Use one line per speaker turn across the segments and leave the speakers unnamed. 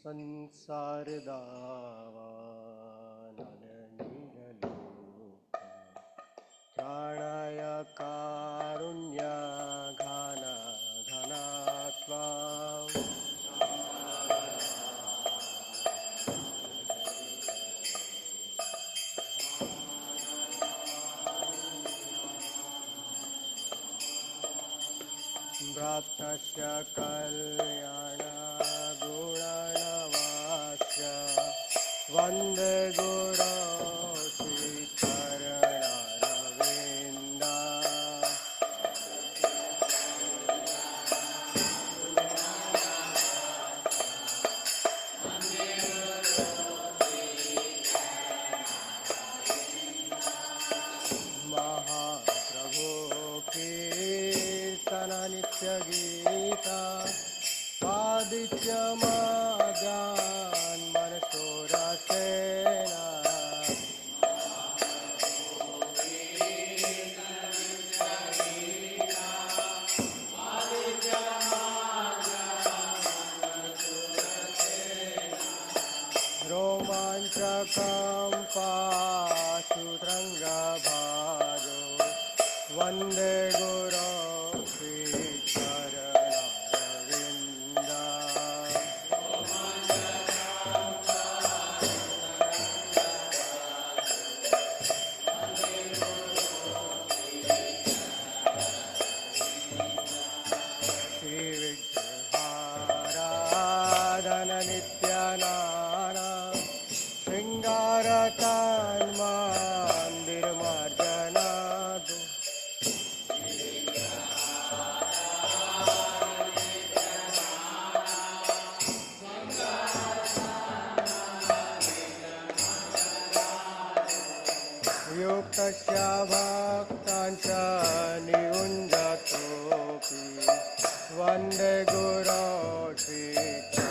संसार दावानलनीललोक त्राणाय कारुण्य घन घनात्वा प्राप्तस्य कल्याण गुणनवास्य वन्दे गुरो श्रीचरणरविन्दा महाप्रभो कीर्तन नित्य गीता आदित्य माजान मनसोरसेना रोमांचकं पाशुतरङ्गभाजो वन्दे गुरो श्रीचरणरविन्दा श्रीविग्रहाराधन नित्यानाना शृङ्गारतन्मन्दिरमार्जनादो युक्तस्य भक्तांच नियुञ्जतोऽपि वन्दे गुरो श्रीचरणरविन्दा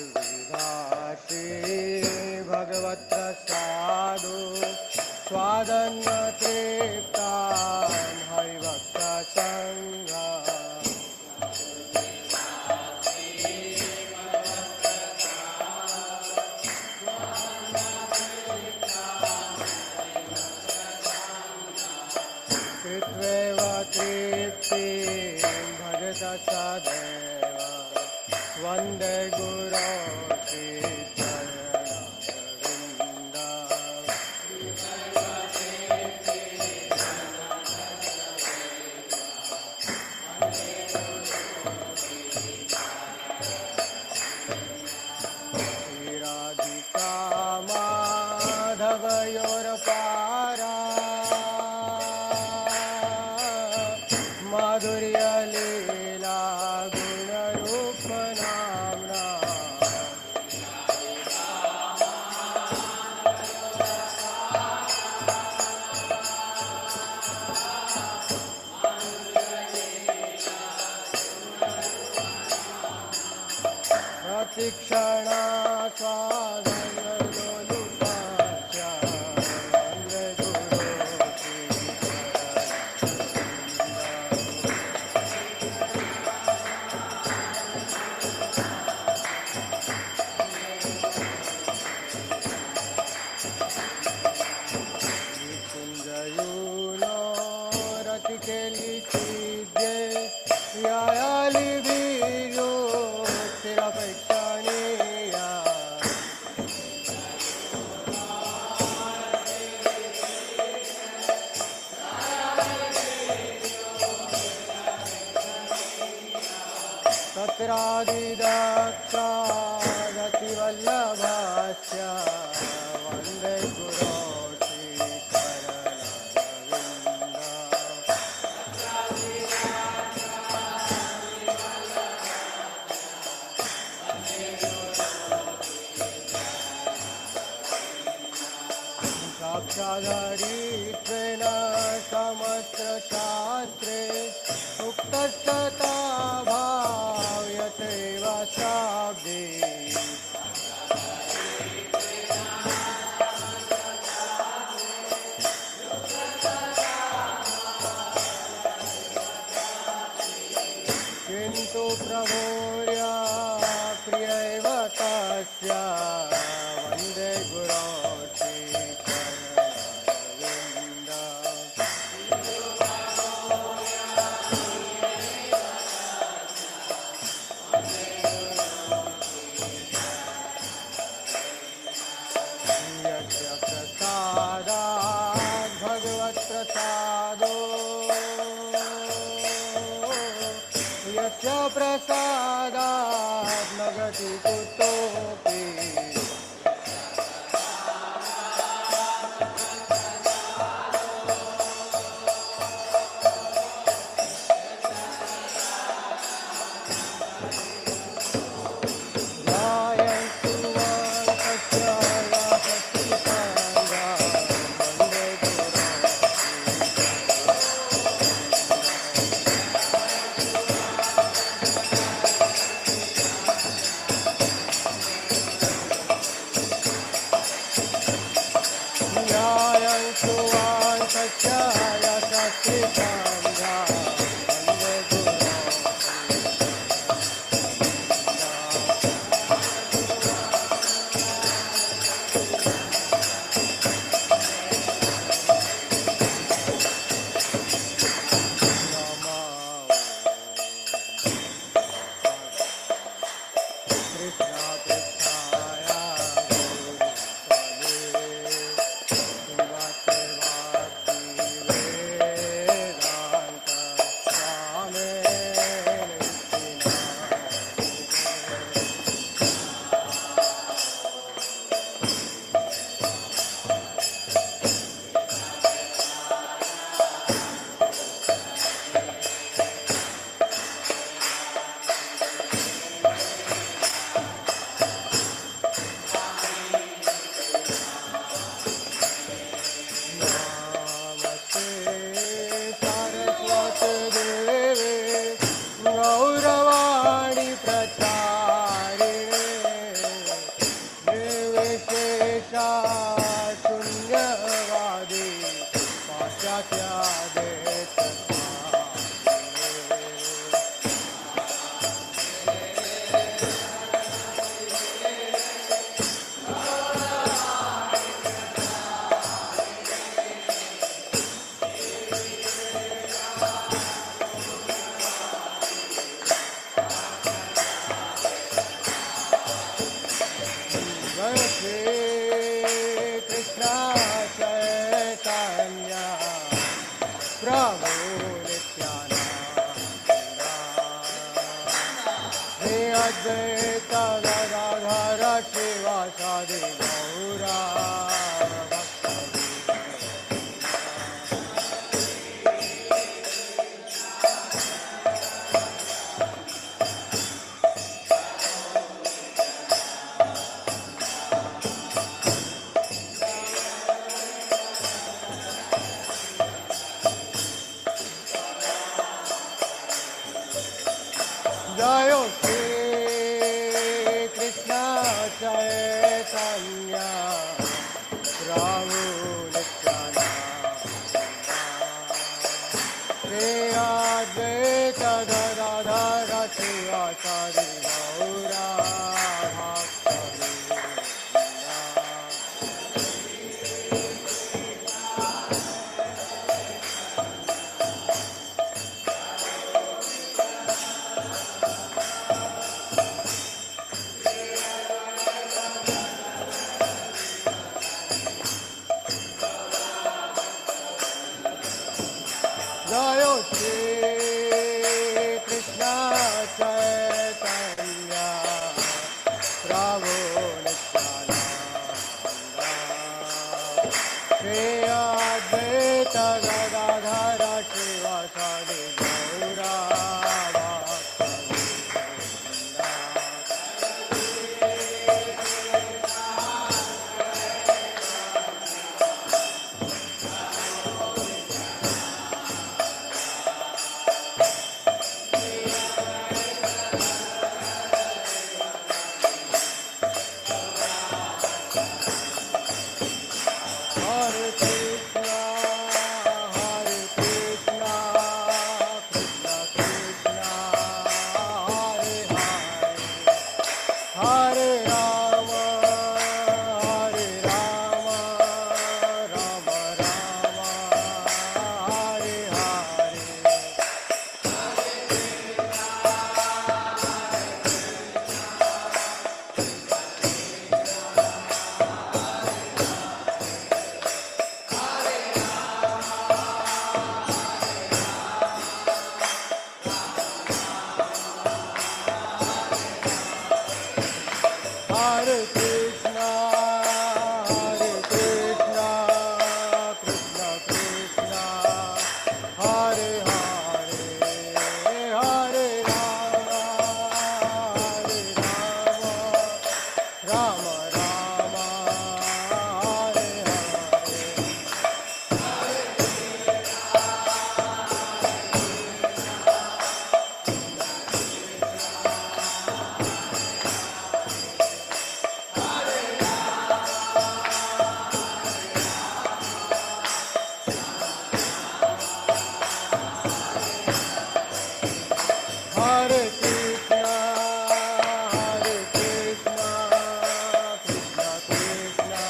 चतुर्विधाशी भगवत्प्रसादो स्वादन्न तृप्तान् हरिभक्तसङ्घा कृत्वैव तृप्तिं भजत सदैव वन्दे गुरो श्रीचरणरविन्दा श्रीराधिका माधवयोरपारा माधुर्यलीला गुणरूपनाम्ना प्रतिक्षणा स्वादनलोलुपास्य वन्दे गुरो श्रीचरणरविन्दा रतिकेलिचिद्ये यायालिभिर्यो स्थिरपेक्षणीया तत्रादिदक्षा रतिव वल्लभस्य वन्दे गुरो श्रीचरणरविन्द साक्षादरीत्वेन समस्तशास्त्रे उक्तस्तथा भाव्यतेव शाब्दे किन्तु प्रभोर्या प्रियैव तस्य वन्दे गुरो श्रीचरणरविन्द यस्य प्रसादात् भगवत्प्रसादो यस्य प्रसादात् न गति कुतोऽपि ध्यायन्तु वाङ्कस्य यापतिसङ्गा वन्दे गुरो ध्यायन्तु वाङ्कस्य यापतिसङ्गा वन्दे गुरो नमस्ते सरस्वतीदेवे गौरवाणी प्रचारिणे निर्विशेषा शून्यवादी पाश्चात्यादेशपालिने जय श्री कृष्ण चैतन्य प्रभु नित्यानंद हे अद्वैत गदाधर शिवासादि गौरा जय श्री कृष्ण चैतन्य प्रभु नित्यानंद हे अद्वैत गदाधर शिवासादि गौरा जय Shri Krishna Chaitanya Hare Krishna, Krishna Krishna, Hare Hare, Hare Rama, Rama Rama, Hare Hare Krishna, Krishna Krishna,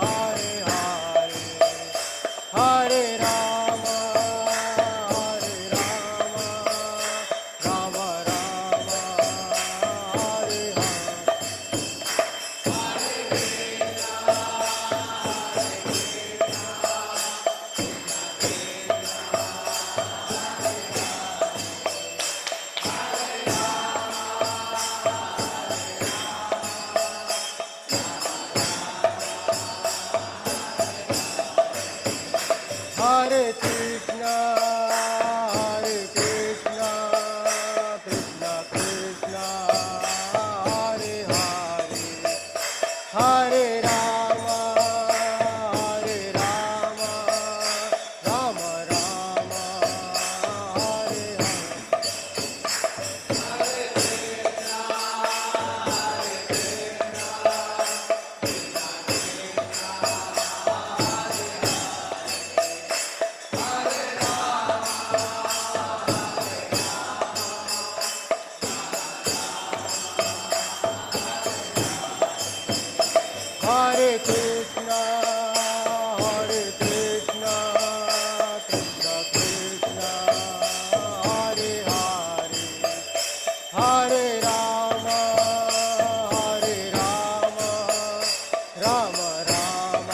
Hare Hare, Hare Rama, Rama Rama, Hare Hare. Hare Krishna, Krishna Krishna, Hare Hare, Hare Rama, Rama Rama, Hare Hare. Hare Krishna, Krishna Krishna, Hare Hare, Hare Rama, Rama Rama,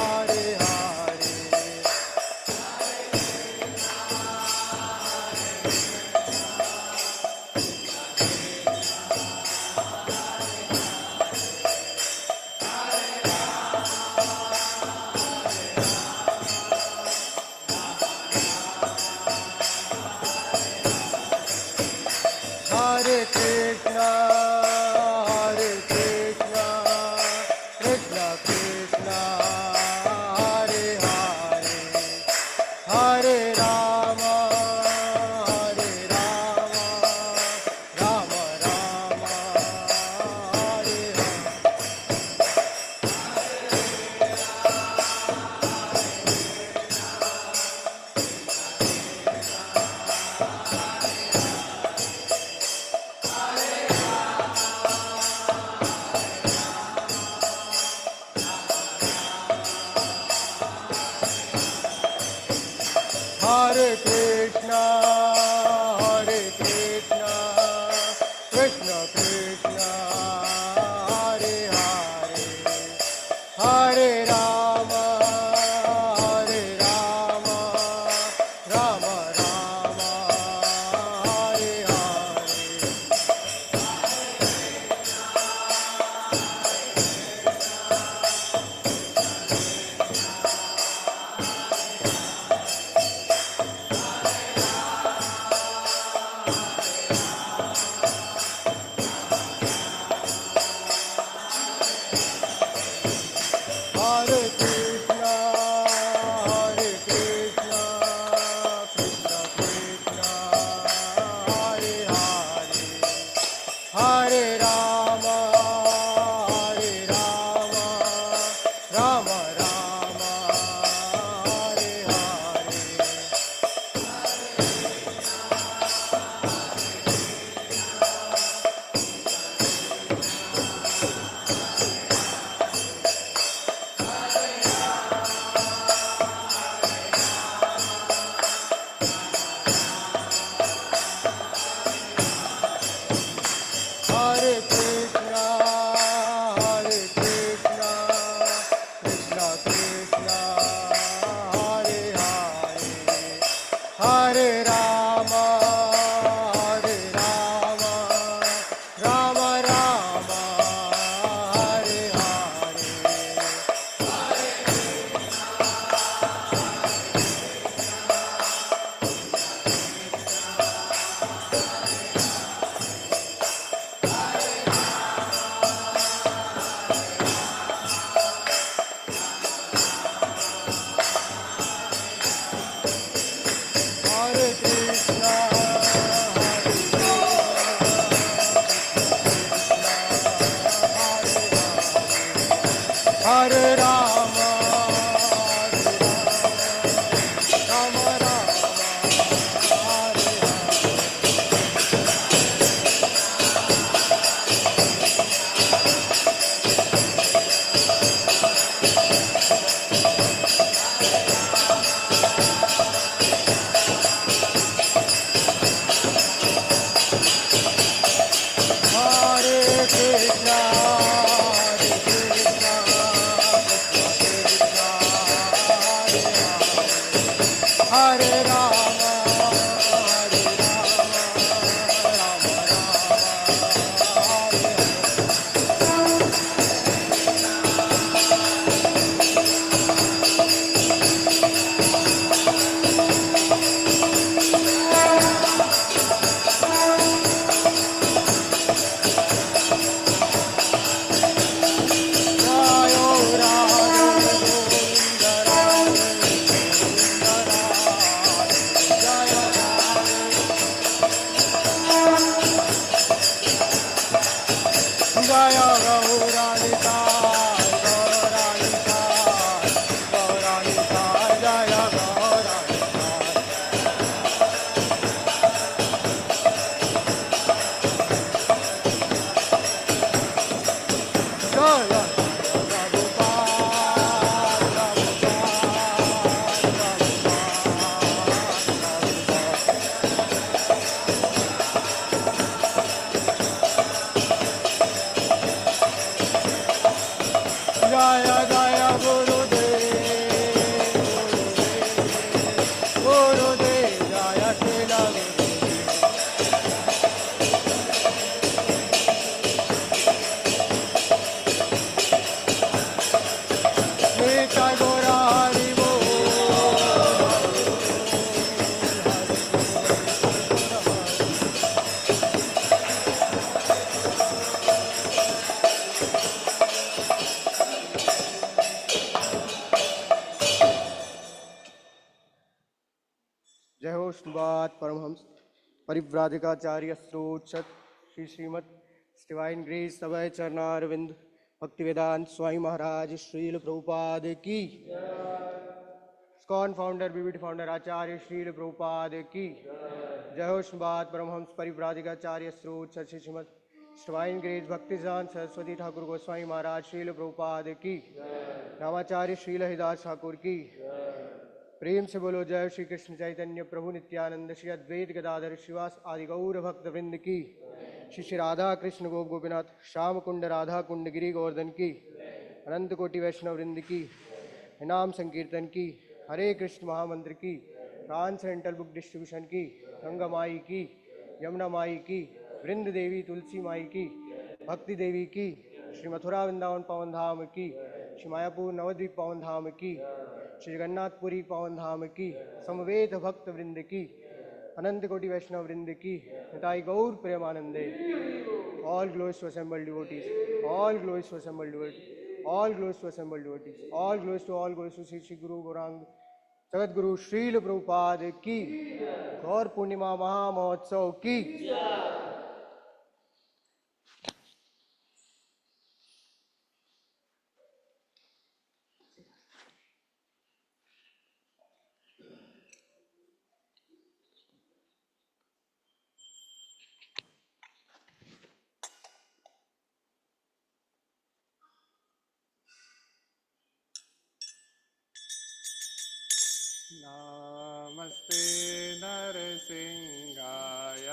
Hare Hare. Hare Krishna, Krishna Krishna, Hare Hare, Hare Rama, Rama Rama, Hare Hare. Hare Krishna, Krishna Krishna, Hare Hare, Hare Rama, Rama Rama, Hare Hare. Hare Krishna, Krishna Krishna, Hare Hare, Hare Rama, Rama Rama, Hare Hare. Hare Krishna. जय गौरानिताय गौरानिताय गौरानिताय जय गौरानिताय जय जय जय गुरुदेव गुरुदेव जय श्रील नित्य गौरा हरि बोल जय हो श्रीवाद परमहंस परिव्राजकाचार्य स्रोत श्री श्रीमद डिवाइन ग्रेस सभय चरणारविंद भक्तिवेदांत स्वामी महाराज श्रील प्रभुपाद की स्कॉन फाउंडर बीबीटी फाउंडर आचार्य श्रील प्रभुपाद की जय हो श्रीवाद परमहंस परिव्राजकाचार्य स्रोत श्री श्रीमद डिवाइन ग्रेस भक्तिवेदांत सरस्वती ठाकुर गोस्वामी महाराज श्रील प्रभुपाद की रामाचार्य श्रील हरिदास ठाकुर की प्रेम से बोलो जय श्री कृष्ण चैतन्य प्रभु नित्यानंद श्री अद्वैत गदाधर श्रीवास आदि गौर भक्त वृंद की श्री श्री राधा कृष्ण गोप गोपीनाथ श्याम कुंड राधा कुंड गिरी गोवर्धन की अनंत कोटि वैष्णव वृंद की नाम संकीर्तन की हरे कृष्ण महामंत्र की ट्रांसेंडेंटल बुक डिस्ट्रीब्यूशन की गंगा माई की यमुना माई की वृंद देवी तुलसी माई की भक्ति देवी की श्री मथुरा वृंदावन पावन धाम की श्री मायापुर नवद्वीप पावन धाम की श्री जगन्नाथपुरी पावन धाम की समवेत भक्त वृंद की अनंत कोटि वैष्णव वृंद की निताई गौर प्रेमानंदे all glories to assembled devotees all glories to assembled devotees all glories to assembled devotees all glories to Shri Shri Guru Gauranga Jagat Guru Srila Prabhupada की गौर पूर्णिमा महामहोत्सव की
नमस्ते नरसिंहाय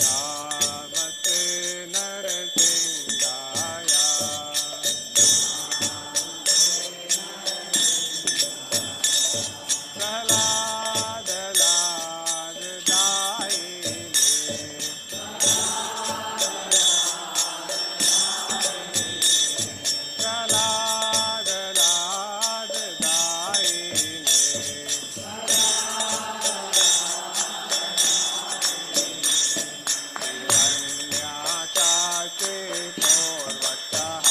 नमस्ते नरसिंहाय प्रहलाद लाद दायिने प्रहलाद लाद दायिने हिरण्याकाशे पूर्वतः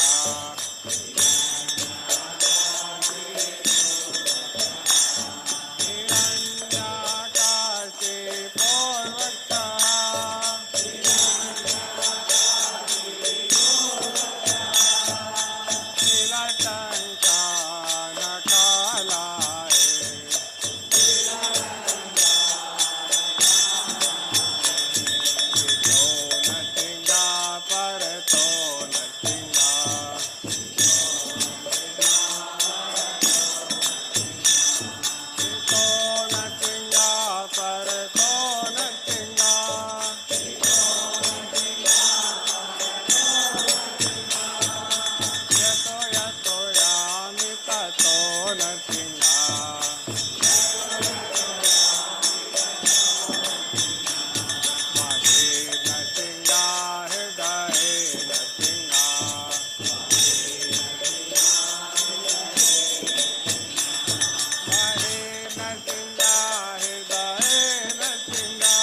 हिरण्याकाशे पूर्वतः नीलकण्ठानकालाय तो नृसिंहा परतो नृसिंहा तो नृसिंहा परतो नृसिंहा यतो यतो यामि ततो नृसिंहा महे नृसिंहा हृदये नृसिंहा महे नृसिंहा हृदये नृसिंहा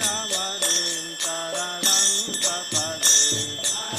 नृसिंहमणिं शरणं प्रपदे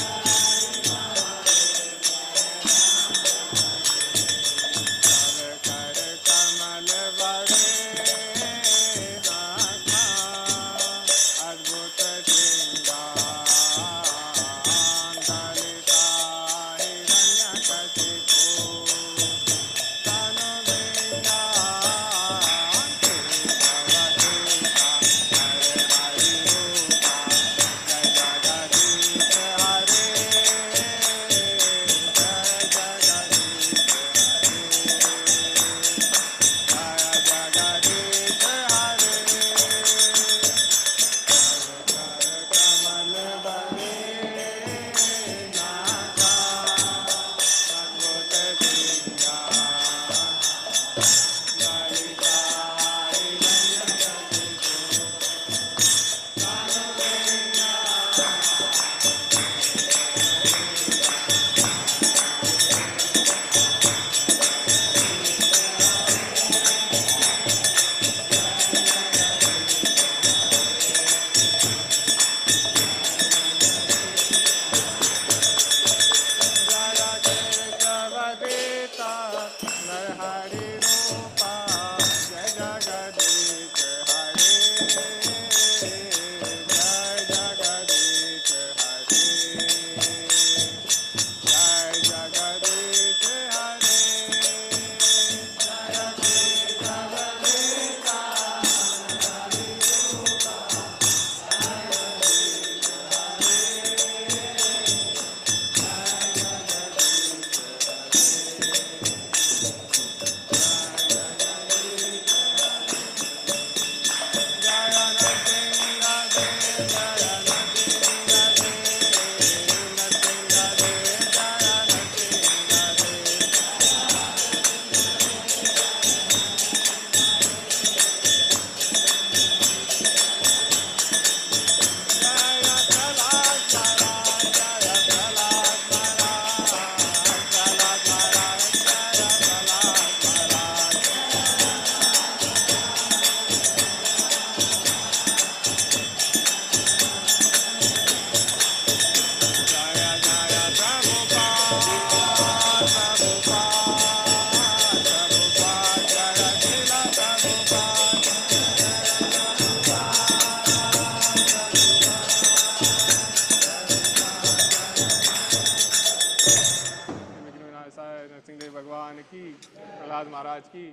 भगवान की, प्रहलाद महाराज की,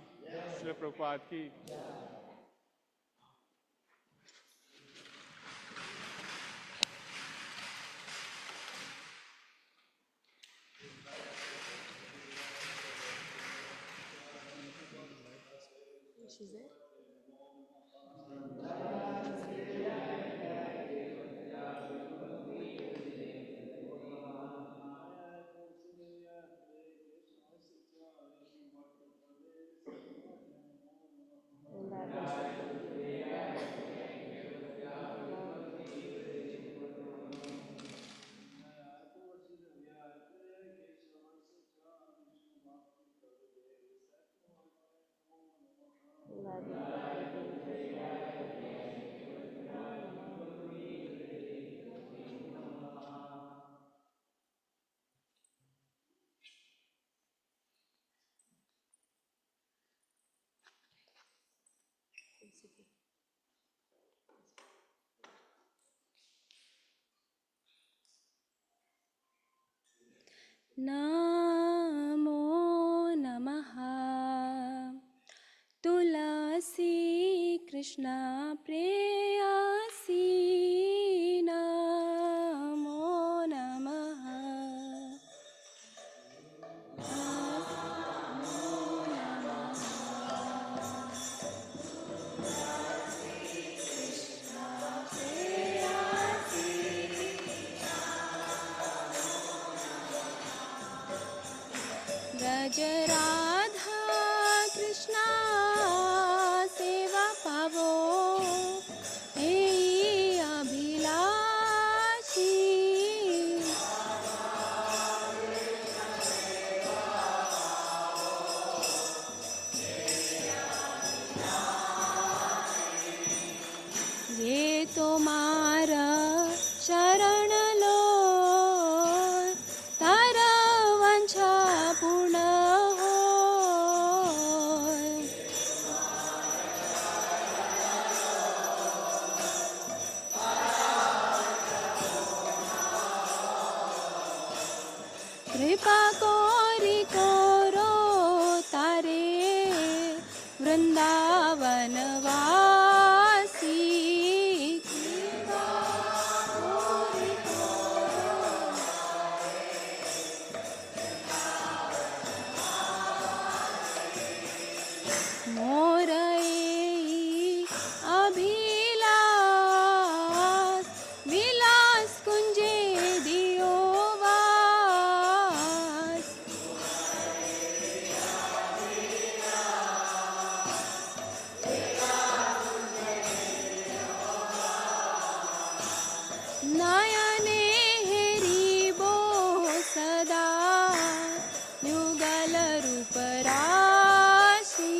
श्रील प्रभुपाद की।
नमो नमः तुलसी कृष्णा प्रेयसी नमो नमः ब्रज राधा कृष्णा सेवा पावो हे अभिलाषी ये तुम्हारा शरण लो तारा वांछा पूर्ण हो। कृपा कोरी कोरो तारे वृंदावन वासी कृपा कोरी मोर एई अभिलाष विलास कुंजे दियो वास। नयने हेरिबो सदा युगल रूप राशि।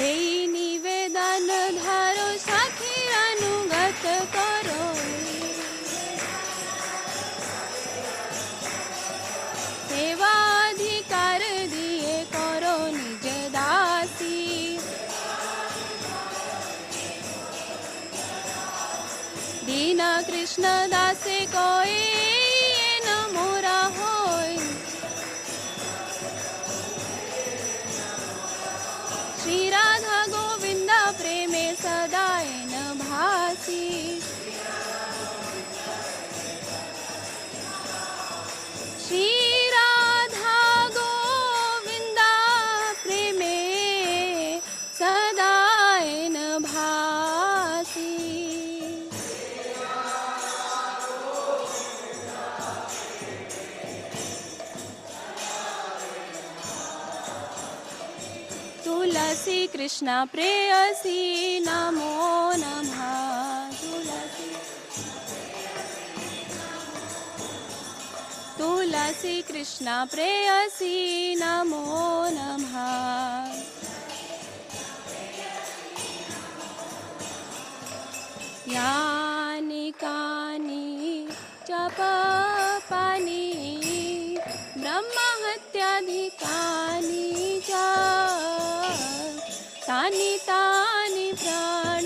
एई निवेदन धारो सखी अनुगत करो। सेवाधिकार दिए करो निज दासी। दीन कृष्ण दासे कोई न मोरा होय। श्री राधा गोविंद प्रेमे सदाय न भासी। श्री राधा गोविंद प्रेमे सदाय न भासी। तुलसी कृष्ण प्रेयसी नमो नमः। तुलसी कृष्ण प्रेयसी नमो नमः। यानि कानि च पापानि ब्रह्महत्याधिकानि च तानि तानि प्राणानि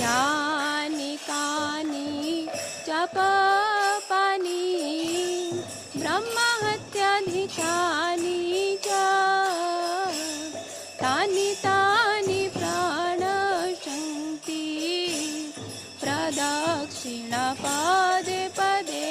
यानि कानि च पापानि ब्रह्महत्याधिकानि च तानि तानि प्रणशन्ति प्रदक्षिणा पदे पदे।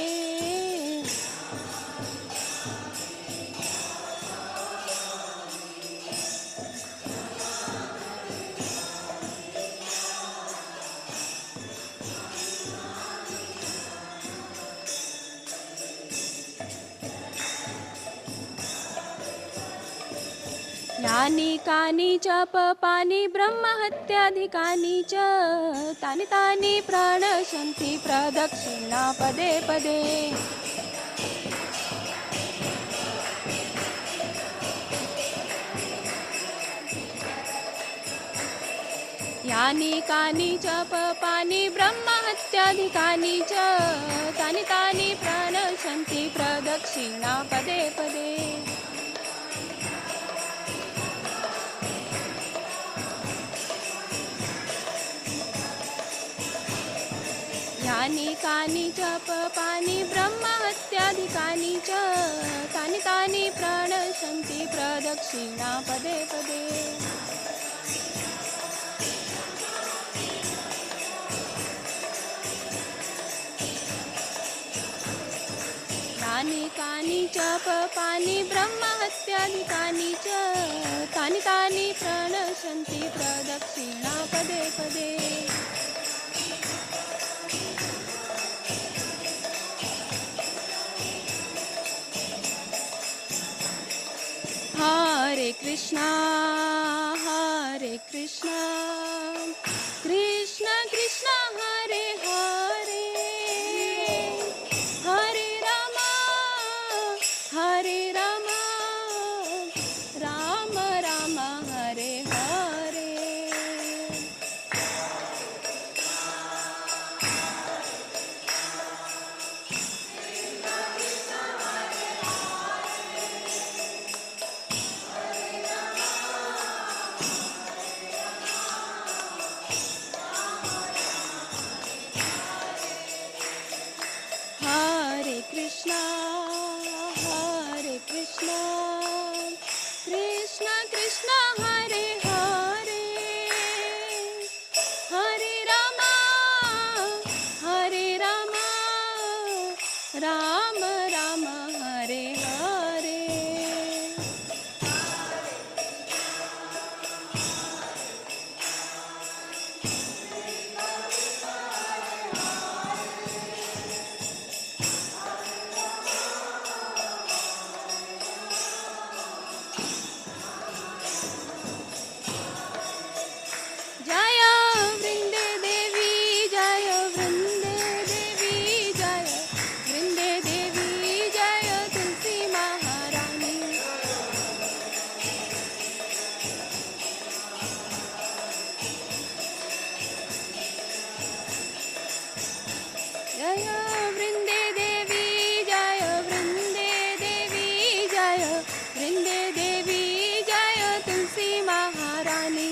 यानि कानि च पापानि ब्रह्महत्याधिकानि च तानि तानि प्रणशन्ति प्रदक्षिणा पदे पदे। यानि कानि च पापानि ब्रह्महत्याधिकानि च तानि तानि प्रणशन्ति प्रदक्षिणा पदे पदे। यानि कानि च पापानि ब्रह्महत्याधिकानि च तानि तानि प्रणशन्ति प्रदक्षिणा पदे पदे। यानि कानि च पापानि ब्रह्महत्याधिकानि च तानि तानि प्रणशन्ति प्रदक्षिणा पदे पदे। हरे कृष्णा कृष्ण कृष्ण हरे हरे हरे राम राम राम हरे हरे। हरे कृष्णा कृष्ण कृष्ण हरे हरे हरे राम राम राम हरे हरे। जय वृंदे देवी जय वृंदे देवी जय वृंदे देवी जय तुलसी महारानी। जय वृंदे देवी जय वृंदे देवी जय वृंदे देवी जय तुलसी महारानी।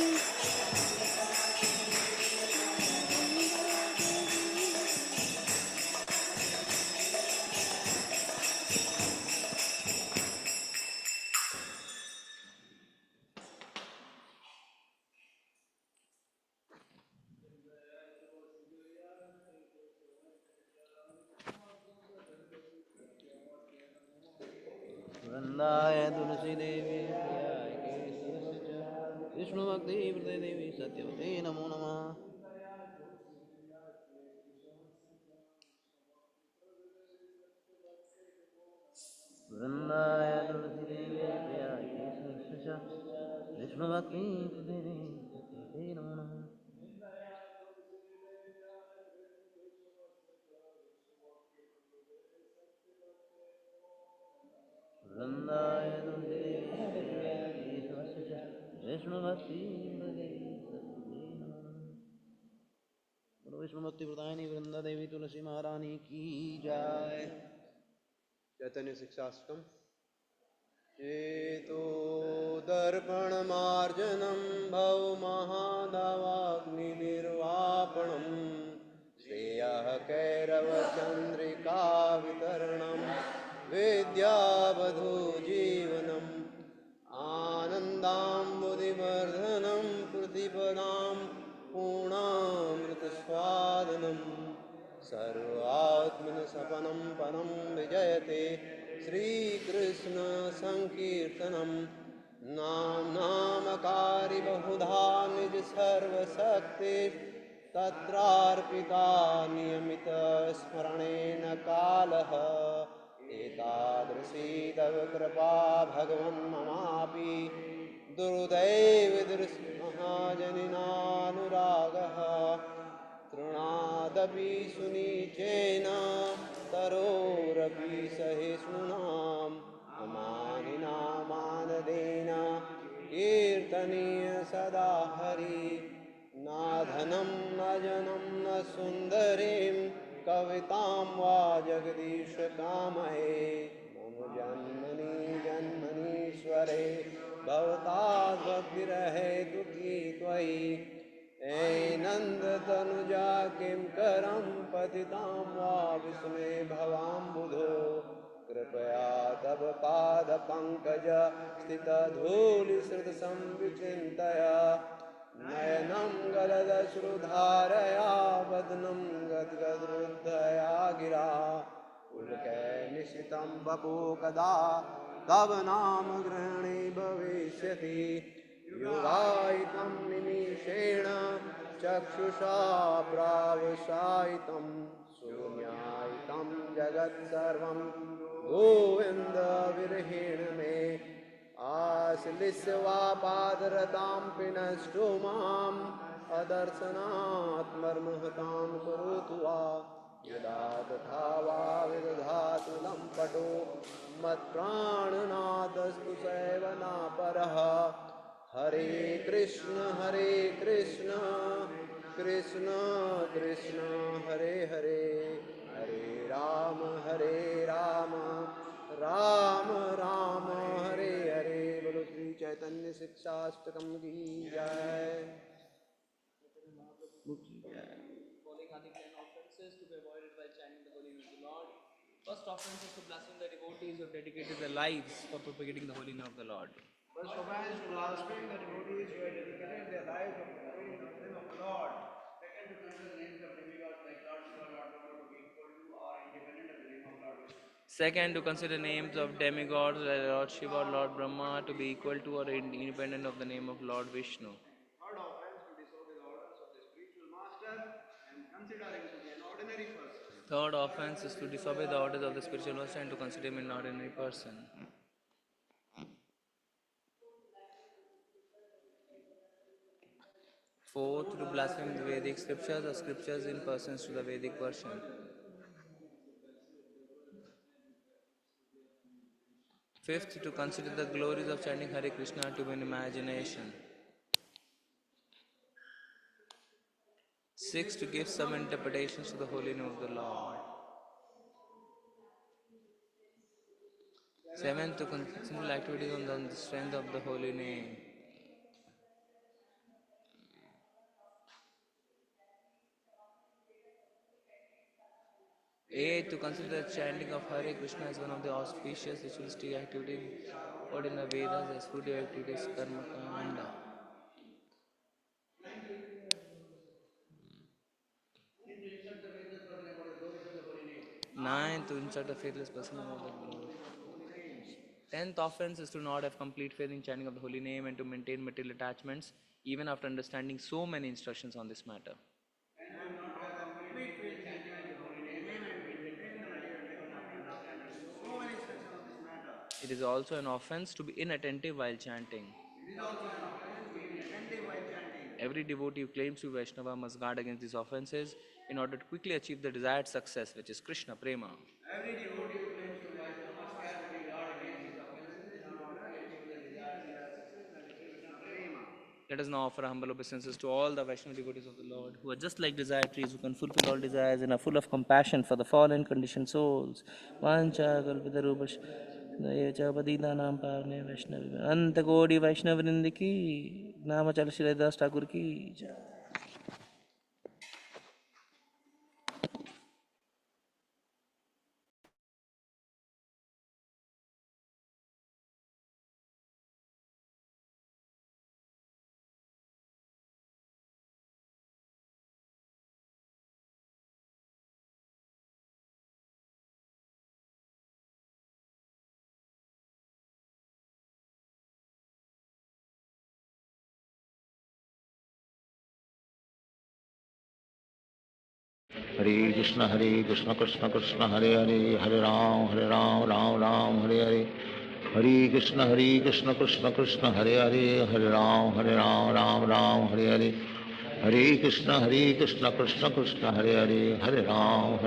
वृंदाय तुलसी देवी प्रियाय केशवस्य च विष्णु भक्ति प्रदे देवी सत्यवते नमो नमः। वृंदाय तुलसी देवी प्रियाय केशवस्य च विष्णु भक्ति प्रदे देवी सत्यवते नमो नमः। वृंदाय तुलसी देवी प्रियाय केशवस्य च विष्णु भक्ति प्रदे सत्यवते नमो नमः। बोलो विष्णु भक्ति प्रदायिनी वृंदा देवी तुलसी महारानी की जय।
चैतन्य शिक्षाष्टकम। चेतो दर्पण मार्जनम भव महादावाग्निर्वापणम
कैरवचन्द्रिका वितरणं विद्यावधूजीवनम् आनन्दाम्बुदिवर्धनं प्रतिपदां पूर्णामृतस्वादनम् सर्वात्मनसपनं परं विजयते श्रीकृष्णसङ्कीर्तनं नामकारि बहुधा निज सर्वशक्ति तत्रार्पिता नियमितस्मरणेन कालः एतादृशी तव कृपा भगवन् ममापि दुर्दैवदृश्महाजनिनानुरागः तृणादपि सुनीचेन तरोरपि सहिष्णुनाम् अमानिनामानदेन कीर्तनीय सदा हरि नाधनं न जनं न सुन्दरीं कवितां वा जगदीश कामये मम जन्मनि जन्मनीश्वरे भवताद्भक्तिरहेतु की त्वयि नन्दतनुजा किं करं पतितां वा विस्मे भवाम्बुधो कृपया तव पादपङ्कज स्थितधूलिसृतसंविचिन्तय नयनं गलदश्रुधारया वदनं गद्गदरुद्धया गिरा पुलकैर्निशितं वपु कदा तव नाम ग्रहणे भविष्यति युगायितं निमिषेण चक्षुषा प्रावसायितं शून्यायितं जगत्सर्वं गोविन्दविरहीण मे आश्लिष्यवापादरतां पिनष्टो माम् अदर्शनात् मर्महतां करोतु वा यदा तथा वा विदधातु लम्पटो मत्प्राणनाथस्तु सेवनापरः हरे कृष्ण कृष्ण कृष्ण हरे हरे हरे राम राम राम हरे हरे। बोलो श्री चैतन्य शिक्षाष्टकम की जय।
Following are the 10 offenses to be avoided while chanting the holy name of the Lord. First offense is to blaspheme the devotees who have dedicated their lives for propagating the holy name of the Lord.
First offense to blaspheme the devotees who have dedicated their lives of proclaiming the name of the Lord. Second, to consider the names of demigods like Lord Shiva, Lord Brahma to be equal to or independent of the name of Lord Vishnu.
Second, to consider names of demigods like Lord Shiva or Lord Brahma to be equal to or independent of the name of Lord Vishnu.
Third offense, to disobey the orders of the spiritual master and consider him to be an ordinary person.
Third offense is to disobey the orders of the spiritual master and to consider him an ordinary person. Fourth, to blaspheme the Vedic scriptures or scriptures in persons to the Vedic version. Fifth, to consider the glories of chanting Hare Krishna to be in imagination. Sixth, to give some interpretations to the holy name of the Lord. Seventh, to consider activities on the strength of the holy name. Eighth, to consider the chanting of Hare Krishna as one of the auspicious ritualistic activities or in the Vedas as fruitive activities, karma kanda. Ninth, to insult a faithless person about the Lord. 10th offense is to not have complete faith in chanting of the holy name and to maintain material attachments even after understanding so many instructions on this matter. It is also an offense to be inattentive while chanting. Every devotee who claims to be Vaishnava must guard against these offenses in order to quickly achieve the desired success, which is Krishna Prema.
Every devotee who claims to be Vaishnava must carefully guard against these offenses in order to achieve the desired success, that is Krishna Prema.
Let us now offer humble obeisances to all the Vaishnava devotees of the Lord, who are just like desire trees, who can fulfill all desires and are full of compassion for the fallen conditioned souls. Vancha kalpitarupash पतितानां पावने वैष्णव अनंत कोटि वैष्णव वृंद की नामचल श्रीदास ठाकुर की जय।
हरे कृष्ण कृष्ण कृष्ण हरे हरे, हरे राम राम राम हरे हरे, हरे कृष्ण कृष्ण कृष्ण हरे हरे, हरे राम राम राम हरे हरे, हरे कृष्ण कृष्ण कृष्ण हरे हरे, हरे राम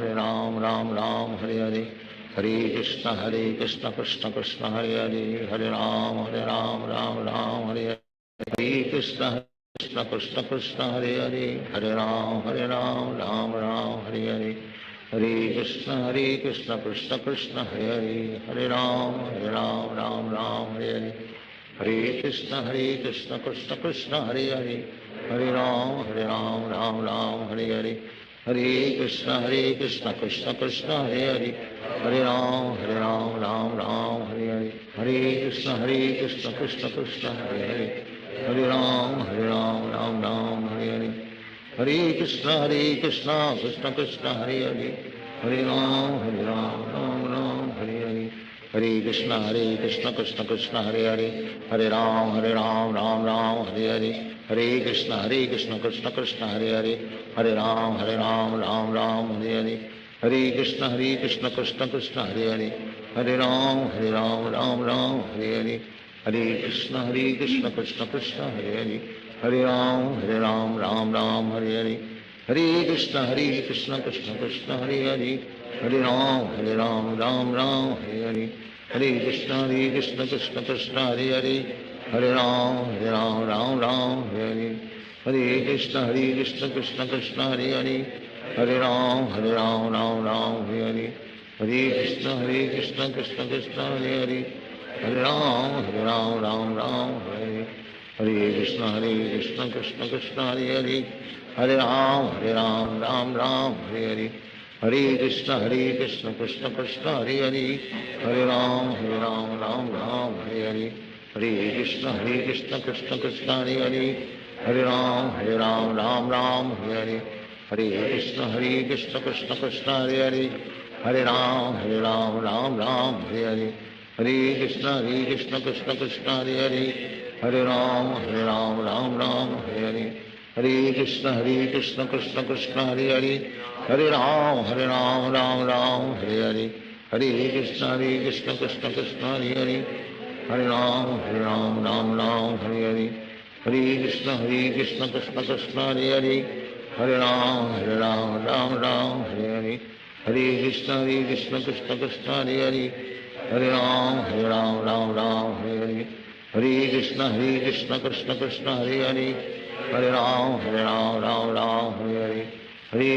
राम हरे हरे, हरे कृष्ण कृष्ण कृष्ण हरे हरे, हरे राम राम हरे हरे, हरे कृष्ण कृष्ण कृष्ण हरे हरे, हरे राम राम हरे हरे, हरे कृष्ण कृष्ण कृष्ण हरे हरे, हरे राम राम हरे हरे, हरे कृष्ण कृष्ण कृष्ण हरे हरे, हरे राम राम हरे हरे, हरे कृष्ण कृष्ण कृष्ण हरे हरे, हरे राम राम हरे हरे, हरे कृष्ण कृष्ण कृष्ण हरे हरे, हरे राम राम हरे हरे, हरे कृष्ण कृष्ण कृष्ण हरे हरे, हरे राम राम हरे हरे, हरे कृष्ण कृष्ण कृष्ण हरे हरे, हरे राम राम हरे हरे, हरे कृष्ण कृष्ण कृष्ण हरे हरे, हरे राम राम हरे हरे, हरे कृष्ण कृष्ण कृष्ण हरे हरे, हरे राम राम हरे हरे, हरे कृष्ण कृष्ण कृष्ण हरे हरे, हरे राम राम हरे हरे, हरे कृष्ण कृष्ण कृष्ण हरे हरे, हरे राम राम हरे हरे, हरे कृष्ण कृष्ण कृष्ण हरे हरे, हरे राम राम हरे हरे, हरे कृष्ण कृष्ण कृष्ण हरे हरे, हरे राम राम हरे हरे, हरे कृष्ण कृष्ण कृष्ण हरे हरे, हरे राम राम हरे हरे, हरे कृष्ण कृष्ण कृष्ण हरे हरे, हरे राम राम हरे हरे, हरे कृष्ण कृष्ण कृष्ण हरे हरे, हरे राम राम हरे हरे, हरे कृष्ण कृष्ण कृष्ण हरे हरे, हरे राम राम हरे हरे, हरे कृष्ण कृष्ण कृष्ण हरे हरे, हरे राम राम हरे हरे, हरे कृष्ण कृष्ण कृष्ण हरे हरे, हरे राम राम हरे हरे, हरे कृष्ण कृष्ण कृष्ण हरे हरे, हरे राम राम हरे हरे, हरे कृष्ण कृष्ण कृष्ण हरे हरे, हरे राम राम हरे हरे, हरे कृष्ण कृष्ण कृष्ण हरे हरे, हरे राम राम हरे हरे, हरे कृष्ण कृष्ण कृष्ण हरे हरे, हरे राम हरे हरे, हरे कृष्ण कृष्ण कृष्ण हरे हरे, हरे राम राम हरे हरे, हरे कृष्ण कृष्ण कृष्ण हरे हरे, हरे राम राम हरे हरे, हरे कृष्ण कृष्ण कृष्ण हरे हरे, हरे राम राम हरे हरे, हरे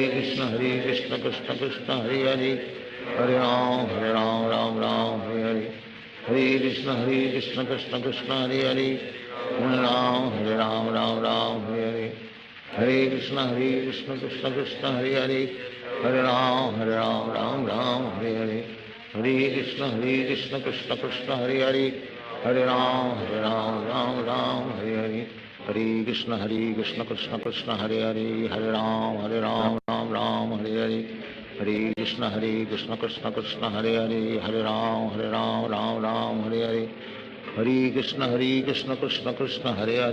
कृष्ण कृष्ण कृष्ण हरे हरे, हरे राम राम हरे हरे, हरे कृष्ण कृष्ण कृष्ण हरे हरे, हरे राम राम हरे हरे, हरे कृष्ण कृष्ण कृष्ण हरे हरे, हरे राम राम हरे हरे, हरे कृष्ण कृष्ण कृष्ण हरे हरे, हरे राम राम हरे हरे, हरे कृष्ण कृष्ण कृष्ण हरे हरे, हरे राम राम हरे हरे, हरे कृष्ण कृष्ण कृष्ण हरे हरे, हरे राम राम हरे हरे, हरे कृष्ण कृष्ण कृष्ण हरे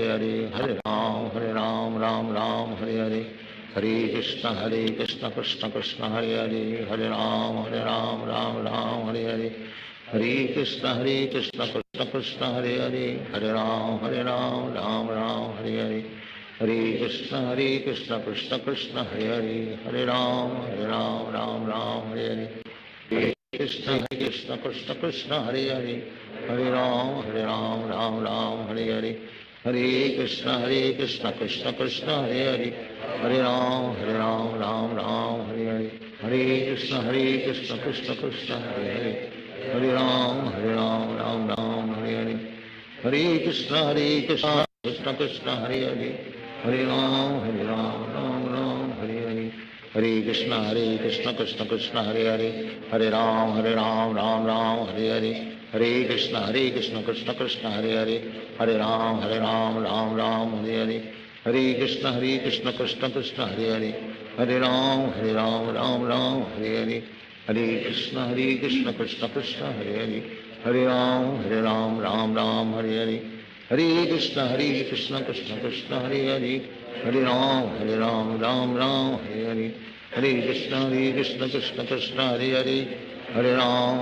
हरे, हरे राम राम हरे हरे, हरे कृष्ण कृष्ण कृष्ण हरे हरे, हरे राम राम हरे हरे, हरे कृष्ण कृष्ण कृष्ण हरे हरे, हरे राम राम हरे हरे, हरे कृष्ण कृष्ण कृष्ण हरे हरे, हरे राम राम हरे हरे, हरे कृष्ण कृष्ण कृष्ण हरे हरे, हरे राम राम हरे हरे, हरे कृष्ण कृष्ण कृष्ण हरे हरे, हरे राम राम हरे हरे, हरे कृष्ण कृष्ण कृष्ण हरे हरे, हरे राम हरे हरे, हरे कृष्ण कृष्ण कृष्ण हरे हरे, हरे राम राम हरे हरे, हरे कृष्ण कृष्ण कृष्ण हरे हरे, हरे राम राम हरे हरे, हरे कृष्ण कृष्ण कृष्ण हरे हरे, हरे राम राम हरे हरे, हरे कृष्ण कृष्ण कृष्ण हरे हरे, हरे राम राम हरे हरे, हरे कृष्ण कृष्ण कृष्ण हरे हरे, हरे राम राम राम हरे हरे, हरे कृष्ण कृष्ण कृष्ण हरे हरे, हरे राम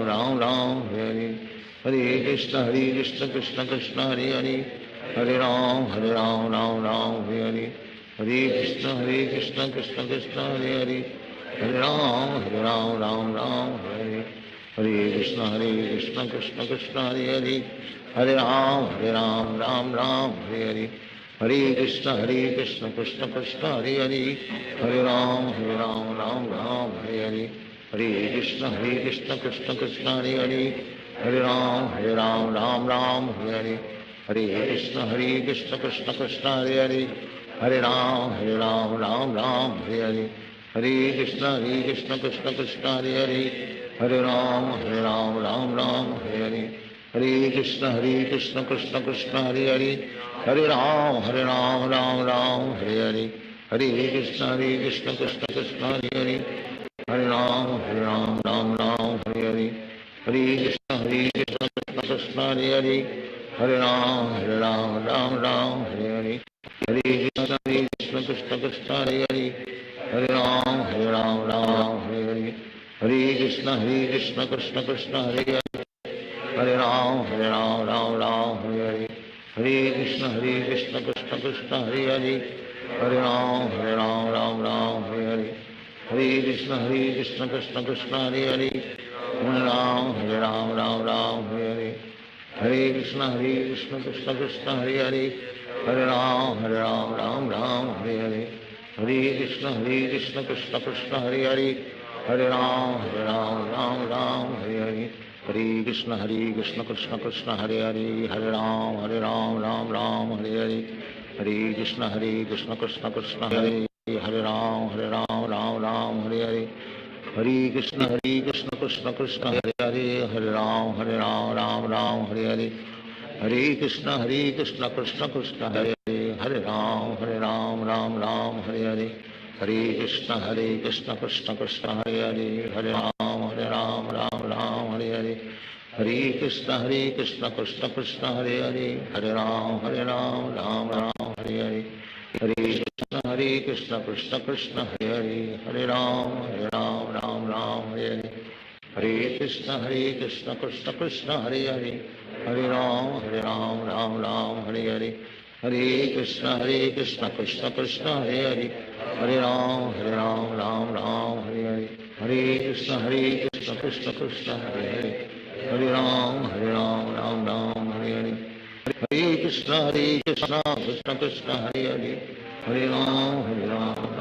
राम राम हरे हरे, हरे कृष्ण कृष्ण कृष्ण हरे हरे, हरे राम राम राम हरे हरे, हरे कृष्ण कृष्ण कृष्ण हरे हरे, हरे राम राम राम हरे हरे, हरे कृष्ण कृष्ण कृष्ण हरे हरे, हरे राम राम राम हरे हरे, हरे कृष्ण कृष्ण कृष्ण हरे हरे, हरे राम राम राम हरे हरे, हरे कृष्ण कृष्ण कृष्ण हरे हरे, हरे राम राम राम हरे हरे, हरे कृष्ण कृष्ण कृष्ण हरे हरे, हरे राम राम राम हरे हरे, हरे कृष्ण कृष्ण कृष्ण हरे हरे, हरे राम राम राम हरे हरे, हरे कृष्ण कृष्ण कृष्ण हरे हरे, हरे राम राम राम हरे हरे, हरे कृष्ण कृष्ण कृष्ण हरे हरे, हरे राम राम राम हरे हरे, हरे कृष्ण कृष्ण कृष्ण हरे हरे, हरे राम राम राम हरे हरे, हरे कृष्ण कृष्ण कृष्ण हरे हरे, हरे राम राम हरे हरे, हरे कृष्ण कृष्ण कृष्ण हरे हरे, हरे राम राम राम हरे हरे, हरे कृष्ण कृष्ण कृष्ण हरे हरे, हरे राम राम राम हरे हरे, हरे कृष्ण कृष्ण कृष्ण हरे हरे, हरे राम राम राम हरे हरे, हरे कृष्ण कृष्ण कृष्ण हरे हरे, हरे राम राम राम हरे हरे, हरे कृष्ण कृष्ण कृष्ण हरे हरे, हरे राम राम राम हरे हरे, हरे कृष्ण कृष्ण कृष्ण हरे हरे, हरे राम राम राम हरे हरे, हरे कृष्ण कृष्ण कृष्ण हरे, हरे राम राम राम हरे हरे, हरे कृष्ण कृष्ण कृष्ण हरे हरे, हरे राम राम राम हरे हरे, हरे कृष्ण कृष्ण कृष्ण हरे हरे, हरे राम राम राम हरे हरे, हरे कृष्ण कृष्ण कृष्ण हरे हरे, हरे राम राम राम हरे हरे, हरे कृष्ण कृष्ण कृष्ण हरे हरे, हरे राम राम राम हरे हरे, हरे कृष्ण कृष्ण कृष्ण हरे हरे, हरे राम राम राम हरे हरे, हरे कृष्ण कृष्ण कृष्ण हरे हरे, हरे राम राम राम हरे हरे, हरे कृष्ण कृष्ण कृष्ण हरे हरे, हरे राम राम राम हरे हरे, हरे कृष्ण कृष्ण कृष्ण हरे हरे, हरे राम राम राम हरे हरे, हरे कृष्ण कृष्ण कृष्ण हरे हरे, हरे राम राम राम हरे हरे, हरे कृष्ण कृष्ण कृष्ण हरे हरे, हरे राम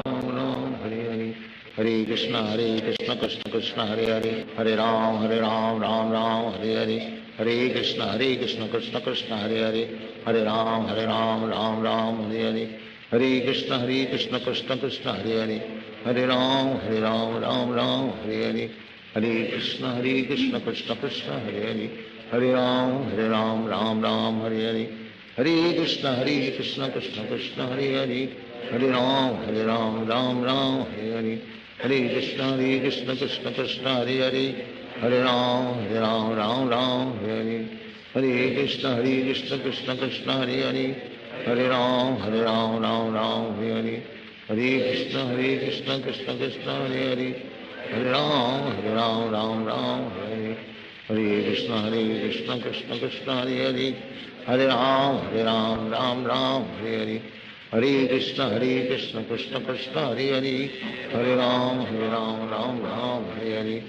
राम राम हरे हरे, हरे कृष्ण कृष्ण कृष्ण हरे हरे, हरे राम राम राम हरे हरे, हरे कृष्ण कृष्ण कृष्ण हरे हरे, हरे राम राम राम हरे हरे, हरे कृष्ण कृष्ण कृष्ण हरे हरे, हरे राम राम राम हरे हरे, हरे कृष्ण कृष्ण कृष्ण हरे हरे, हरे राम राम राम हरे हरे, हरे कृष्ण कृष्ण कृष्ण हरे हरे, हरे राम राम राम हरे हरे, हरे कृष्ण कृष्ण कृष्ण हरे हरे, हरे राम राम राम हरे हरे, हरे कृष्ण कृष्ण कृष्ण हरे हरे, हरे राम राम राम हरे हरे, हरे कृष्ण कृष्ण कृष्ण हरे हरे, हरे राम राम राम हरे हरे,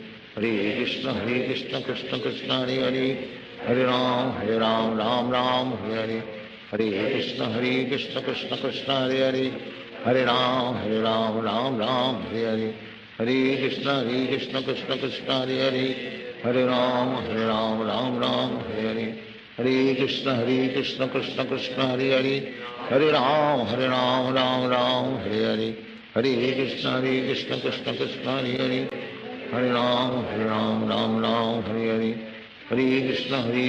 हरे कृष्ण कृष्ण कृष्ण हरे हरे, हरे राम राम राम हरे हरे, हरे कृष्ण कृष्ण कृष्ण हरे हरे, हरे राम राम राम हरे हरे, हरे कृष्ण कृष्ण कृष्ण हरे हरे, हरे राम राम राम हरे हरे, हरे कृष्ण कृष्ण कृष्ण हरे हरे, हरे राम राम राम हरे हरे, हरे कृष्ण कृष्ण कृष्ण हरे हरे, हरे राम राम राम हरे हरे, हरे कृष्ण कृष्ण कृष्ण हरे हरे, हरे राम राम राम हरे हरे, हरे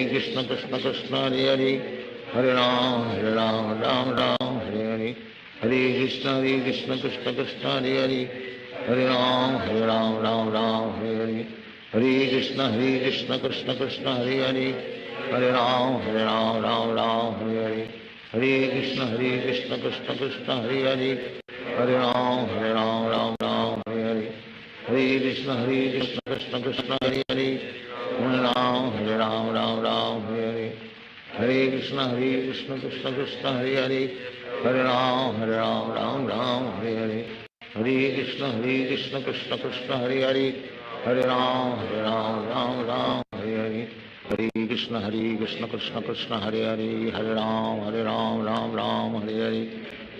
कृष्ण कृष्ण कृष्ण हरे हरे, हरे राम राम राम हरे हरे, हरे कृष्ण कृष्ण कृष्ण हरे हरे, हरे राम राम राम हरे हरे, हरे कृष्ण कृष्ण कृष्ण हरे हरे, हरे राम राम राम हरे हरे हरे कृष्ण कृष्ण कृष्ण हरे हरे हरे राम राम राम हरे हरे हरे कृष्ण कृष्ण कृष्ण हरे हरे हरे राम राम हरे हरे हरे कृष्ण कृष्ण कृष्ण हरे हरे हरे राम राम हरे हरे हरे कृष्ण कृष्ण कृष्ण हरे हरे हरे राम राम हरे हरे हरे कृष्ण कृष्ण कृष्ण हरे हरे हरे राम राम हरे हरे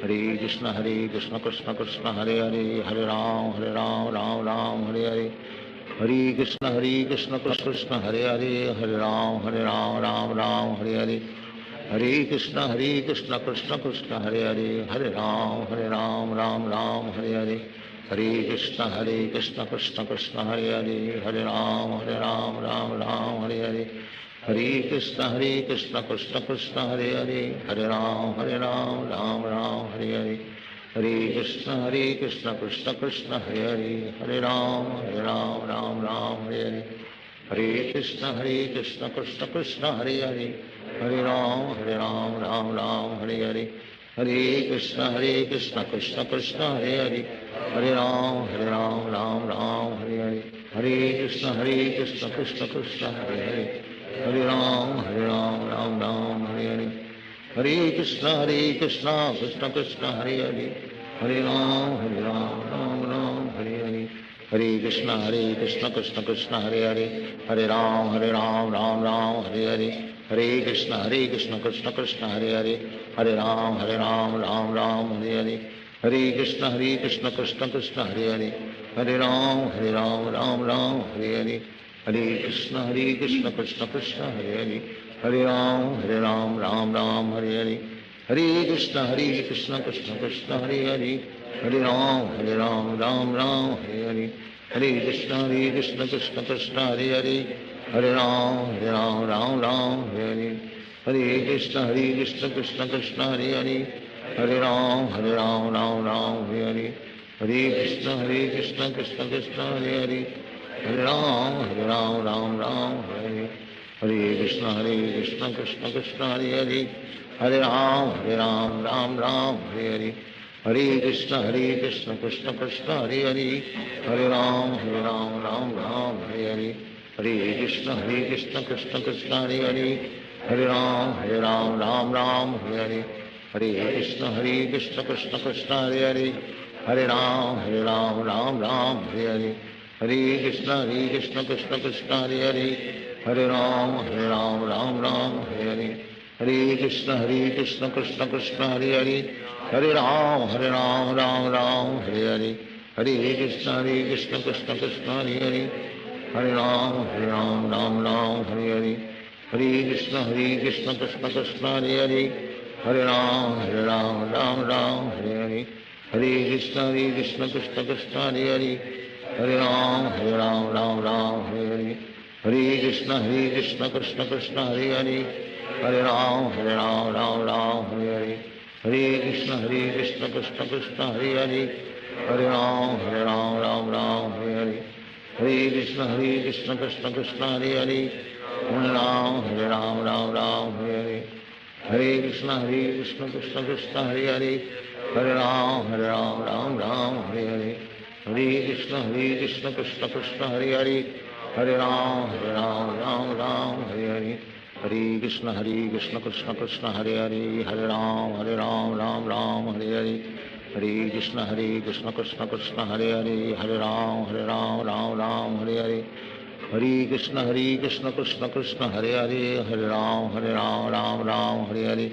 हरे कृष्ण कृष्ण कृष्ण हरे हरे हरे राम हरे हरे हरे कृष्ण कृष्ण हरे हरे हरे राम हरे हरे हरे कृष्ण कृष्ण कृष्ण हरे हरे हरे राम हरे हरे हरे कृष्ण कृष्ण कृष्ण हरे हरे हरे राम हरे हरे हरे कृष्ण कृष्ण कृष्ण हरे हरे हरे राम हरे हरे हरे कृष्ण कृष्ण कृष्ण हरे हरे हरे राम हरे हरे हरे कृष्ण कृष्ण कृष्ण हरे हरे हरे राम हरे हरे हरे कृष्ण कृष्ण कृष्ण हरे हरे हरे राम हरे हरे हरे कृष्ण कृष्ण कृष्ण हरे हरे हरे राम हरे हरे हरे कृष्ण कृष्ण कृष्ण हरे हरे हरे राम हरे हरे हरे कृष्ण कृष्ण कृष्ण हरे हरे हरे राम राम हरे हरे हरे कृष्ण कृष्ण कृष्ण हरे हरे हरे राम राम हरे हरे हरे कृष्ण कृष्ण कृष्ण हरे हरे हरे राम राम हरे हरे हरे कृष्ण कृष्ण कृष्ण हरे हरे हरे राम राम हरे हरे हरे कृष्ण कृष्ण कृष्ण हरे हरे हरे राम राम हरे हरे हरे कृष्ण कृष्ण कृष्ण हरे हरे हरे राम राम हरे हरे हरे कृष्ण कृष्ण कृष्ण हरे हरे हरे राम राम हरे हरे हरे कृष्ण कृष्ण कृष्ण हरे हरे हरे राम हरे हरे हरे कृष्ण कृष्ण कृष्ण हरे हरे हरे राम हरे हरे हरे कृष्ण कृष्ण कृष्ण हरे हरे हरे राम हरे हरे हरे कृष्ण कृष्ण कृष्ण हरे हरे हरे राम हरे हरे हरे कृष्ण कृष्ण कृष्ण हरे हरे हरे राम हरे हरे हरे कृष्ण कृष्ण कृष्ण हरे हरे हरे राम हरे हरे हरे कृष्ण कृष्ण कृष्ण हरे हरे हरे राम हरे हरे हरे कृष्ण कृष्ण कृष्ण हरे हरे हरे राम हरे हरे हरे कृष्ण कृष्ण कृष्ण हरे हरे हरे राम हरे हरे हरे कृष्ण कृष्ण कृष्ण हरे हरे हरे राम हरे हरे हरे कृष्ण कृष्ण कृष्ण हरे हरे हरे राम हरे हरे हरे कृष्ण कृष्ण कृष्ण हरे हरे हरे राम हरे हरे हरे कृष्ण कृष्ण कृष्ण हरे हरे हरे राम हरे हरे हरे कृष्ण कृष्ण कृष्ण हरे हरे हरे राम हरे हरे हरे कृष्ण कृष्ण कृष्ण हरे हरे हरे राम हरे हरे हरे कृष्ण कृष्ण कृष्ण हरे हरे हरे राम हरे हरे हरे कृष्ण कृष्ण कृष्ण हरे हरे हरे राम हरे हरे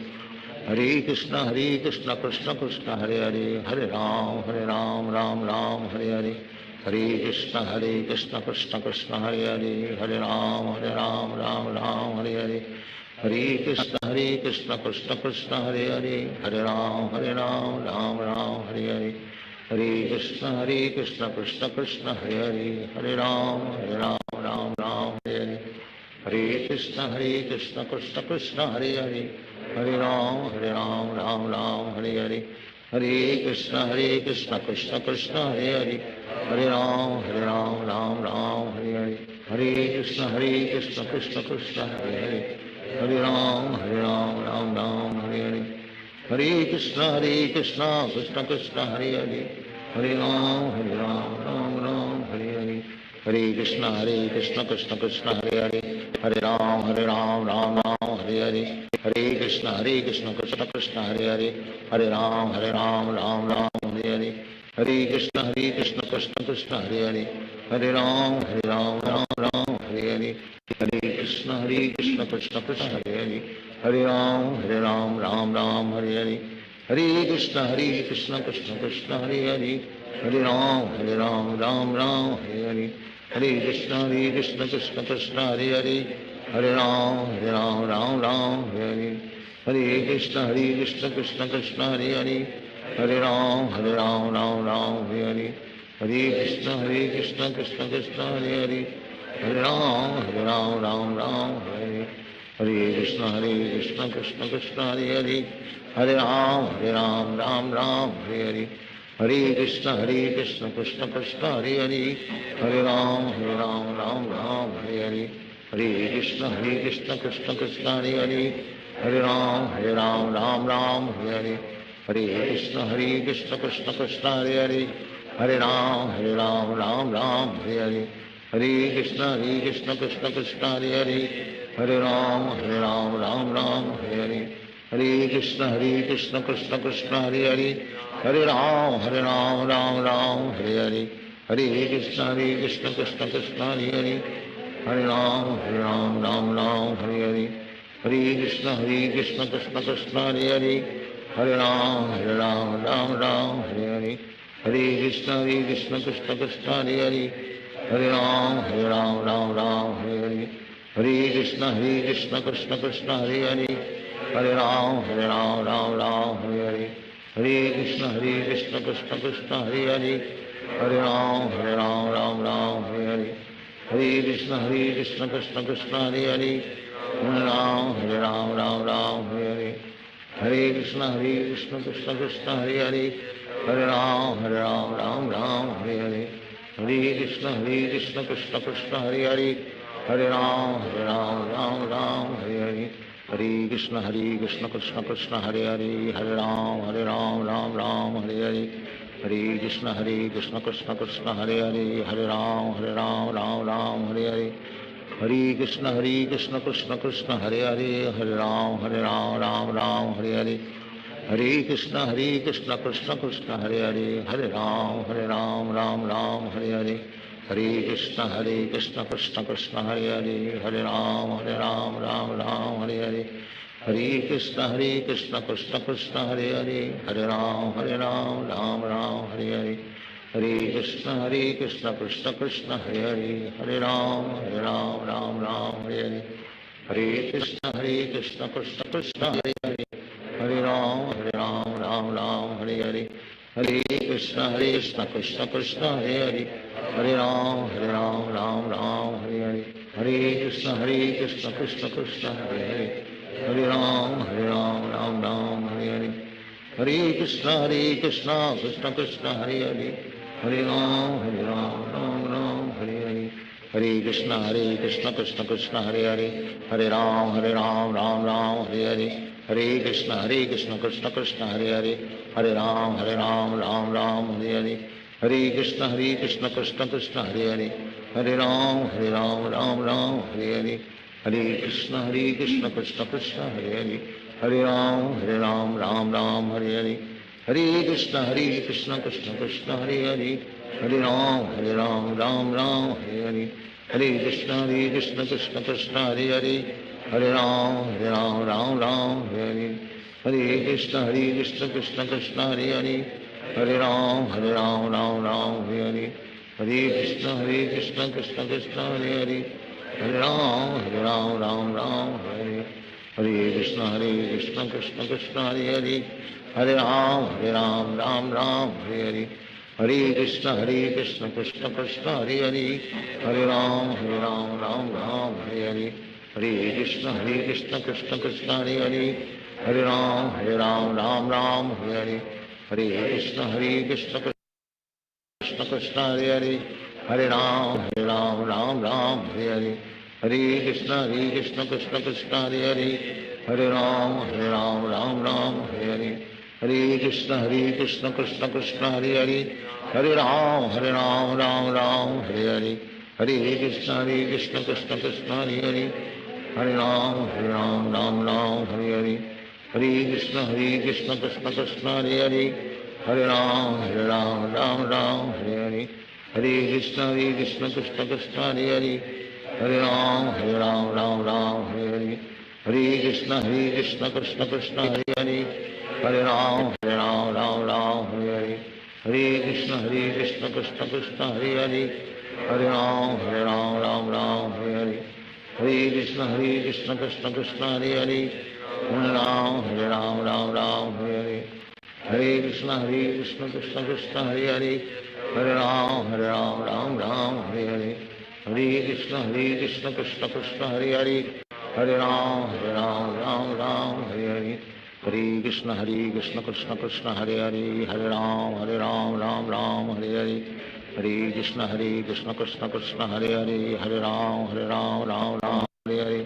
हरे कृष्ण कृष्ण कृष्ण हरे हरे हरे राम हरे हरे हरे कृष्ण कृष्ण कृष्ण हरे हरे हरे राम राम हरे हरे हरे कृष्ण कृष्ण कृष्ण हरे हरे हरे राम राम हरे हरे हरे कृष्ण कृष्ण कृष्ण हरे हरे हरे राम राम हरे हरे हरे कृष्ण कृष्ण कृष्ण हरे हरे हरे राम राम हरे हरे हरे कृष्ण कृष्ण कृष्ण हरे हरे हरे राम राम हरे हरे हरे कृष्ण कृष्ण कृष्ण हरे हरे हरे राम राम हरे हरे हरे कृष्ण कृष्ण कृष्ण हरे हरे हरे राम राम राम हरे हरे हरे कृष्णा कृष्ण कृष्ण हरे हरे हरे राम राम राम हरे हरे हरे कृष्णा कृष्ण कृष्ण हरे हरे हरे राम राम राम हरे हरे हरे कृष्णा कृष्ण कृष्ण हरे हरे हरे राम राम राम हरे हरे हरे कृष्णा कृष्ण कृष्ण हरे हरे हरे राम राम हरे हरे हरे कृष्णा कृष्ण कृष्ण हरे हरे हरे राम राम हरे हरे हरे कृष्णा कृष्ण कृष्ण हरे हरे हरे राम राम हरे हरे हरे कृष्णा कृष्ण कृष्ण हरे हरे हरे राम राम हरे हरे हरे कृष्णा कृष्ण कृष्ण हरे हरे हरे राम राम हरे हरे हरे कृष्णा कृष्ण कृष्ण हरे हरे हरे राम राम हरे हरे कृष्णा कृष्ण कृष्ण हरे हरे हरे राम राम हरे हरे हरे कृष्णा कृष्ण कृष्ण हरे हरे हरे राम राम हरे हरे हरे कृष्णा कृष्ण कृष्ण हरे हरे हरे राम राम हरे हरे हरे कृष्णा कृष्ण कृष्ण हरे हरे हरे राम राम हरे हरे हरे कृष्णा कृष्ण कृष्ण हरे हरे हरे राम राम हरे हरे हरे कृष्णा कृष्ण कृष्ण हरे हरे हरे राम राम हरे हरे हरे कृष्णा कृष्ण कृष्ण हरे हरे हरे राम राम हरे हरे हरे कृष्णा कृष्ण कृष्ण हरे हरे हरे राम राम हरे हरे हरे कृष्णा कृष्ण कृष्ण हरे हरे हरे राम राम हरे हरे हरे कृष्णा कृष्ण कृष्ण हरे हरे हरे राम राम हरे हरे हरे कृष्णा कृष्ण कृष्ण हरे हरे हरे राम राम हरे हरे हरे कृष्णा कृष्ण कृष्ण हरे हरे हरे राम राम हरे हरे हरे कृष्णा कृष्ण कृष्ण हरे हरे हरे राम राम हरे हरे हरे कृष्णा कृष्ण कृष्ण हरे हरे हरे राम राम हरे हरे हरे कृष्णा कृष्ण कृष्ण हरे हरे हरे राम राम हरे हरे हरे कृष्णा कृष्ण कृष्ण हरे हरे हरे राम राम हरे हरे हरे कृष्णा कृष्ण कृष्ण हरे हरे हरे राम राम हरे हरे हरे कृष्णा कृष्ण कृष्ण हरे हरे हरे राम राम हरे हरे हरे कृष्णा कृष्ण कृष्ण हरे हरे हरे राम राम हरे हरे हरे कृष्णा कृष्ण कृष्ण हरे हरे हरे राम राम हरे हरे हरे कृष्णा कृष्ण कृष्ण हरे हरे हरे राम राम हरे हरे हरे कृष्णा कृष्ण कृष्ण हरे हरे हरे राम राम हरे हरे हरे कृष्णा कृष्ण कृष्ण हरे हरे हरे राम राम हरे हरे हरे कृष्णा कृष्ण कृष्ण हरे हरे हरे राम राम हरे हरे हरे कृष्णा कृष्ण कृष्ण हरे हरे हरे राम राम हरे हरे हरे कृष्णा कृष्ण कृष्ण हरे हरे हरे राम राम हरे हरे हरे कृष्णा कृष्ण कृष्ण हरे हरे हरे राम राम हरे हरे हरे कृष्णा कृष्ण कृष्ण हरे हरे हरे राम राम हरे हरे हरे कृष्णा कृष्ण कृष्ण हरे हरे हरे राम राम हरे हरे हरे कृष्णा कृष्ण कृष्ण हरे हरे हरे राम राम हरे हरे हरे कृष्णा कृष्ण कृष्ण हरे हरे हरे राम राम हरे हरे हरे कृष्णा कृष्ण कृष्ण हरे हरे हरे राम राम हरे हरे हरे कृष्णा कृष्ण कृष्ण हरे हरे हरे राम राम हरे हरे कृष्णा कृष्ण कृष्ण हरे हरे हरे राम राम हरे हरे हरे कृष्णा कृष्ण कृष्ण हरे हरे हरे राम राम हरे हरे हरे कृष्णा कृष्ण कृष्ण हरे हरे हरे राम राम हरे हरे हरे कृष्णा कृष्ण कृष्ण हरे हरे हरे राम राम हरे हरे हरे कृष्ण कृष्ण कृष्ण हरे हरे हरे राम राम राम हरे हरे हरे कृष्ण कृष्ण कृष्ण हरे हरे हरे राम राम राम हरे हरे हरे कृष्ण कृष्ण कृष्ण हरे हरे हरे राम राम राम हरे हरे हरे कृष्ण कृष्ण कृष्ण हरे हरे हरे राम राम राम हरे हरे हरे कृष्ण कृष्ण कृष्ण हरे हरे हरे राम राम राम हरे हरे हरे कृष्ण कृष्ण कृष्ण हरे हरे हरे राम राम राम हरे हरे हरे कृष्ण कृष्ण कृष्ण हरे हरे हरे राम राम राम हरे हरे हरे कृष्ण कृष्ण कृष्ण हरे हरे हरे राम राम हरे हरे हरे कृष्ण कृष्ण कृष्ण हरे हरे हरे राम राम हरे हरे हरे कृष्ण कृष्ण कृष्ण हरे हरे हरे राम राम हरे हरे हरे कृष्ण कृष्ण कृष्ण हरे हरे हरे राम राम हरे हरे हरे कृष्ण कृष्ण कृष्ण हरे हरे हरे राम राम हरे हरे हरे कृष्ण कृष्ण कृष्ण हरे हरे हरे राम राम हरे हरे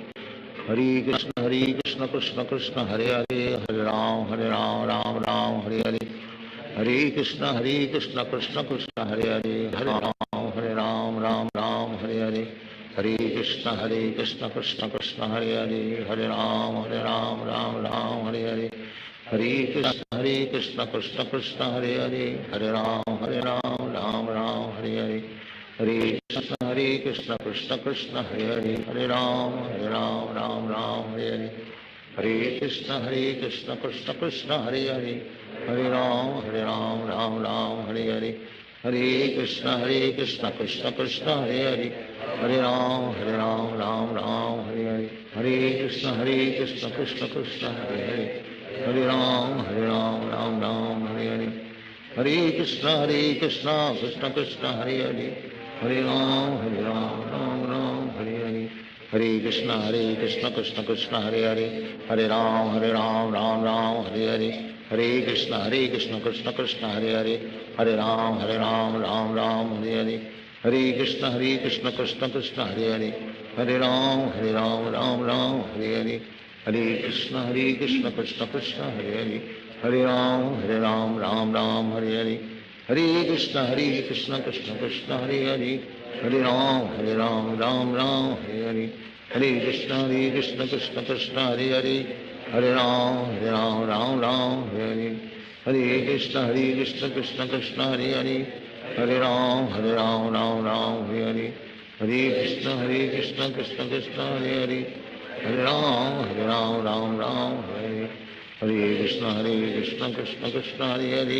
हरे कृष्ण कृष्ण कृष्ण हरे हरे हरे राम राम हरे हरे हरे कृष्ण कृष्ण कृष्ण हरे हरे हरे राम राम हरे हरे हरे कृष्ण कृष्ण कृष्ण हरे हरे हरे राम राम हरे हरे हरे कृष्ण कृष्ण कृष्ण हरे हरे हरे राम राम हरे हरे हरे कृष्ण कृष्ण कृष्ण हरे हरे हरे राम राम हरे हरे हरे कृष्ण कृष्ण कृष्ण हरे हरे हरे राम राम हरे हरे हरे कृष्ण कृष्ण कृष्ण हरे हरे हरे राम राम हरे हरे हरे कृष्ण कृष्ण कृष्ण हरे हरे हरे राम राम हरे हरे हरे कृष्ण कृष्ण कृष्ण हरे हरे हरे राम राम हरे हरे हरे कृष्ण कृष्ण कृष्ण हरे हरे हरे राम राम हरे हरे हरे कृष्ण कृष्ण कृष्ण हरे हरे हरे राम राम हरे हरे हरे कृष्ण कृष्ण कृष्ण हरे हरे हरे राम राम हरे हरे हरे कृष्ण कृष्ण कृष्ण हरे हरे हरे राम राम हरे हरे हरे कृष्ण कृष्ण कृष्ण हरे हरे हरे राम राम हरे हरे हरे कृष्ण कृष्ण कृष्ण हरे हरे हरे राम राम हरे हरे हरे कृष्ण कृष्ण कृष्ण हरे हरे हरे राम राम हरे हरे हरे कृष्ण कृष्ण कृष्ण हरे हरे हरे राम राम हरे हरे हरे कृष्ण कृष्ण कृष्ण हरे हरे हरे राम राम हरे हरे हरे कृष्ण कृष्ण कृष्ण हरे हरे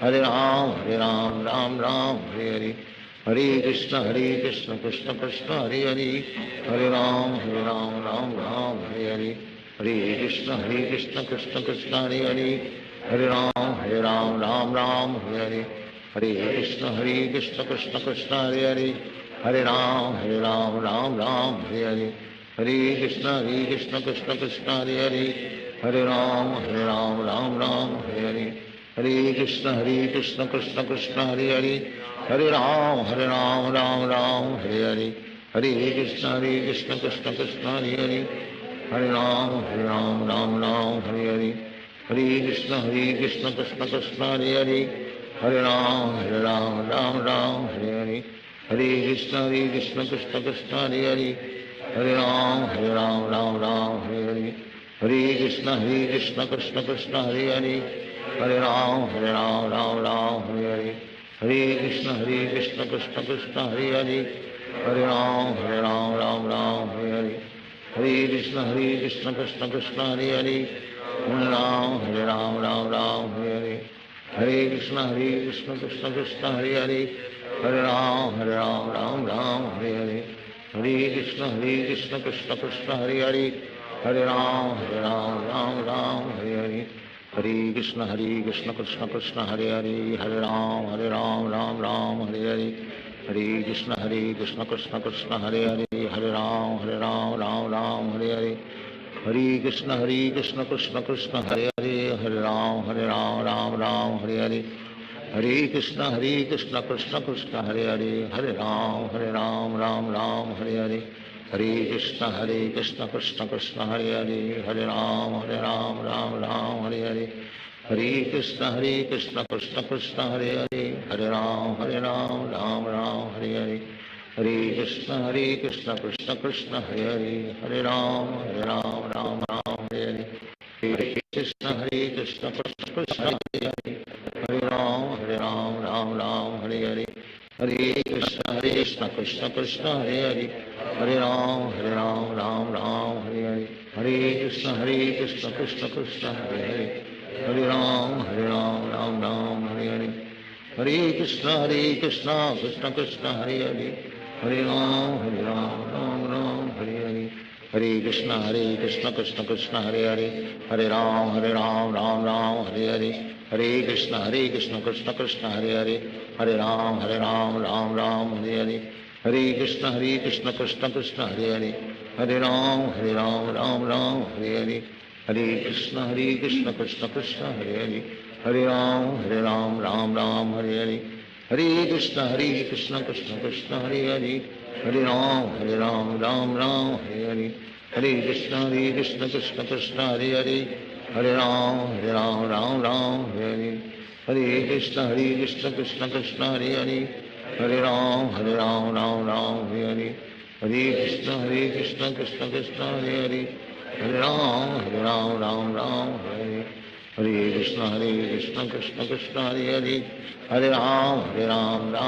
हरे राम राम हरे हरे हरे कृष्ण कृष्ण कृष्ण हरे हरे हरे राम राम हरे हरे हरे कृष्ण कृष्ण कृष्ण हरे हरे हरे राम राम हरे हरे हरे कृष्ण कृष्ण कृष्ण हरे हरे हरे राम राम हरे हरे हरे कृष्ण कृष्ण कृष्ण हरे हरे हरे राम राम हरे हरे हरे कृष्ण कृष्ण कृष्ण हरे हरे हरे राम राम हरे हरे हरे कृष्ण कृष्ण कृष्ण हरे हरे हरे राम राम हरे हरे हरे कृष्ण कृष्ण कृष्ण हरे हरे हरे राम हरे हरे हरे कृष्ण कृष्ण कृष्ण हरे हरे हरे राम राम हरे हरे हरे कृष्ण कृष्ण कृष्ण हरे हरे हरे राम हरे हरे हरे कृष्ण कृष्ण कृष्ण हरे हरे हरे राम हरे हरे हरे कृष्ण कृष्ण कृष्ण हरे हरे हरे राम हरे हरे हरे कृष्ण कृष्ण कृष्ण हरे हरे हरे राम राम हरे हरे हरे कृष्ण कृष्ण कृष्ण हरे हरे हरे राम हरे हरे हरे कृष्ण कृष्ण कृष्ण हरे हरे हरे राम हरे हरे हरे कृष्ण कृष्ण कृष्ण हरे हरे हरे राम राम हरे हरे हरे कृष्ण कृष्ण कृष्ण हरे हरे हरे राम राम राम हरे हरे हरे कृष्ण कृष्ण कृष्ण हरे हरे हरे राम राम राम हरे हरे हरे कृष्ण कृष्ण कृष्ण हरे हरे हरे राम राम राम हरे हरे हरे कृष्ण कृष्ण कृष्ण हरे हरे हरे राम राम हरे हरे हरे कृष्ण कृष्ण कृष्ण हरे हरे हरे राम राम हरे हरे हरे कृष्ण कृष्ण कृष्ण हरे हरे हरे राम राम हरे हरे हरे कृष्ण कृष्ण कृष्ण हरे हरे हरे राम राम हरे हरे हरे कृष्ण कृष्ण कृष्ण हरे हरे हरे राम राम हरे हरे हरे कृष्ण कृष्ण कृष्ण हरे हरे हरे राम राम हरे हरे हरे कृष्ण कृष्ण कृष्ण हरे हरे हरे राम राम हरे हरे हरे कृष्ण कृष्ण कृष्ण हरे हरे हरे राम राम हरे हरे हरे कृष्ण कृष्ण कृष्ण हरे हरे हरे राम राम हरे हरे हरे कृष्ण कृष्ण कृष्ण हरे हरे हरे राम राम हरे हरे हरे कृष्ण कृष्ण कृष्ण हरे हरे हरे राम राम हरे हरे हरे कृष्ण कृष्ण कृष्ण हरे हरे हरे राम राम हरे हरे हरे कृष्ण कृष्ण कृष्ण हरे हरे हरे राम राम हरे हरे हरे कृष्ण कृष्ण कृष्ण हरे हरे हरे राम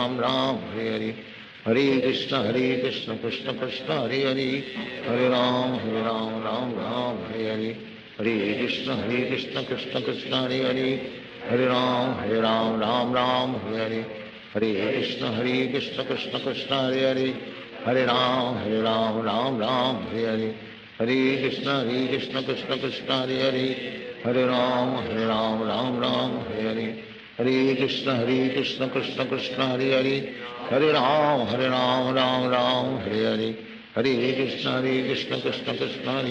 राम हरे हरे हरे कृष्ण कृष्ण कृष्ण हरे हरे हरे राम राम हरे हरे हरे कृष्ण कृष्ण कृष्ण हरे हरे हरे राम राम हरे हरे हरे कृष्ण कृष्ण कृष्ण हरे हरे हरे राम राम हरे हरे हरे कृष्ण कृष्ण कृष्ण हरे हरे हरे राम राम हरे हरे हरे कृष्ण कृष्ण कृष्ण हरे हरे हरे राम राम हरे हरे हरे कृष्ण कृष्ण कृष्ण हरे हरे हरे राम राम हरे हरे हरे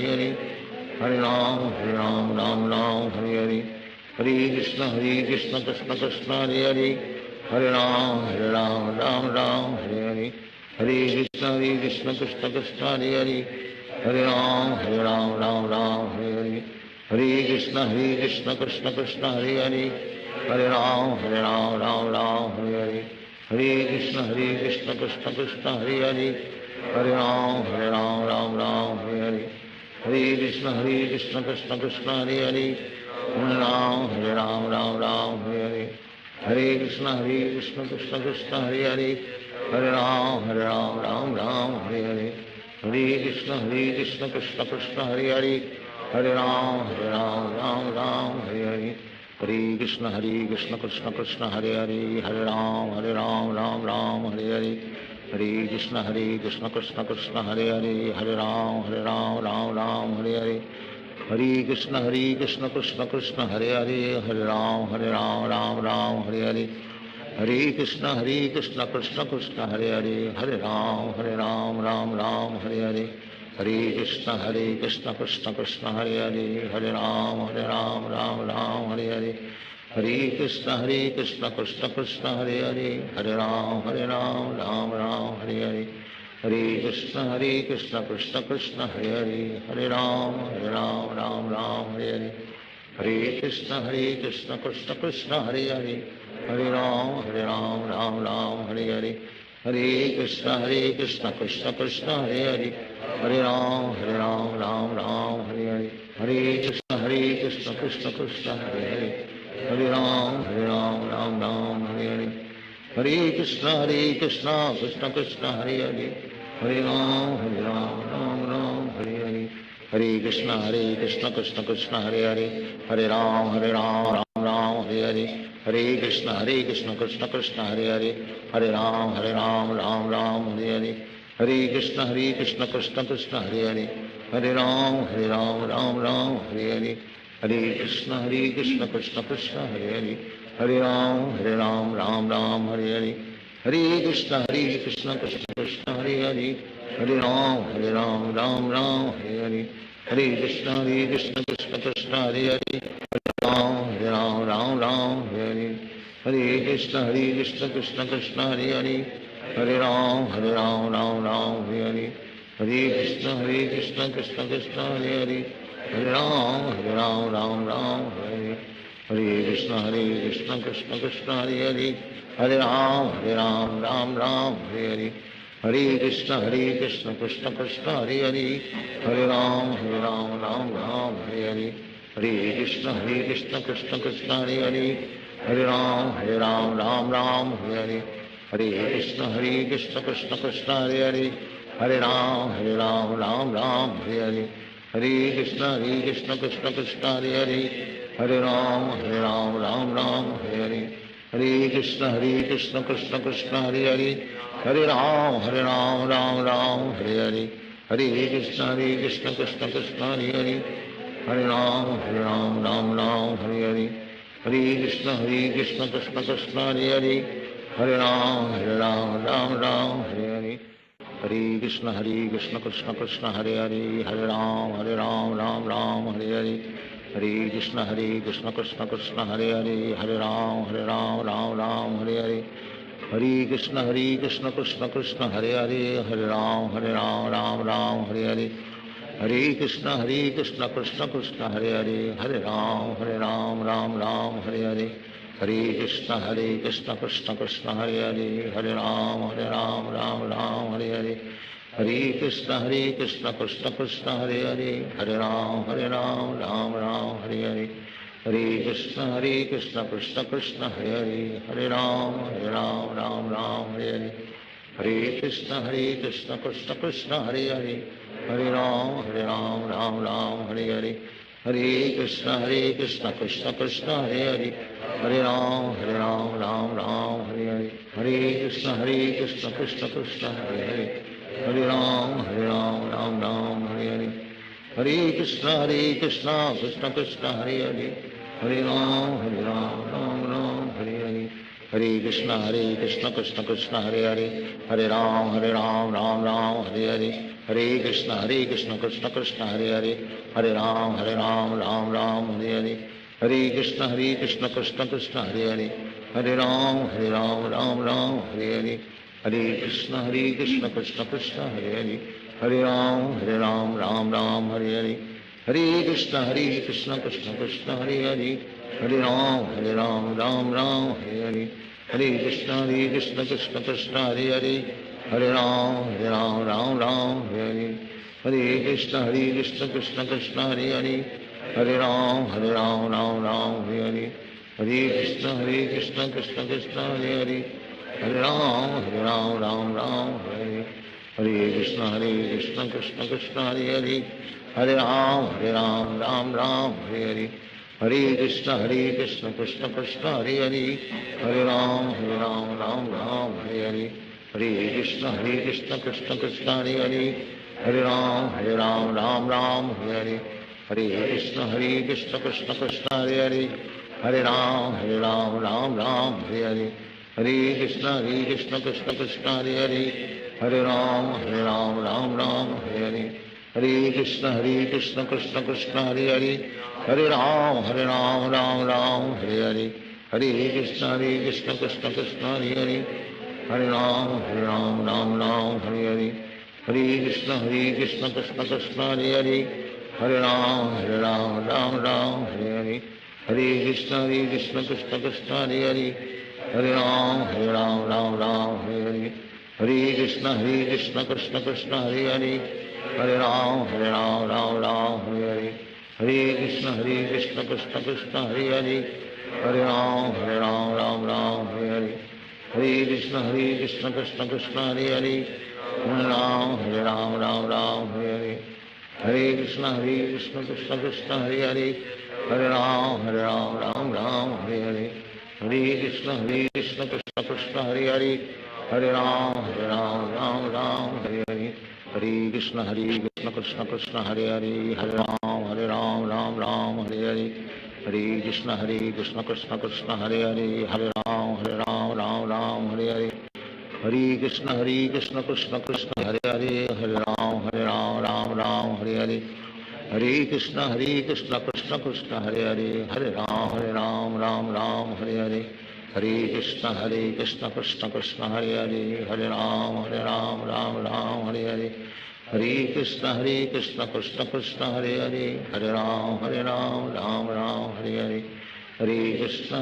कृष्ण कृष्ण कृष्ण हरे हरे हरे राम राम हरे हरे हरे कृष्ण कृष्ण कृष्ण हरे हरे हरे राम राम हरे हरे हरे कृष्ण कृष्ण कृष्ण हरे हरे हरे राम राम हरे हरे हरे कृष्ण कृष्ण कृष्ण हरे हरे हरे राम हरे हरे हरे कृष्ण कृष्ण कृष्ण हरे हरे हरे राम हरे हरे हरे कृष्ण कृष्ण कृष्ण हरे हरे हरे राम हरे हरे हरे कृष्ण कृष्ण कृष्ण हरे हरे हरे राम हरे हरे हरे कृष्ण कृष्ण कृष्ण हरे हरे हरे राम हरे हरे हरे कृष्ण कृष्ण कृष्ण हरे हरे हरे राम हरे हरे हरे कृष्ण कृष्ण कृष्ण हरे हरे हरे राम राम हरे हरे हरे कृष्ण कृष्ण कृष्ण हरे हरे हरे राम राम हरे हरे हरे कृष्ण कृष्ण कृष्ण हरे हरे हरे राम राम हरे हरे हरे कृष्ण कृष्ण कृष्ण हरे हरे हरे राम राम हरे हरे हरे कृष्ण कृष्ण कृष्ण हरे हरे हरे राम हरे हरे हरे कृष्ण कृष्ण कृष्ण हरे हरे हरे राम हरे हरे हरे कृष्ण कृष्ण कृष्ण हरे हरे हरे राम हरे हरे हरे कृष्ण कृष्ण कृष्ण हरे हरे हरे राम हरे हरे हरे कृष्ण कृष्ण कृष्ण हरे हरे हरे राम राम हरे हरे हरे कृष्ण कृष्ण कृष्ण हरे हरे हरे राम राम हरे हरे हरे कृष्ण कृष्ण कृष्ण हरे हरे हरे राम हरे हरे हरे कृष्ण कृष्ण कृष्ण हरे हरे हरे राम राम हरे हरे हरे कृष्ण कृष्ण कृष्ण हरे हरे हरे राम हरे हरे हरे कृष्ण कृष्ण कृष्ण हरे हरे हरे राम हरे हरे हरे कृष्ण कृष्ण कृष्ण हरे हरे हरे राम राम हरे हरे हरे कृष्ण कृष्ण कृष्ण हरे हरे हरे राम राम राम हरे हरे कृष्ण कृष्ण कृष्ण हरे हरे हरे राम राम हरे हरे हरे कृष्ण कृष्ण कृष्ण हरे हरे हरे राम राम हरे हरे हरे कृष्ण कृष्ण कृष्ण हरे हरे हरे राम राम हरे हरे हरे कृष्ण कृष्ण कृष्ण हरे हरे हरे राम राम हरे हरे हरे कृष्ण कृष्ण कृष्ण हरे हरे हरे राम राम हरे हरे हरे कृष्ण कृष्ण कृष्ण हरे हरे हरे राम राम हरे हरे हरे कृष्ण कृष्ण कृष्ण हरे हरे हरे राम राम हरे हरे हरे कृष्ण कृष्ण कृष्ण हरे हरे हरे राम राम हरे हरे हरे कृष्ण कृष्ण कृष्ण हरे हरे हरे राम राम हरे हरे हरे कृष्ण कृष्ण कृष्ण हरे हरे हरे राम राम हरे हरे हरे कृष्ण कृष्ण कृष्ण हरे हरे हरे राम राम हरे हरे हरे कृष्ण कृष्ण कृष्ण हरे हरे हरे राम राम हरे हरे हरे कृष्ण कृष्ण कृष्ण हरे हरे हरे राम राम हरे हरे हरे कृष्ण कृष्ण कृष्ण हरे हरे हरे राम राम हरे हरे हरे कृष्ण कृष्ण कृष्ण हरे हरे हरे राम राम हरे हरे हरे कृष्ण कृष्ण कृष्ण हरे हरे हरे राम राम हरे हरे हरे कृष्ण कृष्ण कृष्ण हरे हरे हरे राम राम हरे हरे हरे कृष्ण कृष्ण कृष्ण हरे हरे हरे राम राम हरे हरे हरे कृष्ण कृष्ण कृष्ण हरे हरे हरे राम हरे हरे हरे कृष्ण कृष्ण कृष्ण हरे हरे हरे राम राम हरे हरे हरे कृष्ण कृष्ण कृष्ण हरे हरे हरे राम राम हरे हरे हरे कृष्ण कृष्ण कृष्ण हरे हरे हरे राम राम हरे हरे हरे कृष्ण कृष्ण कृष्ण हरे हरे हरे राम राम हरे हरे हरे कृष्ण कृष्ण कृष्ण हरे हरे हरे राम राम हरे हरे हरे कृष्ण कृष्ण कृष्ण हरे हरे हरे राम राम हरे हरे हरे कृष्ण कृष्ण कृष्ण हरे हरे हरे राम राम हरे हरे हरे कृष्ण कृष्ण कृष्ण हरे हरे हरे राम राम हरे हरे हरे कृष्ण कृष्ण कृष्ण हरे हरे हरे राम राम हरे हरे हरे कृष्ण कृष्ण कृष्ण हरे हरे हरे राम राम हरे हरे हरे कृष्ण कृष्ण कृष्ण हरे हरे हरे राम राम हरे हरे हरे कृष्ण कृष्ण कृष्ण हरे हरे हरे राम राम हरे हरे हरे कृष्ण कृष्ण कृष्ण हरे हरे हरे राम राम हरे हरे हरे कृष्ण कृष्ण कृष्ण हरे हरे हरे राम राम हरे हरे हरे कृष्ण कृष्ण कृष्ण हरे हरे हरे राम राम हरे हरे हरे कृष्ण कृष्ण कृष्ण हरे हरे हरे राम राम हरे हरे हरे कृष्ण कृष्ण कृष्ण हरे हरे हरे राम राम हरे हरे हरे कृष्ण कृष्ण कृष्ण हरे हरे हरे राम राम हरे हरे हरे कृष्ण कृष्ण कृष्ण हरे हरे हरे राम राम हरे हरे हरे कृष्ण कृष्ण कृष्ण हरे हरे हरे राम राम हरे हरे हरे कृष्ण कृष्ण कृष्ण हरे हरे हरे राम राम हरे हरे हरे कृष्ण कृष्ण कृष्ण हरे हरे हरे राम राम हरे हरे हरे कृष्ण कृष्ण कृष्ण हरे हरे हरे राम राम हरे हरे हरे कृष्ण कृष्ण कृष्ण हरे हरे हरे राम राम हरे हरे हरे कृष्ण कृष्ण कृष्ण हरे हरे हरे राम राम हरे हरे हरे कृष्ण कृष्ण कृष्ण हरे हरे हरे राम राम हरे हरे हरे कृष्ण कृष्ण कृष्ण हरे हरे हरे राम राम हरे हरे हरे कृष्ण कृष्ण कृष्ण हरे हरे, हरे राम राम राम हरे हरे, हरे कृष्ण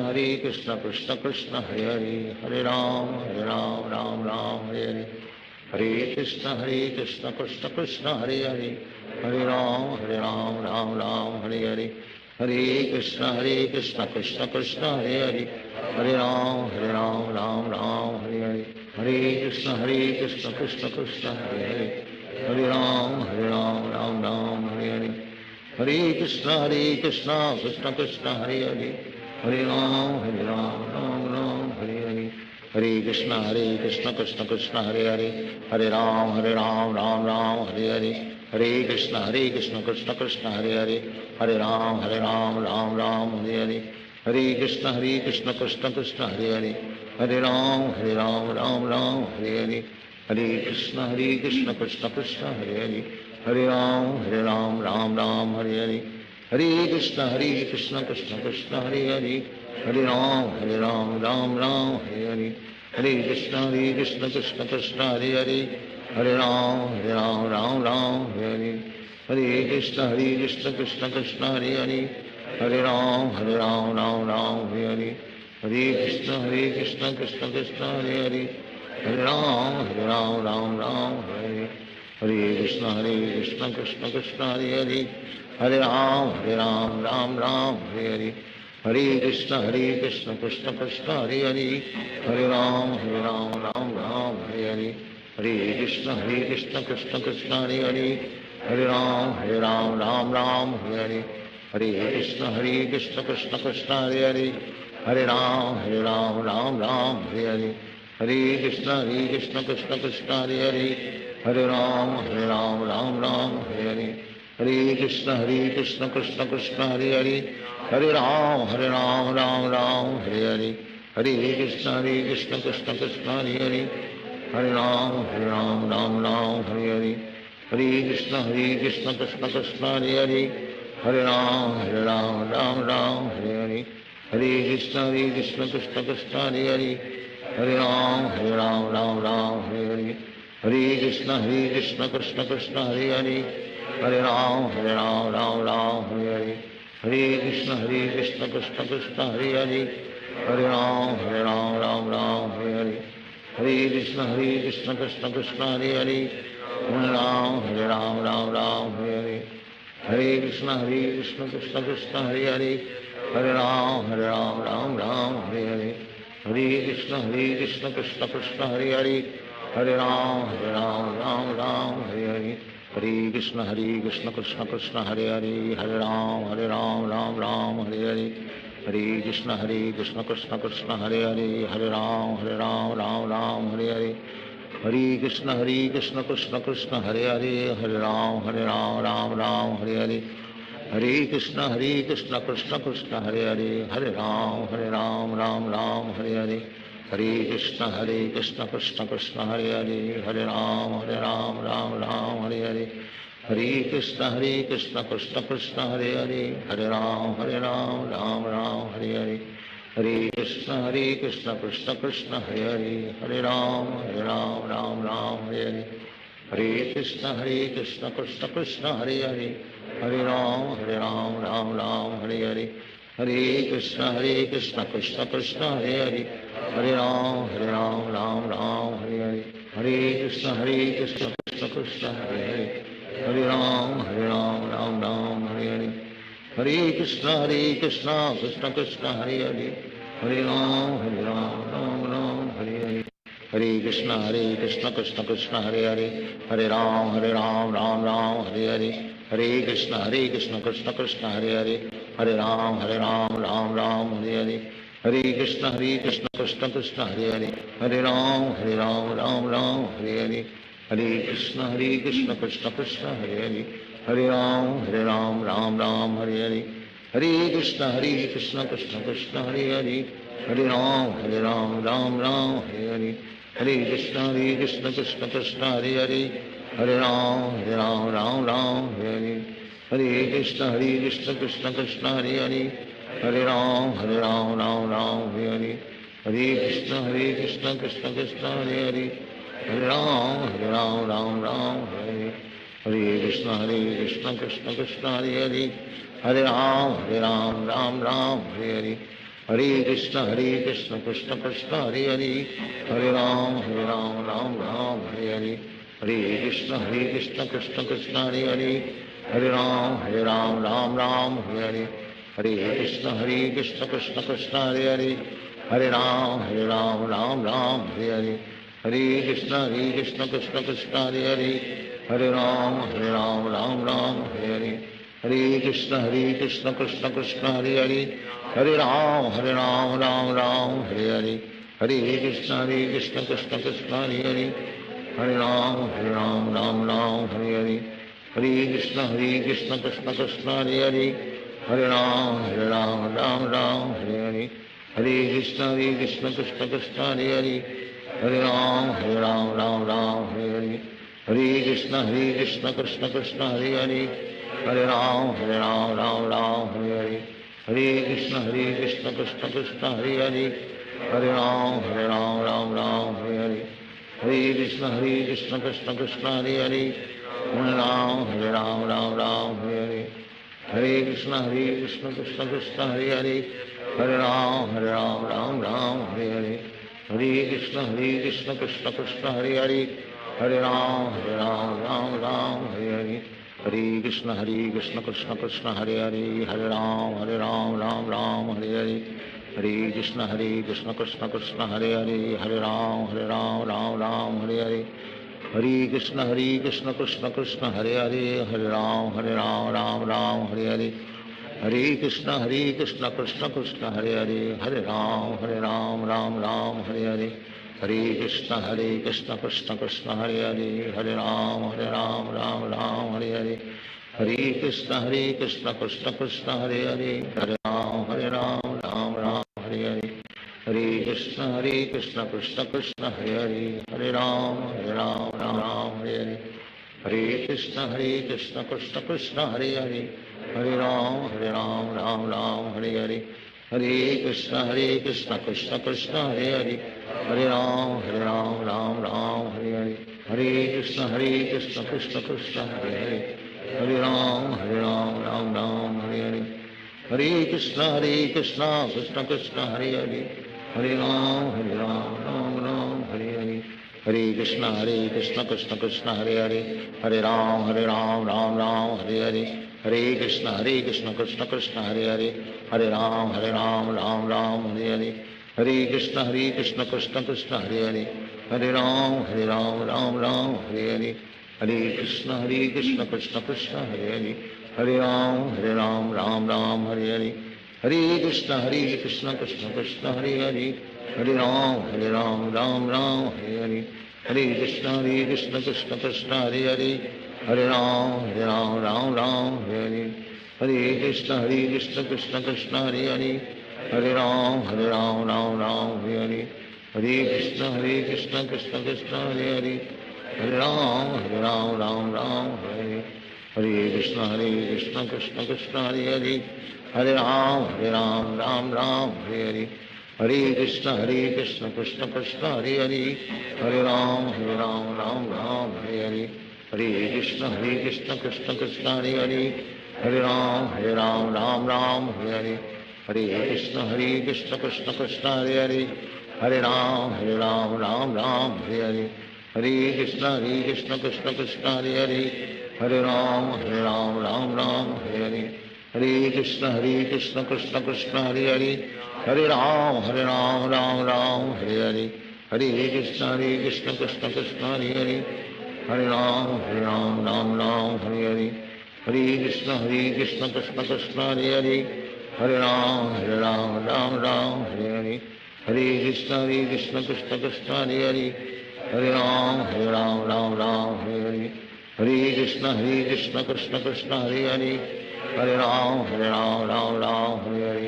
कृष्ण कृष्ण हरे हरे, हरे राम राम राम हरे हरे, हरे कृष्ण कृष्ण कृष्ण हरे हरे, हरे राम राम राम हरे हरे, हरे कृष्ण कृष्ण कृष्ण हरे हरे, हरे राम राम राम हरे हरे, हरे कृष्ण कृष्ण कृष्ण हरे हरे, हरे राम राम राम हरे हरे, हरे कृष्ण कृष्ण कृष्ण हरे हरे, हरे राम राम राम हरे हरे, हरे कृष्ण कृष्ण कृष्ण हरे हरे, हरे राम राम राम हरे हरे, हरे कृष्ण कृष्ण कृष्ण हरे हरे, हरे राम राम राम हरे हरे, हरे कृष्ण कृष्ण कृष्ण हरे हरे, हरे राम राम राम हरे हरे, हरे कृष्ण कृष्ण कृष्ण हरे हरे, हरे राम राम हरे हरे, हरे कृष्ण कृष्ण कृष्ण हरे हरे, हरे राम राम हरे हरे, हरे कृष्ण कृष्ण कृष्ण हरे हरे, हरे राम राम हरे हरे, हरे कृष्ण कृष्ण कृष्ण हरे हरे, हरे राम राम हरे हरे, हरे कृष्ण कृष्ण कृष्ण हरे हरे, हरे राम राम हरे, हरे कृष्ण कृष्ण कृष्ण हरे हरे, हरे राम राम हरे हरे, हरे कृष्ण कृष्ण कृष्ण हरे हरे, हरे राम राम हरे हरे, हरे कृष्ण कृष्ण कृष्ण हरे हरे, हरे राम राम हरे हरे, हरे कृष्ण कृष्ण कृष्ण हरे हरे, हरे राम राम हरे हरे, हरे कृष्ण कृष्ण कृष्ण हरे हरे, हरे राम राम हरे हरे, हरे कृष्ण कृष्ण कृष्ण हरे हरे, हरे राम राम हरे हरे, हरे कृष्ण कृष्ण कृष्ण हरे हरे, हरे राम राम हरे हरे, हरे कृष्ण कृष्ण कृष्ण हरे हरे, हरे राम राम हरे हरे, हरे कृष्ण कृष्ण कृष्ण हरे हरे, हरे राम राम हरे हरे, हरे कृष्ण कृष्ण कृष्ण हरे हरे, हरे राम राम हरे हरे, हरे कृष्ण कृष्ण कृष्ण हरे हरे, हरे राम राम हरे हरे, हरे कृष्ण कृष्ण कृष्ण हरे हरे, हरे राम हरे हरे, हरे कृष्ण कृष्ण कृष्ण हरे हरे, हरे राम राम हरे हरे, हरे कृष्ण कृष्ण कृष्ण हरे हरे, हरे राम राम हरे हरे, हरे कृष्ण कृष्ण कृष्ण हरे हरे, हरे राम राम हरे हरे, हरे कृष्ण कृष्ण कृष्ण हरे हरे, हरे राम राम हरे हरे, हरे कृष्ण कृष्ण कृष्ण हरे हरे, हरे राम राम हरे हरे, हरे कृष्ण कृष्ण कृष्ण हरे हरे, हरे राम राम हरे हरे, हरे कृष्ण कृष्ण कृष्ण हरे हरे, हरे राम राम हरे हरे, हरे कृष्ण कृष्ण कृष्ण हरे हरे, हरे राम राम हरे हरे, हरे कृष्ण कृष्ण कृष्ण हरे हरे, हरे राम राम हरे हरे, हरे कृष्ण कृष्ण कृष्ण हरे हरे, हरे राम राम हरे हरे, हरे कृष्ण कृष्ण कृष्ण हरे हरे, हरे राम राम हरे हरे, हरे कृष्ण कृष्ण कृष्ण हरे हरे, हरे राम राम हरे हरे, हरे कृष्ण कृष्ण कृष्ण हरे हरे, हरे राम राम हरे हरे, हरे कृष्ण कृष्ण कृष्ण हरे हरे, हरे राम राम हरे हरे, हरे कृष्ण कृष्ण कृष्ण हरे हरे, हरे राम राम हरे हरे, हरे कृष्ण कृष्ण कृष्ण हरे हरे, हरे राम राम हरे हरे, हरे कृष्ण कृष्ण कृष्ण हरे हरे, हरे राम राम हरे हरे, हरे कृष्ण कृष्ण कृष्ण हरे हरे, हरे राम राम हरे हरे, हरे कृष्ण कृष्ण कृष्ण हरे हरे, हरे राम राम हरे हरे, हरे कृष्ण कृष्ण कृष्ण हरे हरे, हरे राम राम हरे हरे, हरे कृष्ण कृष्ण कृष्ण हरे हरे, हरे राम राम हरे हरे, हरे कृष्ण कृष्ण कृष्ण हरे हरे हरे राम राम राम हरे हरे हरे कृष्ण कृष्ण कृष्ण हरे हरे हरे राम राम राम हरे हरे हरे कृष्ण कृष्ण कृष्ण हरे हरे हरे राम राम राम हरे हरे हरे कृष्ण कृष्ण कृष्ण हरे हरे हरे राम राम राम हरे हरे हरे कृष्ण कृष्ण कृष्ण हरे हरे हरे राम राम राम हरे हरे हरे कृष्ण कृष्ण कृष्ण हरे हरे हरे राम राम राम हरे हरे हरे कृष्ण कृष्ण कृष्ण हरे हरे हरे राम राम राम हरे हरे हरे कृष्ण कृष्ण कृष्ण हरे हरे हरे राम राम राम हरे हरे हरे कृष्ण कृष्ण कृष्ण हरे हरे हरे राम राम राम हरे हरे हरे कृष्ण कृष्ण कृष्ण हरे हरे हरे राम राम राम हरे हरे हरे कृष्ण कृष्ण कृष्ण हरे हरे हरे राम राम राम हरे हरे हरे कृष्ण कृष्ण कृष्ण हरे हरे हरे राम राम हरे हरे हरे कृष्ण कृष्ण कृष्ण हरे हरे हरे राम राम राम हरे हरे हरे कृष्ण कृष्ण कृष्ण हरे हरे हरे राम राम राम हरे हरे हरे कृष्ण कृष्ण कृष्ण हरे हरे हरे राम राम राम हरे हरे हरे कृष्ण कृष्ण कृष्ण हरे हरे हरे राम राम राम हरे हरे हरे कृष्ण कृष्ण कृष्ण हरे हरे हरे राम राम राम हरे हरे हरे कृष्ण कृष्ण कृष्ण हरे हरे हरे राम राम राम हरे हरे हरे कृष्ण कृष्ण कृष्ण हरे हरे हरे राम राम राम हरे हरे हरे कृष्ण कृष्ण कृष्ण हरे हरे हरे राम राम राम हरे हरे हरे कृष्ण कृष्ण कृष्ण हरे हरे हरे राम राम हरे हरे हरे कृष्ण कृष्ण कृष्ण हरे हरे हरे राम राम राम हरे हरे हरे कृष्ण कृष्ण कृष्ण हरे हरे हरे राम राम राम हरे हरे हरे कृष्ण कृष्ण कृष्ण हरे हरे हरे राम राम राम हरे हरे हरे कृष्ण कृष्ण कृष्ण हरे हरे हरे राम राम राम हरे हरे हरे कृष्ण कृष्ण कृष्ण हरे हरे हरे राम राम राम हरे हरे हरे कृष्ण कृष्ण कृष्ण हरे हरे हरे राम राम राम हरे हरे हरे कृष्ण कृष्ण कृष्ण हरे हरे हरे राम राम राम हरे हरे हरे कृष्ण कृष्ण कृष्ण हरे हरे हरे राम राम राम हरे हरे हरे कृष्ण कृष्ण कृष्ण हरे हरे हरे राम राम राम हरे हरे हरे कृष्ण कृष्ण कृष्ण हरे हरे हरे राम राम राम हरे हरे हरे कृष्ण कृष्ण कृष्ण हरे हरे हरे राम राम राम हरे हरे हरे कृष्ण कृष्ण कृष्ण हरे हरे हरे राम राम राम हरे हरे हरे कृष्ण कृष्ण कृष्ण हरे हरे हरे राम राम राम हरे हरे हरे कृष्ण कृष्ण कृष्ण हरे हरे हरे राम राम राम हरे हरे हरे कृष्ण कृष्ण कृष्ण हरे हरे हरे राम राम राम हरे हरे हरे कृष्ण कृष्ण कृष्ण हरे हरे हरे राम राम राम हरे हरे हरे कृष्ण कृष्ण कृष्ण हरे हरे हरे राम राम राम हरे हरे हरे कृष्ण कृष्ण कृष्ण हरे हरे हरे राम राम राम हरे हरे हरे कृष्ण कृष्ण कृष्ण हरे हरे हरे राम राम राम हरे हरे हरे कृष्ण कृष्ण कृष्ण हरे हरे हरे राम राम राम हरे हरे हरे कृष्ण कृष्ण कृष्ण हरे हरे हरे राम राम राम हरे हरे हरे कृष्ण कृष्ण कृष्ण हरे हरे हरे राम राम राम हरे हरे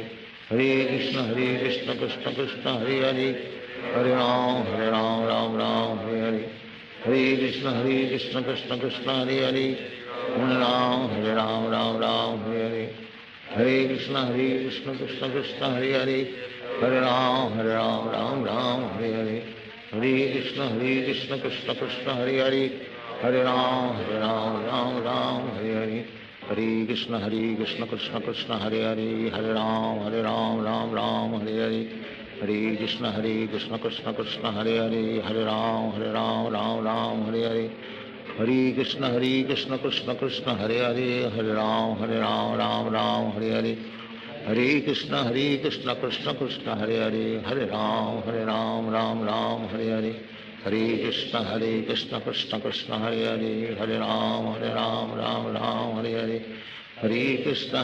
हरे कृष्ण कृष्ण कृष्ण हरे हरे हरे राम राम राम हरे हरे हरे कृष्ण कृष्ण कृष्ण हरे हरे हरे राम राम राम हरे हरे हरे कृष्ण कृष्ण कृष्ण हरे हरे हरे राम राम राम हरे हरे हरे कृष्ण कृष्ण कृष्ण हरे हरे हरे राम राम राम हरे हरे हरे कृष्ण कृष्ण कृष्ण हरे हरे हरे राम राम हरे हरे हरे कृष्ण कृष्ण कृष्ण हरे हरे राम राम हरे हरे हरे कृष्ण कृष्ण कृष्ण हरे हरे राम राम हरे हरे हरे कृष्ण कृष्ण कृष्ण हरे हरे राम राम हरे हरे हरे कृष्ण कृष्ण कृष्ण हरे हरे राम राम हरे हरे हरे कृष्ण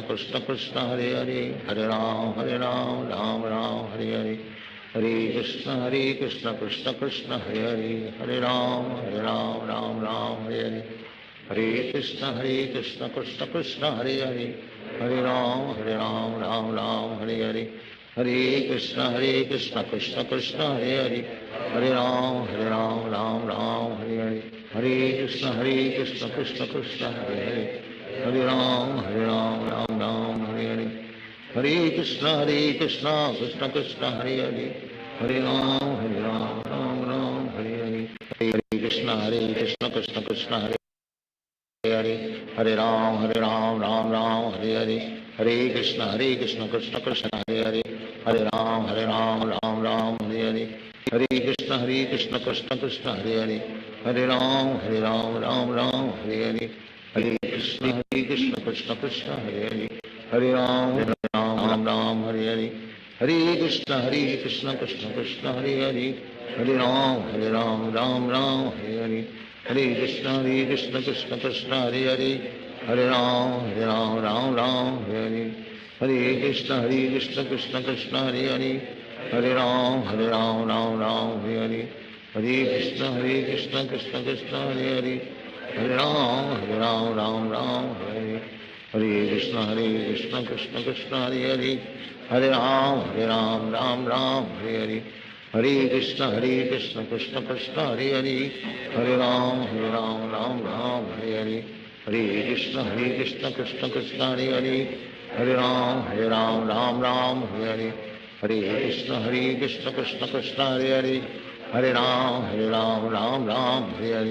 कृष्ण कृष्ण हरे हरे राम राम हरे हरे हरे कृष्ण कृष्ण कृष्ण हरे हरे राम राम हरे हरे हरे कृष्ण कृष्ण कृष्ण हरे हरे राम राम हरे हरे हरे कृष्ण कृष्ण कृष्ण हरे हरे राम राम हरे हरे हरे कृष्ण कृष्ण कृष्ण हरे हरे राम राम हरे हरे हरे कृष्ण कृष्ण कृष्ण हरे हरे राम राम हरे हरे हरे कृष्ण कृष्ण कृष्ण हरे हरे राम राम हरे हरे हरे कृष्ण कृष्ण कृष्ण हरे हरे राम राम हरे हरे हरे कृष्ण कृष्ण कृष्ण हरे हरे राम राम हरे हरे हरे कृष्ण कृष्ण कृष्ण हरे हरे राम हरे हरे हरे कृष्ण कृष्ण कृष्ण हरे हरे राम राम हरे हरे हरे कृष्ण कृष्ण कृष्ण हरे हरे राम राम हरे हरे हरे कृष्ण कृष्ण कृष्ण हरे हरे राम राम हरे हरे हरे कृष्ण कृष्ण कृष्ण हरे हरे राम राम हरे हरे हरे कृष्ण कृष्ण कृष्ण हरे हरे राम राम हरे हरे हरे कृष्ण कृष्ण कृष्ण हरे हरे राम राम हरे हरे हरे कृष्ण कृष्ण कृष्ण हरे राम राम हरे हरे हरे कृष्ण कृष्ण कृष्ण हरे राम राम हरे हरे हरे कृष्ण कृष्ण कृष्ण हरे राम हरे हरे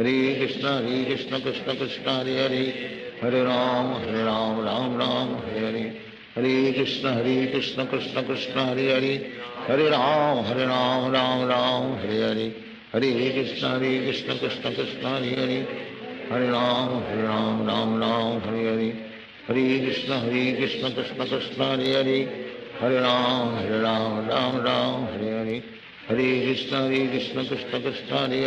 हरे कृष्ण कृष्ण कृष्ण हरे राम राम हरे हरे हरे कृष्ण कृष्ण कृष्ण हरे राम राम हरे हरे हरे कृष्ण कृष्ण कृष्ण हरे राम हरे हरे हरे कृष्ण कृष्ण कृष्ण हरे राम हरे हरे हरे कृष्ण कृष्ण कृष्ण हरे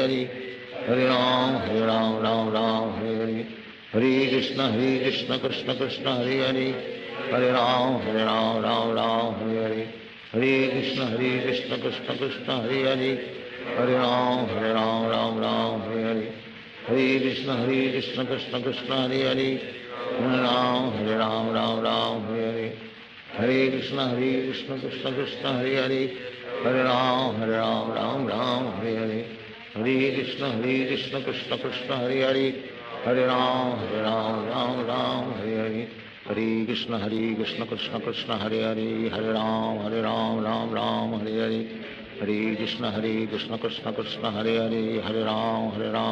राम हरे हरे हरे कृष्ण कृष्ण कृष्ण हरे राम हरे हरे हरे कृष्ण कृष्ण कृष्ण हरे राम हरे हरे हरे कृष्ण कृष्ण कृष्ण हरे राम हरे हरे हरे कृष्ण कृष्ण कृष्ण हरे राम हरे हरे हरे कृष्ण कृष्ण कृष्ण हरे राम राम हरे हरे हरे कृष्ण कृष्ण कृष्ण हरे राम हरे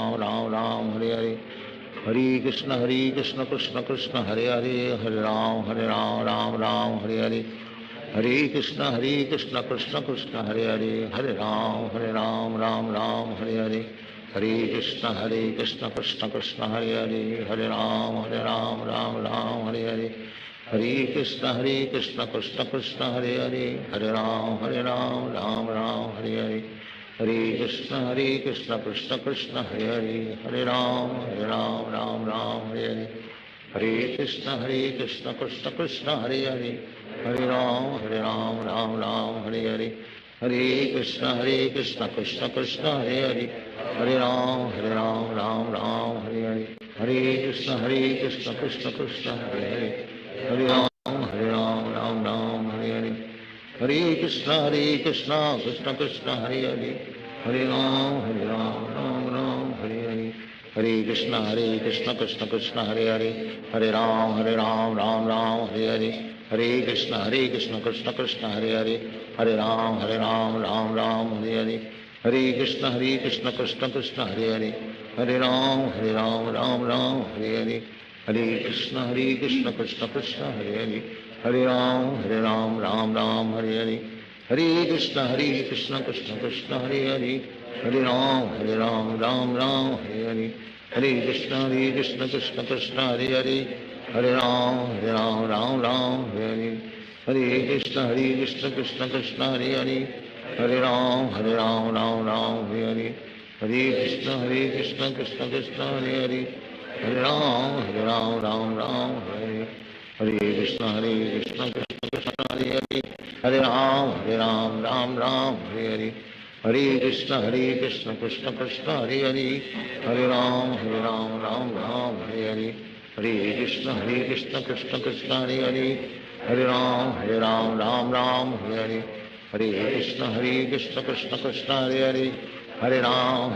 हरे हरे कृष्ण कृष्ण कृष्ण हरे राम हरे हरे हरे कृष्ण कृष्ण कृष्ण हरे राम राम हरे हरे हरे कृष्ण कृष्ण कृष्ण हरे राम राम हरे हरे हरे कृष्ण कृष्ण कृष्ण हरे राम राम हरे हरे हरे कृष्ण कृष्ण कृष्ण हरे राम राम हरे हरे हरे कृष्ण कृष्ण कृष्ण हरे राम हरे हरे हरे कृष्ण कृष्ण कृष्ण हरे राम हरे हरे हरे कृष्ण कृष्ण कृष्ण हरे राम हरे हरे हरे कृष्ण कृष्ण कृष्ण हरे राम हरे हरे हरे कृष्ण कृष्ण कृष्ण हरे राम राम हरे हरे हरे कृष्ण कृष्ण कृष्ण हरे राम राम राम हरे हरे हरे कृष्ण कृष्ण कृष्ण हरे हरे हरे राम राम राम हरे हरे हरे कृष्ण कृष्ण कृष्ण हरे हरे हरे राम राम हरे हरे हरे कृष्ण कृष्ण कृष्ण हरे हरे हरे राम राम हरे हरे हरे कृष्ण कृष्ण कृष्ण हरे हरे हरे राम राम हरे हरे हरे कृष्ण कृष्ण कृष्ण हरे हरे हरे राम राम हरे हरे हरे कृष्ण कृष्ण कृष्ण हरे हरे हरे राम राम हरे हरे हरे कृष्ण कृष्ण कृष्ण हरे हरे हरे राम राम हरे हरे हरे कृष्ण कृष्ण कृष्ण हरे हरे हरे राम राम हरे हरे हरे कृष्ण कृष्ण कृष्ण हरे हरे हरे राम राम हरे हरे हरे कृष्ण कृष्ण कृष्ण हरे हरे हरे राम राम हरे हरे हरे कृष्ण कृष्ण कृष्ण हरे हरे हरे राम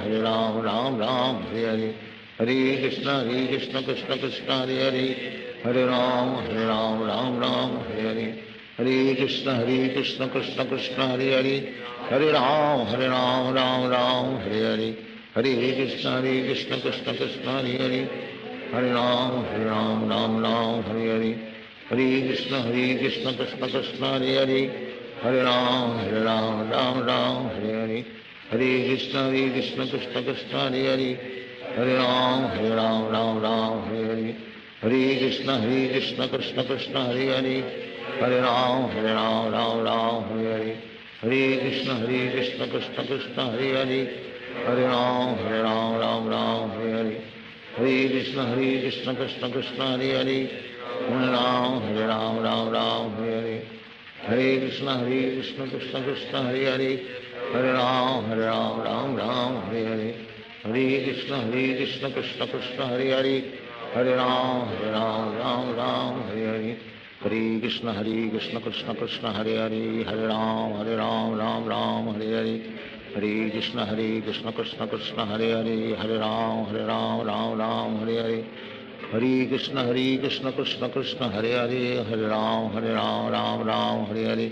राम हरे हरे हरे कृष्ण कृष्ण कृष्ण हरे हरे हरे राम राम हरे हरे हरे कृष्ण कृष्ण कृष्ण हरे हरे हरे राम राम हरे हरे हरे कृष्ण कृष्ण कृष्ण हरे हरे हरे राम राम हरे हरे हरे कृष्ण कृष्ण कृष्ण हरे हरे हरे राम राम हरे हरे हरे कृष्ण कृष्ण कृष्ण हरे हरे हरे राम हरे हरे हरे कृष्ण कृष्ण कृष्ण हरे हरे हरे राम राम हरे हरे हरे कृष्ण कृष्ण कृष्ण हरे हरे हरे राम हरे हरे हरे कृष्ण कृष्ण कृष्ण हरे हरे हरे राम राम हरे हरे हरे कृष्ण कृष्ण कृष्ण हरे हरे हरे राम राम हरे हरे हरे कृष्ण कृष्ण कृष्ण हरे हरे हरे राम राम हरे हरे हरे कृष्ण कृष्ण कृष्ण हरे हरे हरे राम राम हरे हरे हरे कृष्ण कृष्ण कृष्ण हरे हरे हरे राम राम हरे हरे हरे कृष्ण कृष्ण कृष्ण हरे हरे हरे राम राम हरे हरे हरे कृष्ण कृष्ण कृष्ण हरे हरे हरे राम राम हरे हरे हरे कृष्ण कृष्ण कृष्ण हरे हरे हरे राम राम हरे हरे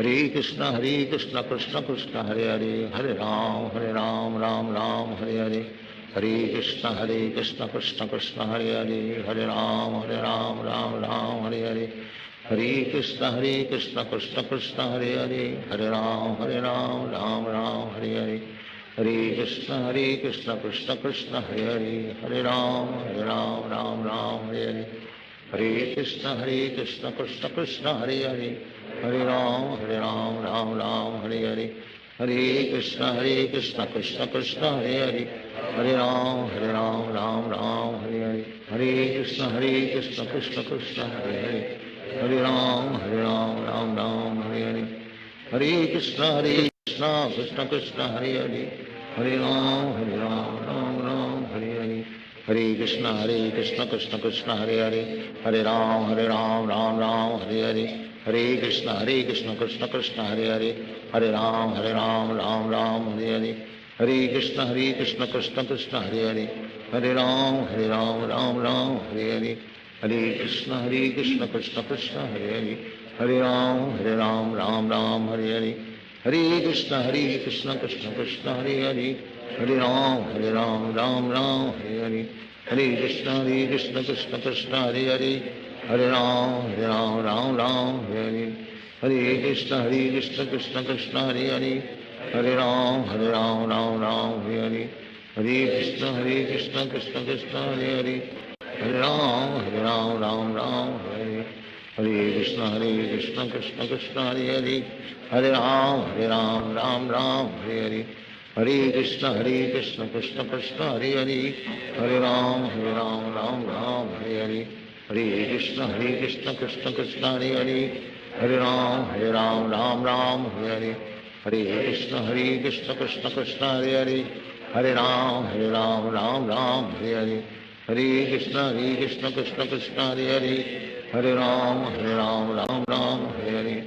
हरे कृष्ण कृष्ण कृष्ण हरे हरे हरे राम राम हरे हरे हरे कृष्ण कृष्ण कृष्ण हरे हरे हरे राम हरे हरे हरे कृष्ण कृष्ण कृष्ण हरे हरे हरे राम हरे हरे हरे कृष्ण कृष्ण कृष्ण हरे हरे हरे राम हरे हरे हरे कृष्ण कृष्ण कृष्ण हरे हरे हरे राम हरे हरे हरे कृष्ण कृष्ण कृष्ण हरे हरे हरे राम राम हरे हरे हरे कृष्ण कृष्ण कृष्ण हरे हरे हरे राम राम हरे हरे हरे कृष्ण कृष्ण कृष्ण हरे हरे हरे राम राम हरे हरे हरे कृष्ण कृष्ण कृष्ण हरे हरे हरे राम राम हरे हरे हरे कृष्ण कृष्ण कृष्ण हरे हरे हरे राम राम हरे हरे हरे कृष्ण कृष्ण कृष्ण हरे हरे हरे राम राम हरे हरे हरे कृष्ण कृष्ण कृष्ण हरे हरे हरे राम राम हरे हरे हरे कृष्ण कृष्ण कृष्ण हरे हरे हरे राम राम हरे हरे हरे कृष्ण कृष्ण कृष्ण हरे हरे हरे राम राम हरे हरे हरे कृष्ण कृष्ण कृष्ण हरे हरे हरे राम राम हरे हरे हरे कृष्ण कृष्ण कृष्ण हरे हरे हरे राम राम हरे हरे हरे कृष्ण कृष्ण कृष्ण हरे हरे हरे राम राम हरे हरे हरे कृष्ण कृष्ण कृष्ण हरे हरे हरे राम राम हरे हरे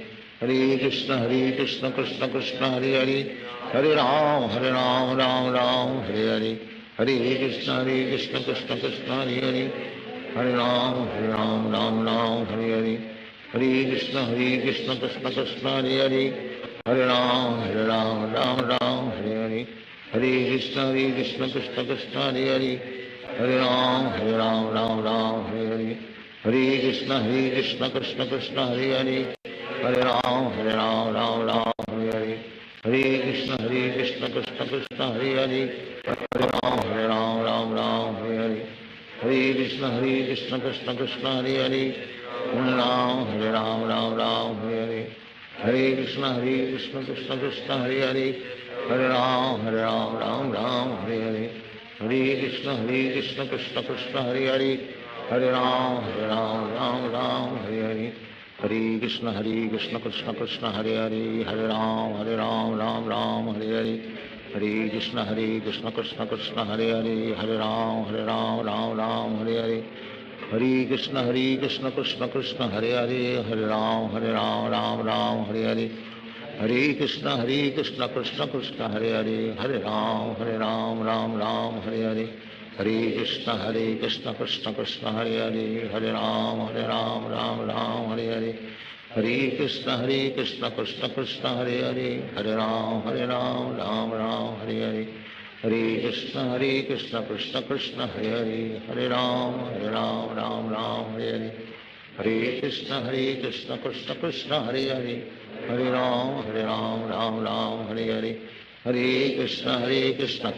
हरे कृष्ण कृष्ण कृष्ण हरे हरे हरे राम राम हरे हरे हरे कृष्ण कृष्ण कृष्ण हरे हरे हरे राम राम हरे हरे हरे कृष्ण कृष्ण कृष्ण हरे हरे हरे राम राम हरे हरे हरे हरे कृष्ण कृष्ण कृष्ण हरे हरे हरे राम राम राम हरे हरे हरे कृष्ण कृष्ण कृष्ण हरे हरे हरे राम राम राम हरे हरे हरे कृष्ण कृष्ण कृष्ण हरे हरे हरे राम राम हरे हरे हरे कृष्ण कृष्ण कृष्ण हरे हरे हरे राम राम हरे हरे हरे कृष्ण कृष्ण कृष्ण हरे हरे हरे राम राम हरे हरे हरे कृष्ण कृष्ण कृष्ण हरे हरे हरे राम राम हरे हरे हरे कृष्ण कृष्ण कृष्ण हरे हरे हरे राम राम हरे हरे हरे कृष्ण कृष्ण कृष्ण हरे हरे हरे राम राम हरे हरे हरे कृष्ण कृष्ण कृष्ण हरे हरे हरे राम राम हरे हरे हरे कृष्ण कृष्ण कृष्ण हरे हरे हरे राम राम हरे हरे हरे कृष्ण कृष्ण कृष्ण हरे हरे हरे राम राम हरे हरे हरे कृष्ण कृष्ण कृष्ण हरे हरे हरे राम राम हरे हरे हरे कृष्ण कृष्ण कृष्ण हरे हरे हरे राम राम हरे हरे हरे कृष्ण कृष्ण कृष्ण हरे हरे हरे राम राम हरे हरे हरे कृष्ण कृष्ण कृष्ण हरे हरे हरे राम राम हरे हरे हरे कृष्ण कृष्ण कृष्ण हरे हरे हरे राम राम हरे हरे हरे कृष्ण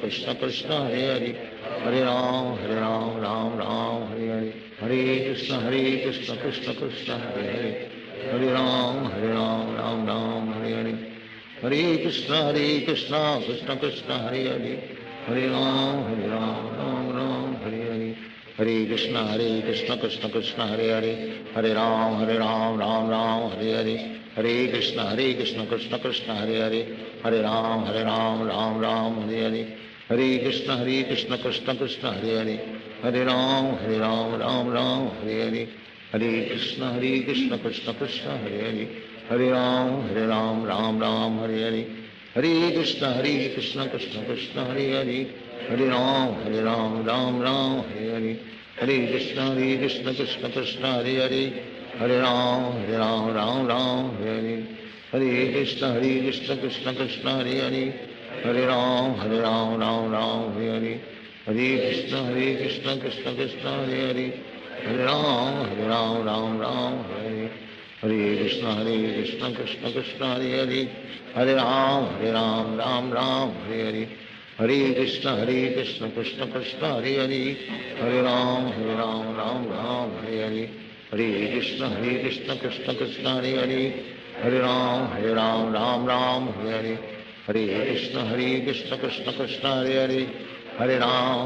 कृष्ण कृष्ण हरे हरे हरे राम हरे हरे हरे कृष्ण कृष्ण कृष्ण हरे हरे हरे राम राम हरे हरे हरे कृष्ण कृष्ण कृष्ण हरे हरे हरे राम राम हरे हरे हरे कृष्ण कृष्ण कृष्ण हरे हरे हरे राम राम हरे हरे हरे कृष्ण कृष्ण कृष्ण हरे हरे हरे राम राम हरे हरे हरे कृष्ण कृष्ण कृष्ण हरे हरे हरे राम राम हरे हरे हरे कृष्ण कृष्ण कृष्ण हरे हरे हरे राम राम हरे हरे हरे कृष्ण कृष्ण कृष्ण हरे हरे हरे राम राम हरे हरे हरे कृष्ण कृष्ण कृष्ण हरे हरे हरे राम राम हरे हरे हरे कृष्ण कृष्ण कृष्ण हरे हरे हरे राम राम हरे हरे हरे कृष्ण कृष्ण कृष्ण हरे हरे हरे राम राम हरे हरे हरे कृष्ण कृष्ण कृष्ण हरे हरे हरे राम राम हरे हरे हरे कृष्ण कृष्ण कृष्ण हरे हरे हरे राम राम हरे हरे हरे कृष्ण कृष्ण कृष्ण हरे हरे हरे राम राम हरे हरे हरे कृष्ण कृष्ण कृष्ण हरे हरे हरे राम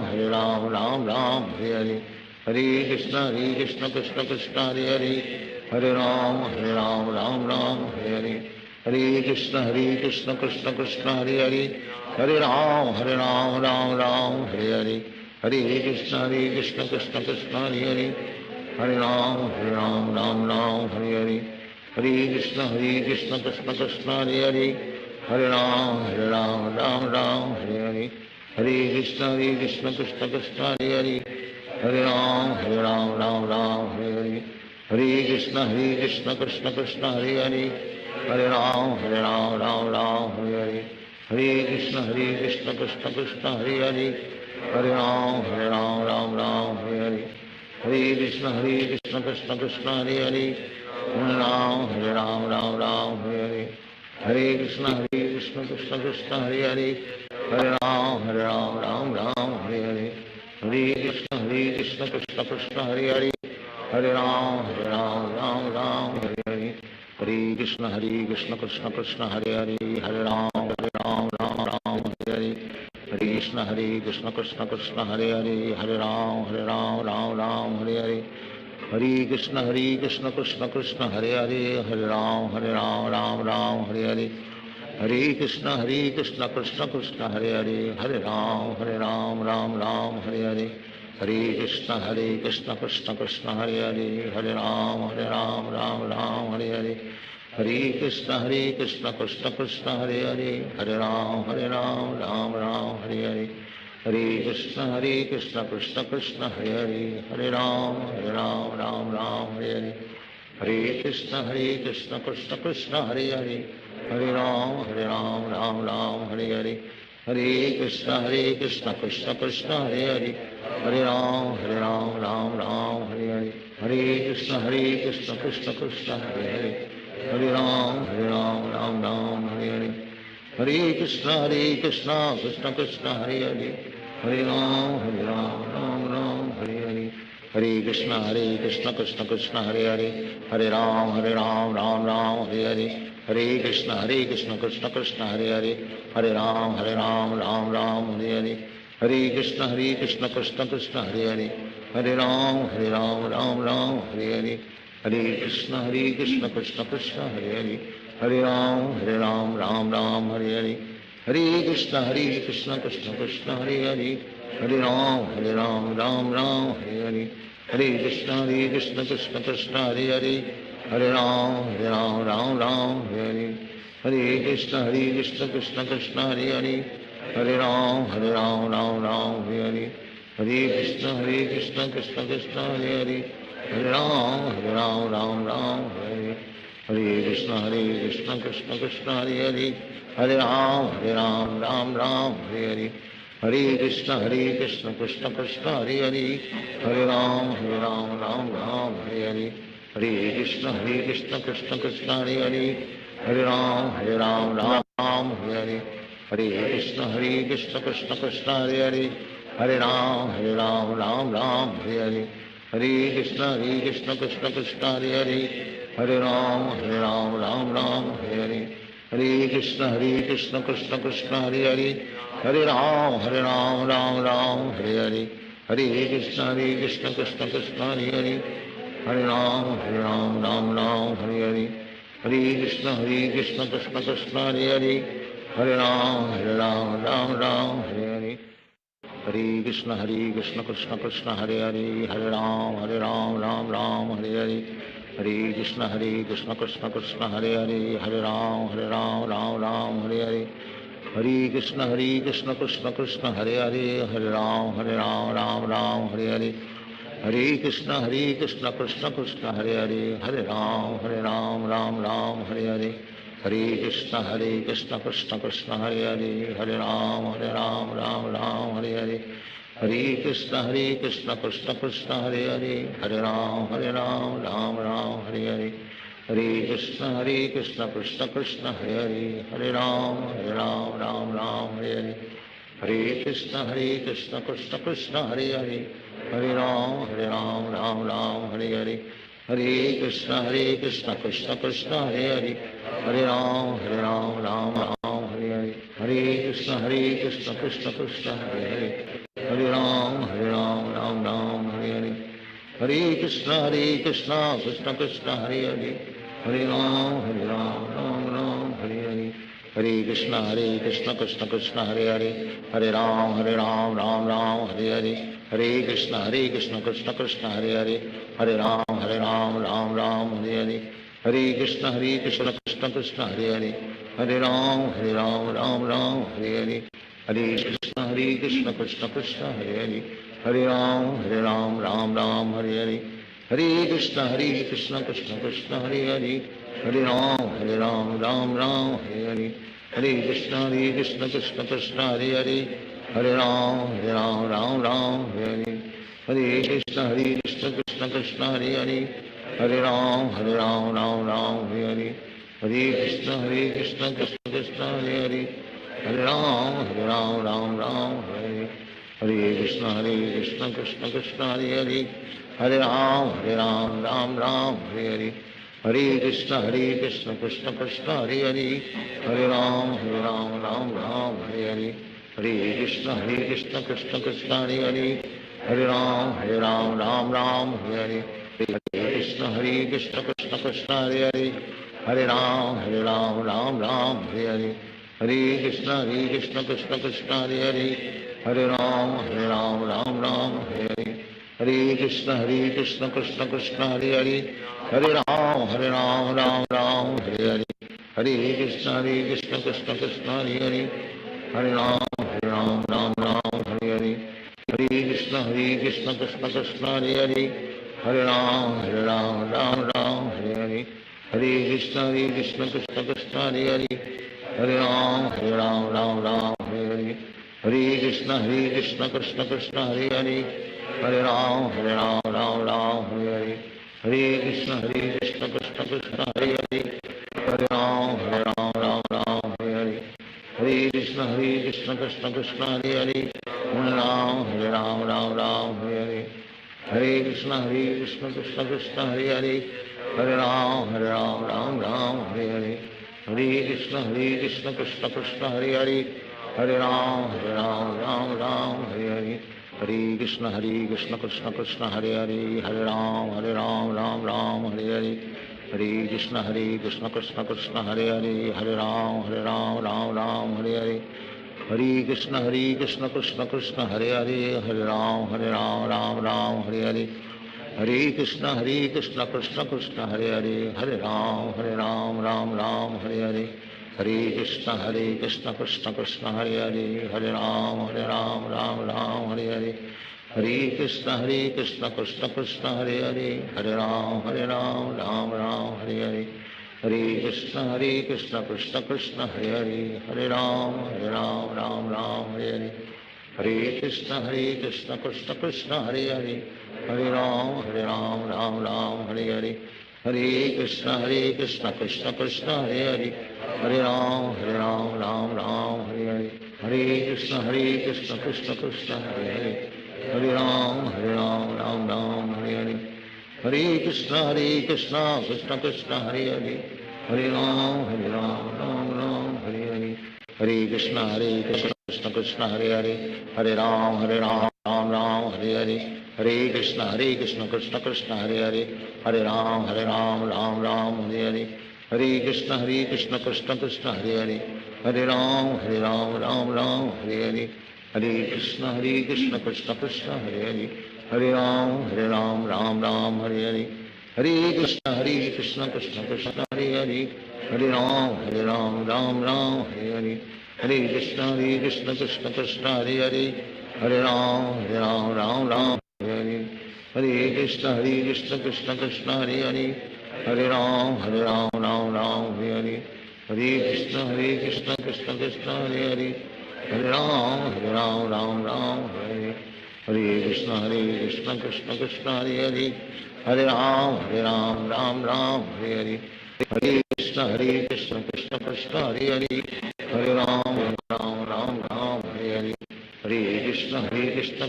राम हरे हरे हरे कृष्ण कृष्ण कृष्ण हरे हरे हरे राम राम हरे हरे हरे कृष्ण कृष्ण कृष्ण हरे हरे हरे राम राम हरे हरे हरे कृष्ण कृष्ण कृष्ण हरे हरे हरे राम हरे हरे हरे कृष्ण कृष्ण कृष्ण हरे हरे हरे राम हरे हरे हरे कृष्ण कृष्ण कृष्ण हरे हरे हरे राम हरे हरे हरे कृष्ण कृष्ण कृष्ण हरे हरे हरे राम हरे हरे हरे कृष्ण कृष्ण कृष्ण हरे हरे हरे राम हरे हरे हरे कृष्ण कृष्ण कृष्ण हरे हरे हरे राम हरे हरे हरे कृष्ण कृष्ण कृष्ण हरे हरे हरे राम राम हरे हरे हरे कृष्ण कृष्ण कृष्ण हरे हरे हरे राम हरे हरे हरे कृष्ण कृष्ण कृष्ण हरे हरे हरे राम राम हरे हरे हरे कृष्ण कृष्ण कृष्ण हरे हरे हरे राम राम हरे हरे हरे कृष्ण कृष्ण कृष्ण हरे हरे हरे राम राम हरे हरे हरे कृष्ण कृष्ण कृष्ण हरे हरे हरे राम राम हरे हरे हरे कृष्ण कृष्ण कृष्ण हरे हरे हरे राम राम हरे हरे हरे कृष्ण कृष्ण कृष्ण हरे हरे हरे राम राम हरे हरे हरे कृष्ण कृष्ण कृष्ण हरे हरे, हरे राम राम राम हरे हरे, हरे कृष्ण कृष्ण कृष्ण हरे हरे, हरे राम राम राम हरे हरे, हरे कृष्ण कृष्ण कृष्ण हरे हरे, हरे राम राम हरे हरे, हरे कृष्ण कृष्ण कृष्ण हरे हरे, हरे राम राम राम हरे हरे, हरे कृष्ण कृष्ण कृष्ण हरे हरे, हरे राम राम राम हरे हरे, हरे कृष्ण कृष्ण कृष्ण हरे हरे, हरे राम राम हरे हरे, हरे कृष्ण कृष्ण कृष्ण हरे हरे, हरे राम राम हरे हरे, हरे कृष्ण कृष्ण कृष्ण हरे हरे, हरे राम राम हरे हरे, हरे कृष्ण कृष्ण कृष्ण हरे हरे, हरे राम राम हरे हरे, हरे कृष्ण कृष्ण कृष्ण हरे हरे, हरे राम राम हरे हरे, हरे कृष्ण कृष्ण कृष्ण हरे हरे, हरे राम राम हरे हरे, हरे कृष्ण कृष्ण कृष्ण हरे हरे, हरे राम राम हरे हरे, हरे कृष्ण कृष्ण कृष्ण हरे हरे, हरे राम राम हरे हरे, हरे कृष्ण कृष्ण कृष्ण हरे हरे, हरे राम राम हरे हरे, हरे कृष्ण कृष्ण कृष्ण हरे हरे, हरे राम राम हरे हरे, हरे कृष्ण कृष्ण कृष्ण हरे हरे, हरे राम राम हरे हरे, हरे कृष्ण कृष्ण कृष्ण हरे हरे, हरे राम राम हरे हरे, हरे कृष्ण कृष्ण कृष्ण हरे हरे, हरे राम राम हरे हरे, हरे कृष्ण कृष्ण कृष्ण हरे हरे, हरे राम राम हरे हरे, हरे कृष्ण कृष्ण कृष्ण हरे हरे, हरे राम राम हरे हरे, हरे कृष्ण कृष्ण कृष्ण हरे हरे, हरे राम राम हरे हरे, हरे कृष्ण कृष्ण कृष्ण हरे हरे, हरे राम राम हरे हरे, हरे कृष्ण कृष्ण कृष्ण हरे हरे, हरे राम राम हरे हरे, हरे कृष्ण कृष्ण कृष्ण हरे हरे, हरे राम राम हरे हरे, हरे कृष्ण कृष्ण कृष्ण हरे हरे, हरे राम राम हरे हरे, हरे कृष्ण कृष्ण कृष्ण हरे हरे, हरे राम राम हरे हरे, हरे कृष्ण कृष्ण कृष्ण हरे हरे, हरे राम राम हरे हरे, हरे कृष्ण कृष्ण कृष्ण हरे हरे, हरे राम राम हरे हरे, हरे कृष्ण कृष्ण कृष्ण हरे हरे, हरे राम राम हरे हरे, हरे कृष्ण कृष्ण कृष्ण हरे हरे, हरे राम हरे हरे, हरे कृष्ण कृष्ण कृष्ण हरे हरे, हरे राम राम हरे हरे, हरे कृष्ण कृष्ण कृष्ण हरे हरे, हरे राम राम हरे हरे, हरे कृष्ण कृष्ण कृष्ण हरे हरे, हरे राम राम हरे हरे, हरे कृष्ण कृष्ण कृष्ण हरे हरे, हरे राम राम हरे हरे, हरे कृष्ण कृष्ण कृष्ण हरे हरे, हरे राम राम हरे हरे, हरे कृष्ण कृष्ण कृष्ण हरे हरे, हरे राम राम हरे हरे, हरे कृष्ण कृष्ण कृष्ण हरे हरे, हरे राम राम हरे हरे, हरे कृष्ण कृष्ण कृष्ण हरे हरे, हरे राम राम हरे हरे, हरे कृष्ण कृष्ण कृष्ण हरे हरे, हरे राम राम हरे हरे, हरे कृष्ण कृष्ण कृष्ण हरे हरे, हरे राम राम हरे हरे, हरे कृष्ण कृष्ण कृष्ण हरे हरे, हरे राम राम हरे हरे, हरे कृष्ण कृष्ण कृष्ण हरे हरे, हरे राम राम हरे हरे, हरे कृष्ण कृष्ण कृष्ण हरे हरे, हरे राम राम हरे हरे, हरे कृष्ण कृष्ण कृष्ण हरे हरे, हरे राम राम हरे हरे, हरे कृष्ण कृष्ण कृष्ण हरे हरे, हरे राम राम हरे हरे, हरे कृष्ण कृष्ण कृष्ण हरे हरे, हरे राम हरे हरे, हरे कृष्ण कृष्ण कृष्ण हरे हरे, हरे राम राम हरे हरे, हरे कृष्ण कृष्ण कृष्ण हरे हरे हरे राम राम राम हरे हरे हरे कृष्ण कृष्ण कृष्ण हरे हरे हरे राम राम हरे हरे हरे कृष्ण कृष्ण कृष्ण हरे हरे हरे राम राम हरे हरे हरे कृष्ण कृष्ण कृष्ण हरे हरे हरे राम राम हरे हरे हरे कृष्ण कृष्ण कृष्ण हरे हरे हरे राम राम हरे हरे हरे कृष्ण कृष्ण कृष्ण हरे हरे हरे राम राम हरे हरे हरे कृष्ण कृष्ण कृष्ण हरे हरे हरे राम राम हरे हरे हरे कृष्ण कृष्ण कृष्ण हरे हरे हरे राम राम हरे हरे हरे कृष्ण कृष्ण कृष्ण हरे हरे हरे राम राम हरे हरे हरे कृष्ण कृष्ण कृष्ण हरे हरे हरे राम राम हरे हरे हरे कृष्ण कृष्ण कृष्ण हरे हरे हरे राम राम हरे हरे हरे कृष्ण कृष्ण कृष्ण हरे हरे हरे राम राम हरे हरे हरे कृष्ण कृष्ण कृष्ण हरे हरे हरे राम राम हरे हरे हरे कृष्ण कृष्ण कृष्ण हरे हरे हरे राम राम हरे हरे हरे कृष्ण कृष्ण कृष्ण हरे हरे हरे राम राम हरे हरे हरे कृष्ण कृष्ण कृष्ण हरे हरे हरे राम राम हरे हरे हरे कृष्ण कृष्ण कृष्ण हरे हरे हरे राम राम हरे हरे हरे कृष्ण कृष्ण कृष्ण हरे हरे हरे राम राम हरे हरे हरे कृष्ण कृष्ण कृष्ण हरे हरे हरे राम राम हरे हरे हरे कृष्ण कृष्ण कृष्ण हरे हरे हरे राम राम हरे हरे हरे कृष्ण कृष्ण कृष्ण हरे हरे हरे राम राम हरे हरे हरे कृष्ण कृष्ण कृष्ण हरे हरे हरे राम राम हरे हरे हरे कृष्ण कृष्ण कृष्ण हरे हरे हरे राम राम हरे हरे हरे कृष्ण कृष्ण कृष्ण हरे हरे हरे राम राम हरे हरे हरे कृष्ण कृष्ण कृष्ण हरे हरे हरे राम राम हरे हरे हरे कृष्ण कृष्ण कृष्ण हरे हरे हरे राम राम हरे हरे हरे कृष्ण कृष्ण कृष्ण हरे हरे हरे राम राम हरे हरे हरे कृष्ण कृष्ण कृष्ण हरे हरे हरे राम राम हरे हरे हरे कृष्ण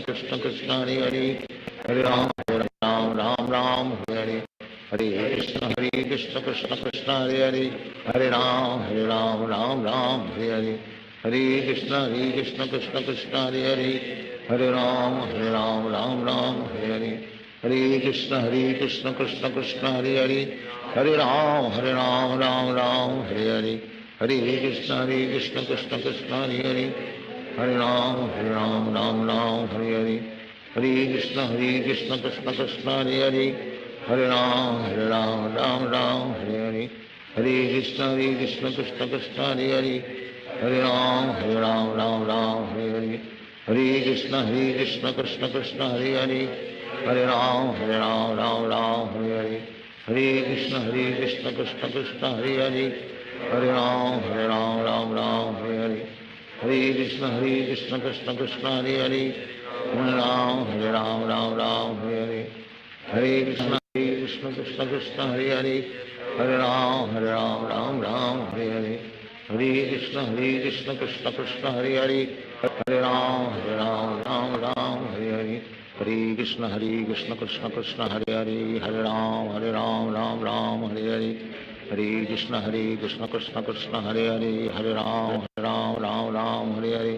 कृष्ण कृष्ण हरे हरे हरे राम राम हरे हरे हरे कृष्ण कृष्ण कृष्ण हरे हरे हरे राम राम हरे हरे हरे कृष्ण कृष्ण कृष्ण हरे हरे हरे राम राम हरे हरे हरे कृष्ण कृष्ण कृष्ण हरे हरे हरे राम राम हरे हरे हरे कृष्ण कृष्ण कृष्ण हरे हरे हरे राम राम हरे हरे हरे कृष्ण कृष्ण कृष्ण हरे हरे हरे राम राम हरे हरे हरे कृष्ण कृष्ण कृष्ण हरे हरे हरे राम राम हरे हरे हरे कृष्ण कृष्ण कृष्ण हरे हरे हरे राम राम हरे हरे हरे कृष्ण कृष्ण कृष्ण हरे हरे हरे राम राम हरे हरे हरे कृष्ण कृष्ण कृष्ण हरे हरे हरे राम राम हरे हरे हरे कृष्ण कृष्ण कृष्ण हरे हरे हरे राम राम हरे हरे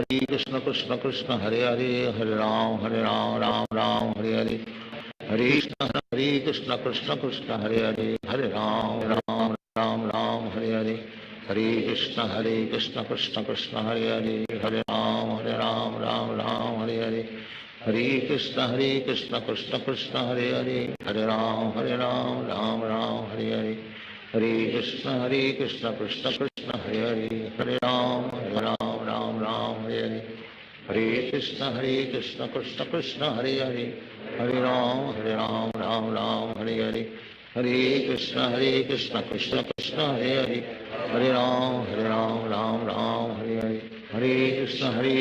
हरे कृष्ण कृष्ण कृष्ण हरे हरे हरे राम राम हरे हरे हरे कृष्ण कृष्ण कृष्ण हरे हरे हरे राम राम हरे हरे हरे कृष्ण कृष्ण कृष्ण हरे हरे हरे राम राम हरे हरे हरे कृष्ण कृष्ण कृष्ण हरे हरे हरे राम राम हरे हरे हरे कृष्ण कृष्ण कृष्ण हरे हरे हरे राम राम हरे हरे हरे कृष्ण कृष्ण कृष्ण हरे हरे हरे राम राम हरे हरे हरे कृष्ण कृष्ण कृष्ण हरे हरे हरे राम राम हरे हरे हरे कृष्ण कृष्ण कृष्ण हरे हरे हरे राम राम राम हरे हरे, हरे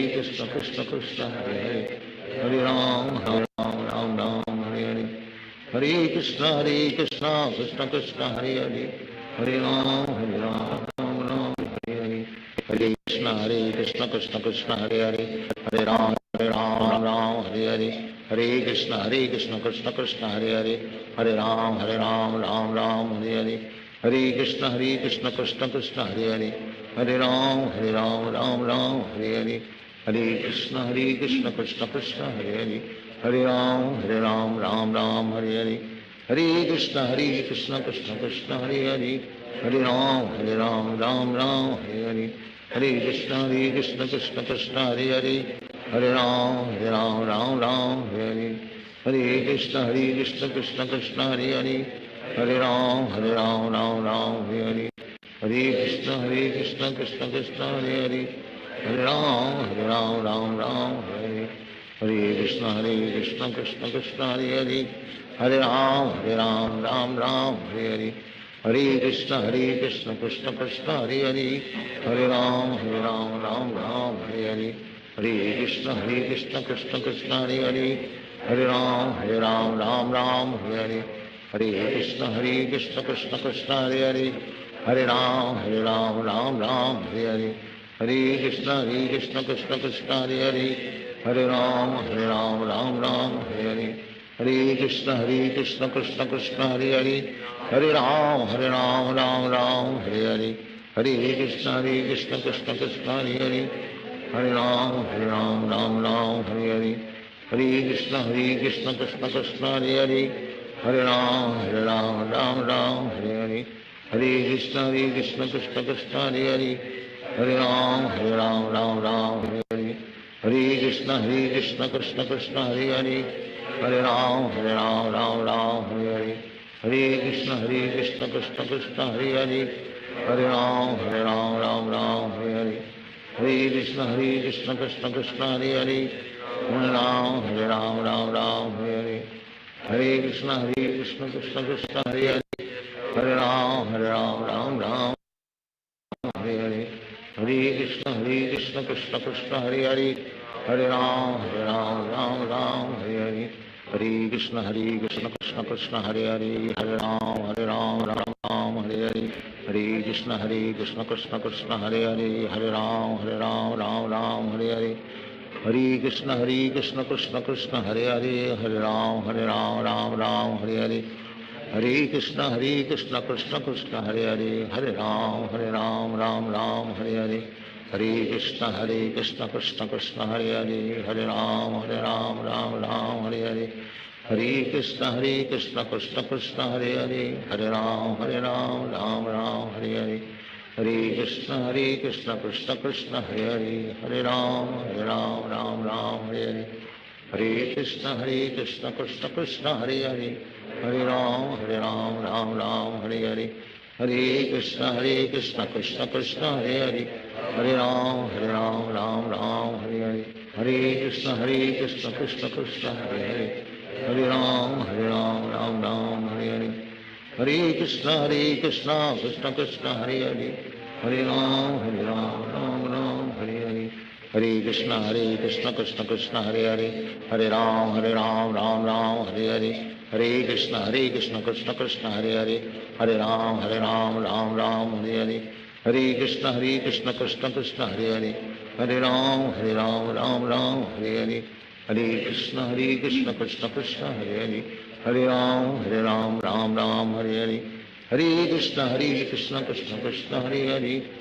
कृष्ण कृष्ण कृष्ण हरे हरे, हरे राम राम हरे हरे, हरे कृष्ण कृष्ण कृष्ण हरे हरे, हरे राम राम हरे हरे, हरे कृष्ण कृष्ण कृष्ण हरे हरे, हरे राम राम हरे हरे, हरे कृष्ण कृष्ण कृष्ण हरे हरे, हरे राम राम हरे हरे, हरे कृष्ण कृष्ण कृष्ण हरे हरे, हरे राम राम हरे हरे, हरे कृष्ण कृष्ण कृष्ण हरे हरे, हरे राम राम हरे हरे, हरे कृष्ण कृष्ण कृष्ण हरे हरे, हरे राम राम हरे हरे, हरे कृष्ण कृष्ण कृष्ण हरे हरे, हरे राम राम हरे हरे, हरे कृष्ण कृष्ण कृष्ण हरे हरे, हरे राम राम हरे हरे, हरे कृष्ण कृष्ण कृष्ण हरे हरे, हरे राम राम हरे हरे, हरे कृष्ण कृष्ण कृष्ण हरे हरे, हरे राम राम हरे हरे, हरे कृष्ण कृष्ण कृष्ण हरे हरे, हरे राम राम हरे हरे, हरे कृष्ण कृष्ण कृष्ण हरे हरे, हरे राम राम हरे हरे, हरे कृष्ण कृष्ण कृष्ण हरे हरे, हरे राम राम हरे हरे, हरे कृष्ण कृष्ण कृष्ण हरे हरे, हरे राम राम हरे हरे, हरे कृष्ण कृष्ण कृष्ण हरे हरे, हरे राम राम हरे हरे, हरे कृष्ण कृष्ण कृष्ण हरे हरे, हरे राम राम हरे हरे, हरे कृष्ण कृष्ण कृष्ण हरे हरे, हरे राम राम हरे हरे, हरे कृष्ण कृष्ण कृष्ण हरे हरे, हरे राम राम हरे हरे, हरे कृष्ण कृष्ण कृष्ण हरे हरे, हरे राम राम हरे हरे, हरे कृष्ण कृष्ण कृष्ण हरे हरे, हरे राम राम हरे हरे, हरे कृष्ण कृष्ण कृष्ण हरे हरे, हरे राम हरे हरे, हरे कृष्ण कृष्ण कृष्ण हरे हरे, हरे राम राम हरे हरे, हरे कृष्ण कृष्ण कृष्ण हरे हरे, हरे राम राम हरे हरे, हरे कृष्ण कृष्ण कृष्ण हरे हरे, हरे राम राम हरे हरे, हरे कृष्ण कृष्ण कृष्ण हरे हरे, हरे राम राम हरे हरे, हरे कृष्ण कृष्ण कृष्ण हरे हरे, हरे राम राम हरे हरे, हरे कृष्ण कृष्ण कृष्ण हरे हरे, हरे राम राम हरे हरे, हरे कृष्ण कृष्ण कृष्ण हरे हरे, हरे राम राम हरे हरे, हरे कृष्ण कृष्ण कृष्ण हरे हरे, हरे राम राम हरे हरे, हरे कृष्ण कृष्ण कृष्ण हरे हरे, हरे राम राम हरे हरे, हरे कृष्ण कृष्ण कृष्ण हरे हरे, हरे राम राम हरे हरे, हरे कृष्ण कृष्ण कृष्ण हरे हरे, हरे राम राम हरे हरे, हरे कृष्ण कृष्ण कृष्ण हरे हरे, हरे राम राम हरे हरे, हरे कृष्ण कृष्ण कृष्ण हरे हरे, हरे राम राम हरे हरे, हरे कृष्ण कृष्ण कृष्ण हरे हरे, हरे राम राम हरे हरे, हरे कृष्ण कृष्ण कृष्ण हरे हरे, हरे राम राम हरे हरे, हरे कृष्ण कृष्ण कृष्ण हरे हरे, हरे राम राम हरे हरे, हरे कृष्ण कृष्ण कृष्ण हरे हरे,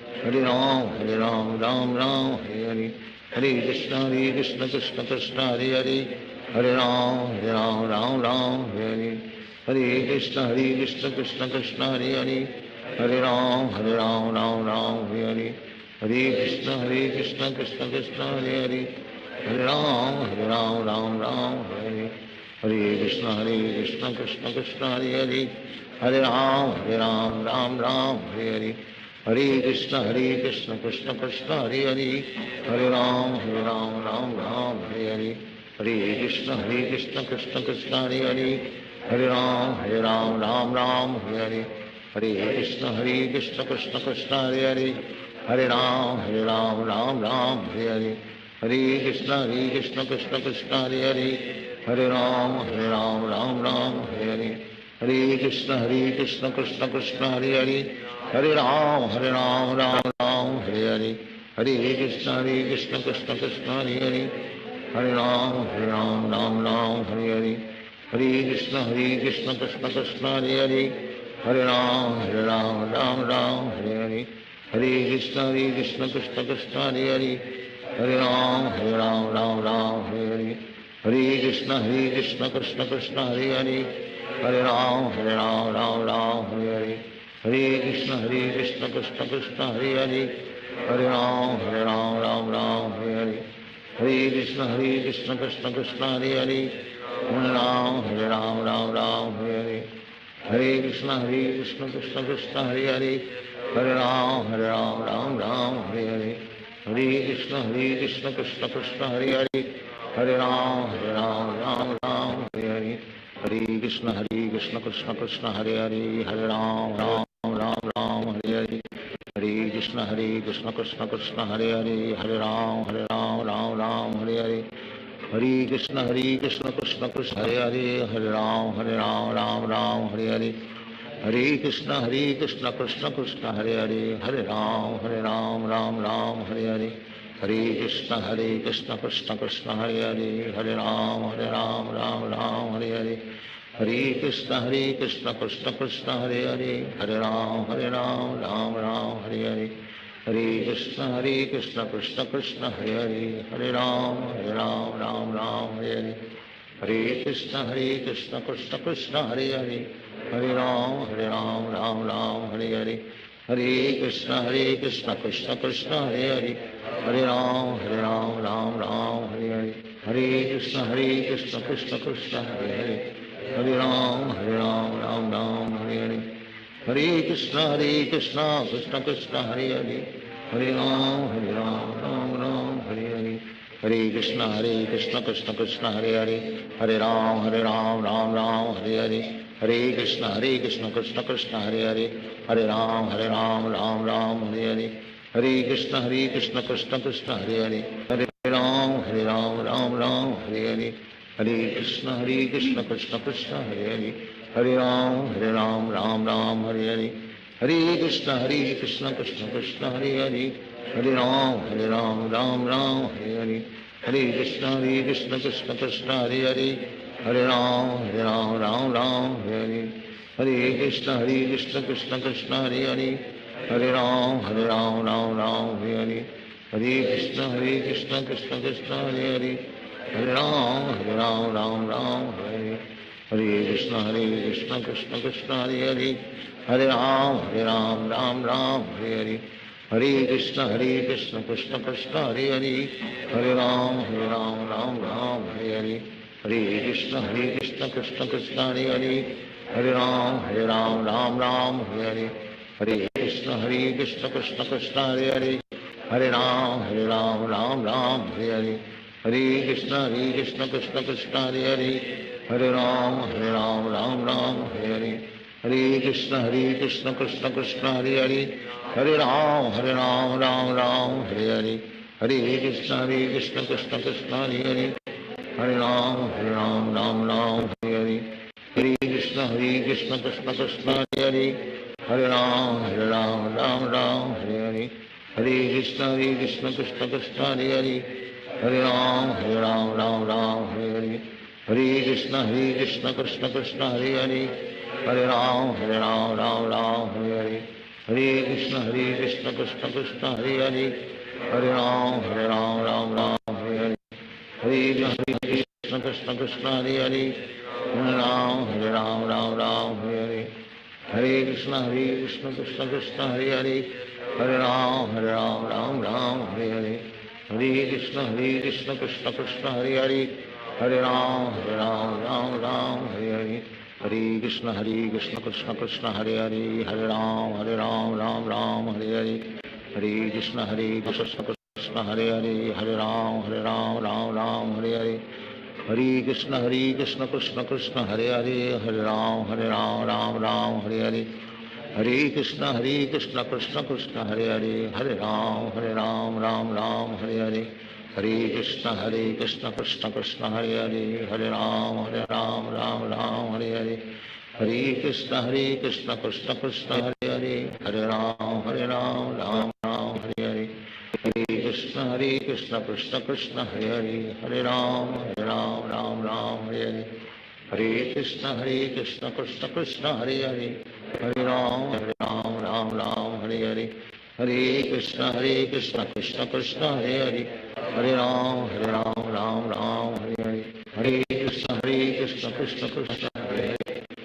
हरे राम राम हरे हरे, हरे कृष्ण कृष्ण कृष्ण हरे हरे, हरे राम राम हरे हरे, हरे कृष्ण कृष्ण कृष्ण हरे हरे, हरे राम राम हरे हरे, हरे कृष्ण कृष्ण कृष्ण हरे हरे, हरे राम राम हरे हरे, हरे कृष्ण कृष्ण कृष्ण हरे हरे, हरे राम राम हरे हरे, हरे कृष्ण कृष्ण कृष्ण हरे हरे, हरे राम राम हरे हरे, हरे कृष्ण कृष्ण कृष्ण हरे हरे, हरे राम राम हरे हरे, हरे कृष्ण कृष्ण कृष्ण कृष्ण हरे हरे, हरे राम राम राम हरे हरे, हरे कृष्ण कृष्ण कृष्ण हरे हरे, हरे राम राम राम हरे हरे, हरे कृष्ण कृष्ण कृष्ण हरे हरे, हरे राम राम राम हरे हरे, हरे कृष्ण कृष्ण कृष्ण हरे हरे, हरे राम राम राम हरे हरे, हरे कृष्ण कृष्ण कृष्ण हरे हरे, हरे राम राम राम हरे हरे, हरे कृष्ण कृष्ण कृष्ण हरे हरे, हरे राम राम हरे हरे, हरे कृष्ण कृष्ण कृष्ण हरे हरे, हरे राम राम हरे हरे, हरे कृष्ण कृष्ण कृष्ण हरे हरे, हरे राम राम हरे हरे, हरे कृष्ण कृष्ण कृष्ण हरे हरे, हरे राम राम हरे हरे, हरे कृष्ण कृष्ण कृष्ण हरे हरे, हरे राम राम हरे हरे, हरे कृष्ण कृष्ण कृष्ण हरे हरे, हरे राम राम हरे हरे, हरे कृष्ण कृष्ण कृष्ण हरे हरे, हरे राम राम हरे हरे, हरे कृष्ण कृष्ण कृष्ण हरे हरे, हरे राम राम हरे हरे, हरे कृष्ण कृष्ण कृष्ण हरे हरे, हरे राम राम हरे हरे, हरे कृष्ण कृष्ण कृष्ण हरे हरे, हरे राम राम हरे हरे, हरे कृष्ण कृष्ण कृष्ण हरे हरे, हरे राम राम हरे हरे, हरे कृष्ण कृष्ण कृष्ण हरे हरे, हरे राम राम हरे हरे, हरे कृष्ण कृष्ण कृष्ण हरे हरे, हरे राम राम हरे हरे, हरे कृष्ण कृष्ण कृष्ण हरे हरे, हरे राम राम हरे हरे, हरे कृष्ण कृष्ण कृष्ण हरे हरे, हरे राम राम हरे हरे, हरे कृष्ण कृष्ण कृष्ण हरे हरे, हरे राम राम हरे हरे, हरे कृष्ण कृष्ण कृष्ण हरे हरे, हरे राम राम हरे हरे, हरे कृष्ण कृष्ण कृष्ण हरे हरे, हरे राम राम हरे हरे, हरे कृष्ण कृष्ण कृष्ण हरे हरे, हरे राम राम हरे हरे, हरे कृष्ण कृष्ण कृष्ण हरे हरे, हरे राम राम हरे हरे, हरे कृष्ण कृष्ण कृष्ण हरे हरे, हरे राम राम हरे हरे, हरे कृष्ण कृष्ण कृष्ण हरे हरे, हरे राम राम हरे हरे, हरे कृष्ण कृष्ण कृष्ण हरे हरे, हरे राम राम हरे हरे, हरे कृष्ण कृष्ण कृष्ण हरे हरे, हरे राम राम हरे हरे, हरे कृष्ण कृष्ण कृष्ण हरे हरे, हरे राम राम हरे हरे, हरे कृष्ण कृष्ण कृष्ण हरे हरे, हरे राम राम हरे हरे, हरे कृष्ण कृष्ण कृष्ण हरे हरे, हरे राम राम हरे हरे, हरे कृष्ण कृष्ण कृष्ण हरे हरे, हरे राम राम हरे हरे, हरे कृष्ण कृष्ण कृष्ण हरे हरे, हरे राम राम हरे हरे, हरे कृष्ण कृष्ण कृष्ण हरे हरे, हरे राम राम हरे हरे, हरे कृष्ण कृष्ण कृष्ण हरे हरे, हरे राम राम हरे हरे, हरे कृष्ण कृष्ण कृष्ण हरे हरे, हरे राम राम हरे हरे, हरे कृष्ण कृष्ण कृष्ण हरे हरे, हरे राम राम हरे हरे, हरे कृष्ण कृष्ण कृष्ण हरे हरे, हरे राम राम हरे हरे, हरे कृष्ण कृष्ण कृष्ण हरे हरे, हरे राम राम हरे हरे, हरे कृष्ण कृष्ण कृष्ण हरे हरे, हरे राम राम हरे हरे, हरे कृष्ण कृष्ण कृष्ण हरे हरे, हरे राम राम हरे हरे, हरे कृष्ण कृष्ण कृष्ण हरे हरे, हरे राम राम हरे हरे, हरे कृष्ण कृष्ण कृष्ण हरे हरे, हरे राम राम हरे हरे, हरे कृष्ण कृष्ण कृष्ण हरे हरे, हरे राम राम हरे हरे, हरे कृष्ण कृष्ण कृष्ण हरे हरे, हरे राम राम हरे हरे, हरे कृष्ण कृष्ण हरे हरे, हरे राम राम हरे हरे, हरे कृष्ण कृष्ण कृष्ण हरे हरे, हरे राम राम हरे हरे, हरे कृष्ण कृष्ण कृष्ण हरे हरे, हरे राम राम राम हरे हरे, हरे कृष्ण कृष्ण कृष्ण हरे हरे, हरे राम राम राम हरे हरे, हरे कृष्ण कृष्ण कृष्ण हरे हरे, हरे राम राम राम हरे हरे, हरे कृष्ण कृष्ण हरे हरे, हरे राम राम राम हरे हरे, हरे कृष्ण कृष्ण कृष्ण हरे हरे, हरे राम राम हरे हरे, हरे कृष्ण कृष्ण कृष्ण हरे हरे, हरे राम राम राम हरे हरे, हरे कृष्ण कृष्ण कृष्ण हरे हरे,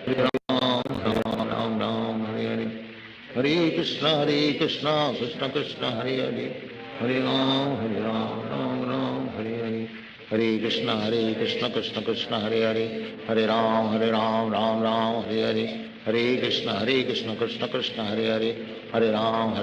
हरे राम राम हरे हरे, हरे कृष्ण कृष्ण कृष्ण हरे हरे, हरे राम राम हरे हरे, हरे कृष्ण कृष्ण कृष्ण हरे हरे, हरे राम राम राम हरे हरे, हरे कृष्ण कृष्ण कृष्ण हरे हरे, हरे राम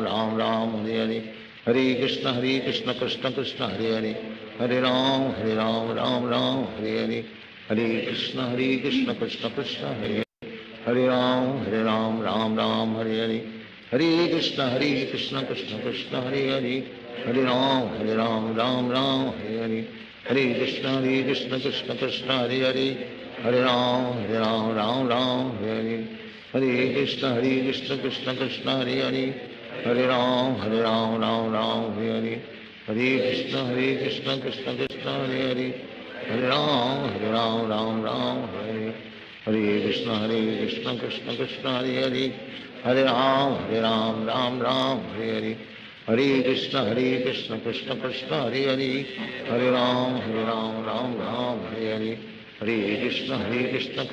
राम राम हरे हरे, हरे कृष्ण कृष्ण कृष्ण हरे हरे, हरे राम राम राम हरे हरे, हरे कृष्ण कृष्ण कृष्ण हरे हरे, हरे राम राम हरे हरे, हरे कृष्ण कृष्ण कृष्ण हरे हरे, हरे राम राम हरे हरे, हरे कृष्ण कृष्ण कृष्ण हरे हरे, हरे राम राम हरे हरे, हरे कृष्ण कृष्ण कृष्ण हरे हरे, हरे राम राम हरे हरे, हरे कृष्ण कृष्ण कृष्ण हरे हरे, हरे राम राम हरे हरे, हरे कृष्ण कृष्ण कृष्ण हरे हरे, हरे राम राम हरे हरे, हरे कृष्ण कृष्ण कृष्ण हरे हरे, हरे राम राम हरे हरे, हरे कृष्ण कृष्ण कृष्ण हरे हरे, हरे राम राम हरे हरे, हरे कृष्ण कृष्ण कृष्ण हरे हरे, हरे राम राम हरे हरे, हरे कृष्ण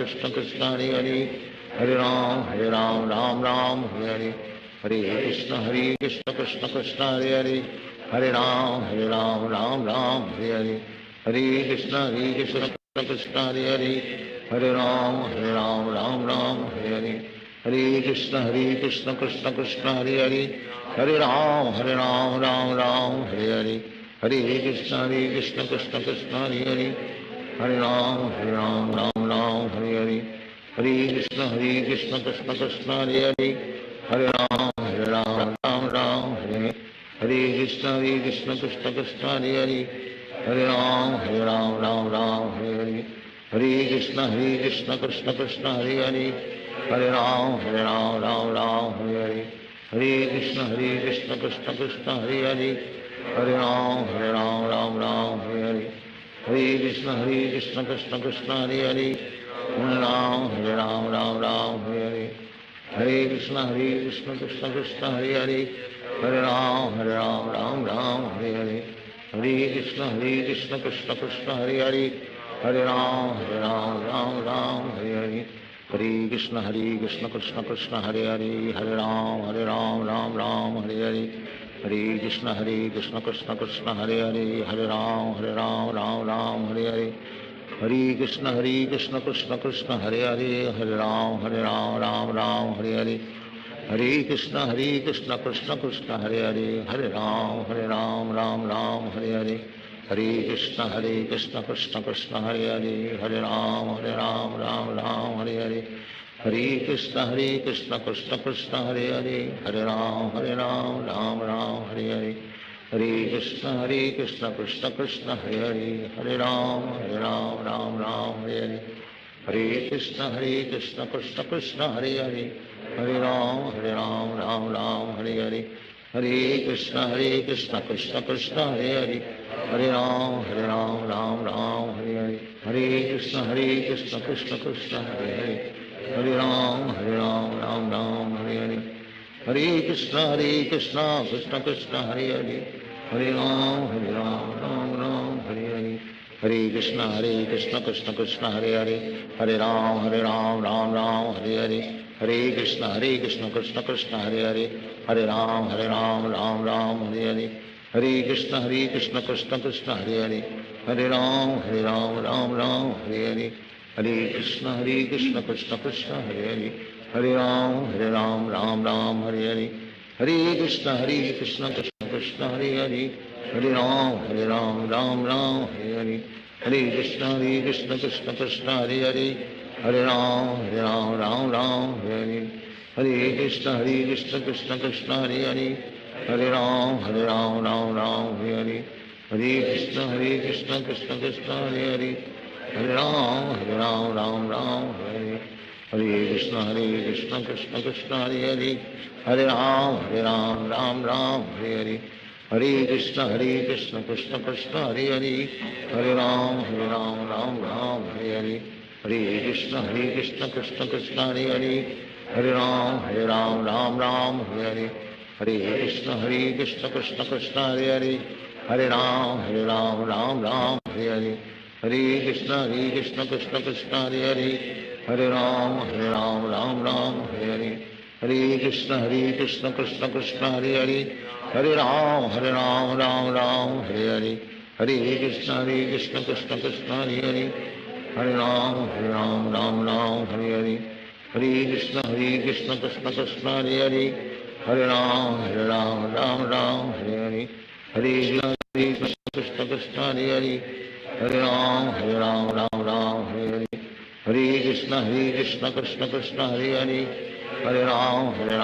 कृष्ण कृष्ण हरे हरे, हरे राम राम हरे हरे, हरे कृष्ण कृष्ण कृष्ण हरे हरे, हरे राम राम हरे हरे, हरे कृष्ण कृष्ण कृष्ण हरे हरे, हरे राम राम हरे हरे, हरे कृष्ण कृष्ण कृष्ण हरे हरे, हरे राम राम हरे हरे, हरे कृष्ण कृष्ण कृष्ण हरे हरे, हरे राम राम हरे हरे, हरे कृष्ण कृष्ण कृष्ण हरे हरे, हरे राम राम हरे हरे, हरे कृष्ण कृष्ण कृष्ण हरे हरे, हरे राम राम हरे हरे, हरे कृष्ण कृष्ण कृष्ण हरे हरे, हरे राम हरे हरे, हरे कृष्ण कृष्ण कृष्ण हरे हरे, हरे राम राम हरे हरे, हरे कृष्ण कृष्ण कृष्ण हरे हरे, हरे राम राम हरे हरे, हरे कृष्ण कृष्ण कृष्ण हरे हरे, हरे राम राम हरे हरे, हरे कृष्ण कृष्ण कृष्ण हरे हरे, हरे राम राम हरे हरे, हरे कृष्ण कृष्ण कृष्ण हरे हरे, हरे राम राम हरे हरे, हरे कृष्ण कृष्ण कृष्ण हरे हरे, हरे राम राम हरे हरे, हरे कृष्ण कृष्ण कृष्ण हरे हरे, हरे राम राम हरे हरे, हरे कृष्ण कृष्ण कृष्ण हरे हरे, हरे राम राम हरे हरे, हरे कृष्ण कृष्ण कृष्ण हरे हरे, हरे राम राम हरे हरे, हरे कृष्ण कृष्ण कृष्ण हरे हरे, हरे राम राम हरे हरे, हरे कृष्ण कृष्ण कृष्ण हरे हरे, हरे राम राम हरे हरे, हरे कृष्ण कृष्ण कृष्ण हरे हरे, हरे राम राम हरे हरे, हरे कृष्ण कृष्ण कृष्ण हरे हरे, हरे राम राम हरे हरे, हरे कृष्ण कृष्ण कृष्ण हरे हरे, हरे राम राम हरे हरे, हरे कृष्ण कृष्ण कृष्ण हरे हरे, हरे राम राम हरे हरे, हरे कृष्ण कृष्ण कृष्ण हरे हरे, हरे राम राम हरे हरे, हरे कृष्ण कृष्ण कृष्ण हरे हरे, हरे राम राम हरे हरे, हरे कृष्ण कृष्ण कृष्ण हरे हरे, हरे राम राम हरे हरे, हरे कृष्ण कृष्ण कृष्ण हरे हरे, हरे राम राम हरे हरे, हरे Krishna Krishna Krishna Hare Hare Hare Ram Ram Ram Hare Hare Hare Krishna Krishna Krishna Hare Hare Hare Ram Ram Hare Hare Krishna Krishna Krishna Hare Hare Hare Ram Ram Hare Hare Hare Krishna Krishna Krishna Hare Hare Hare Ram Ram Hare Hare Hare Krishna Krishna Krishna Hare Hare Hare Ram Ram Hare Hare Hare Krishna Krishna Krishna Hare Hare Hare Ram Ram Hare Hare Hare Krishna Krishna Krishna Hare Hare Hare Ram Ram Hare Hare Hare Krishna Krishna Krishna Hare Hare Hare Ram Ram Hare Hare Hare Krishna Krishna Krishna Hare Hare Hare Ram Ram Hare Hare Hare Krishna Krishna Krishna Hare Hare Hare Ram Ram Hare Hare Hare Krishna Krishna Hare Hare Hare Ram Ram Hare Hare Hare Krishna Krishna Krishna Hare Hare Hare Ram Ram Hare Hare Hare Krishna Krishna Krishna Hare Hare Hare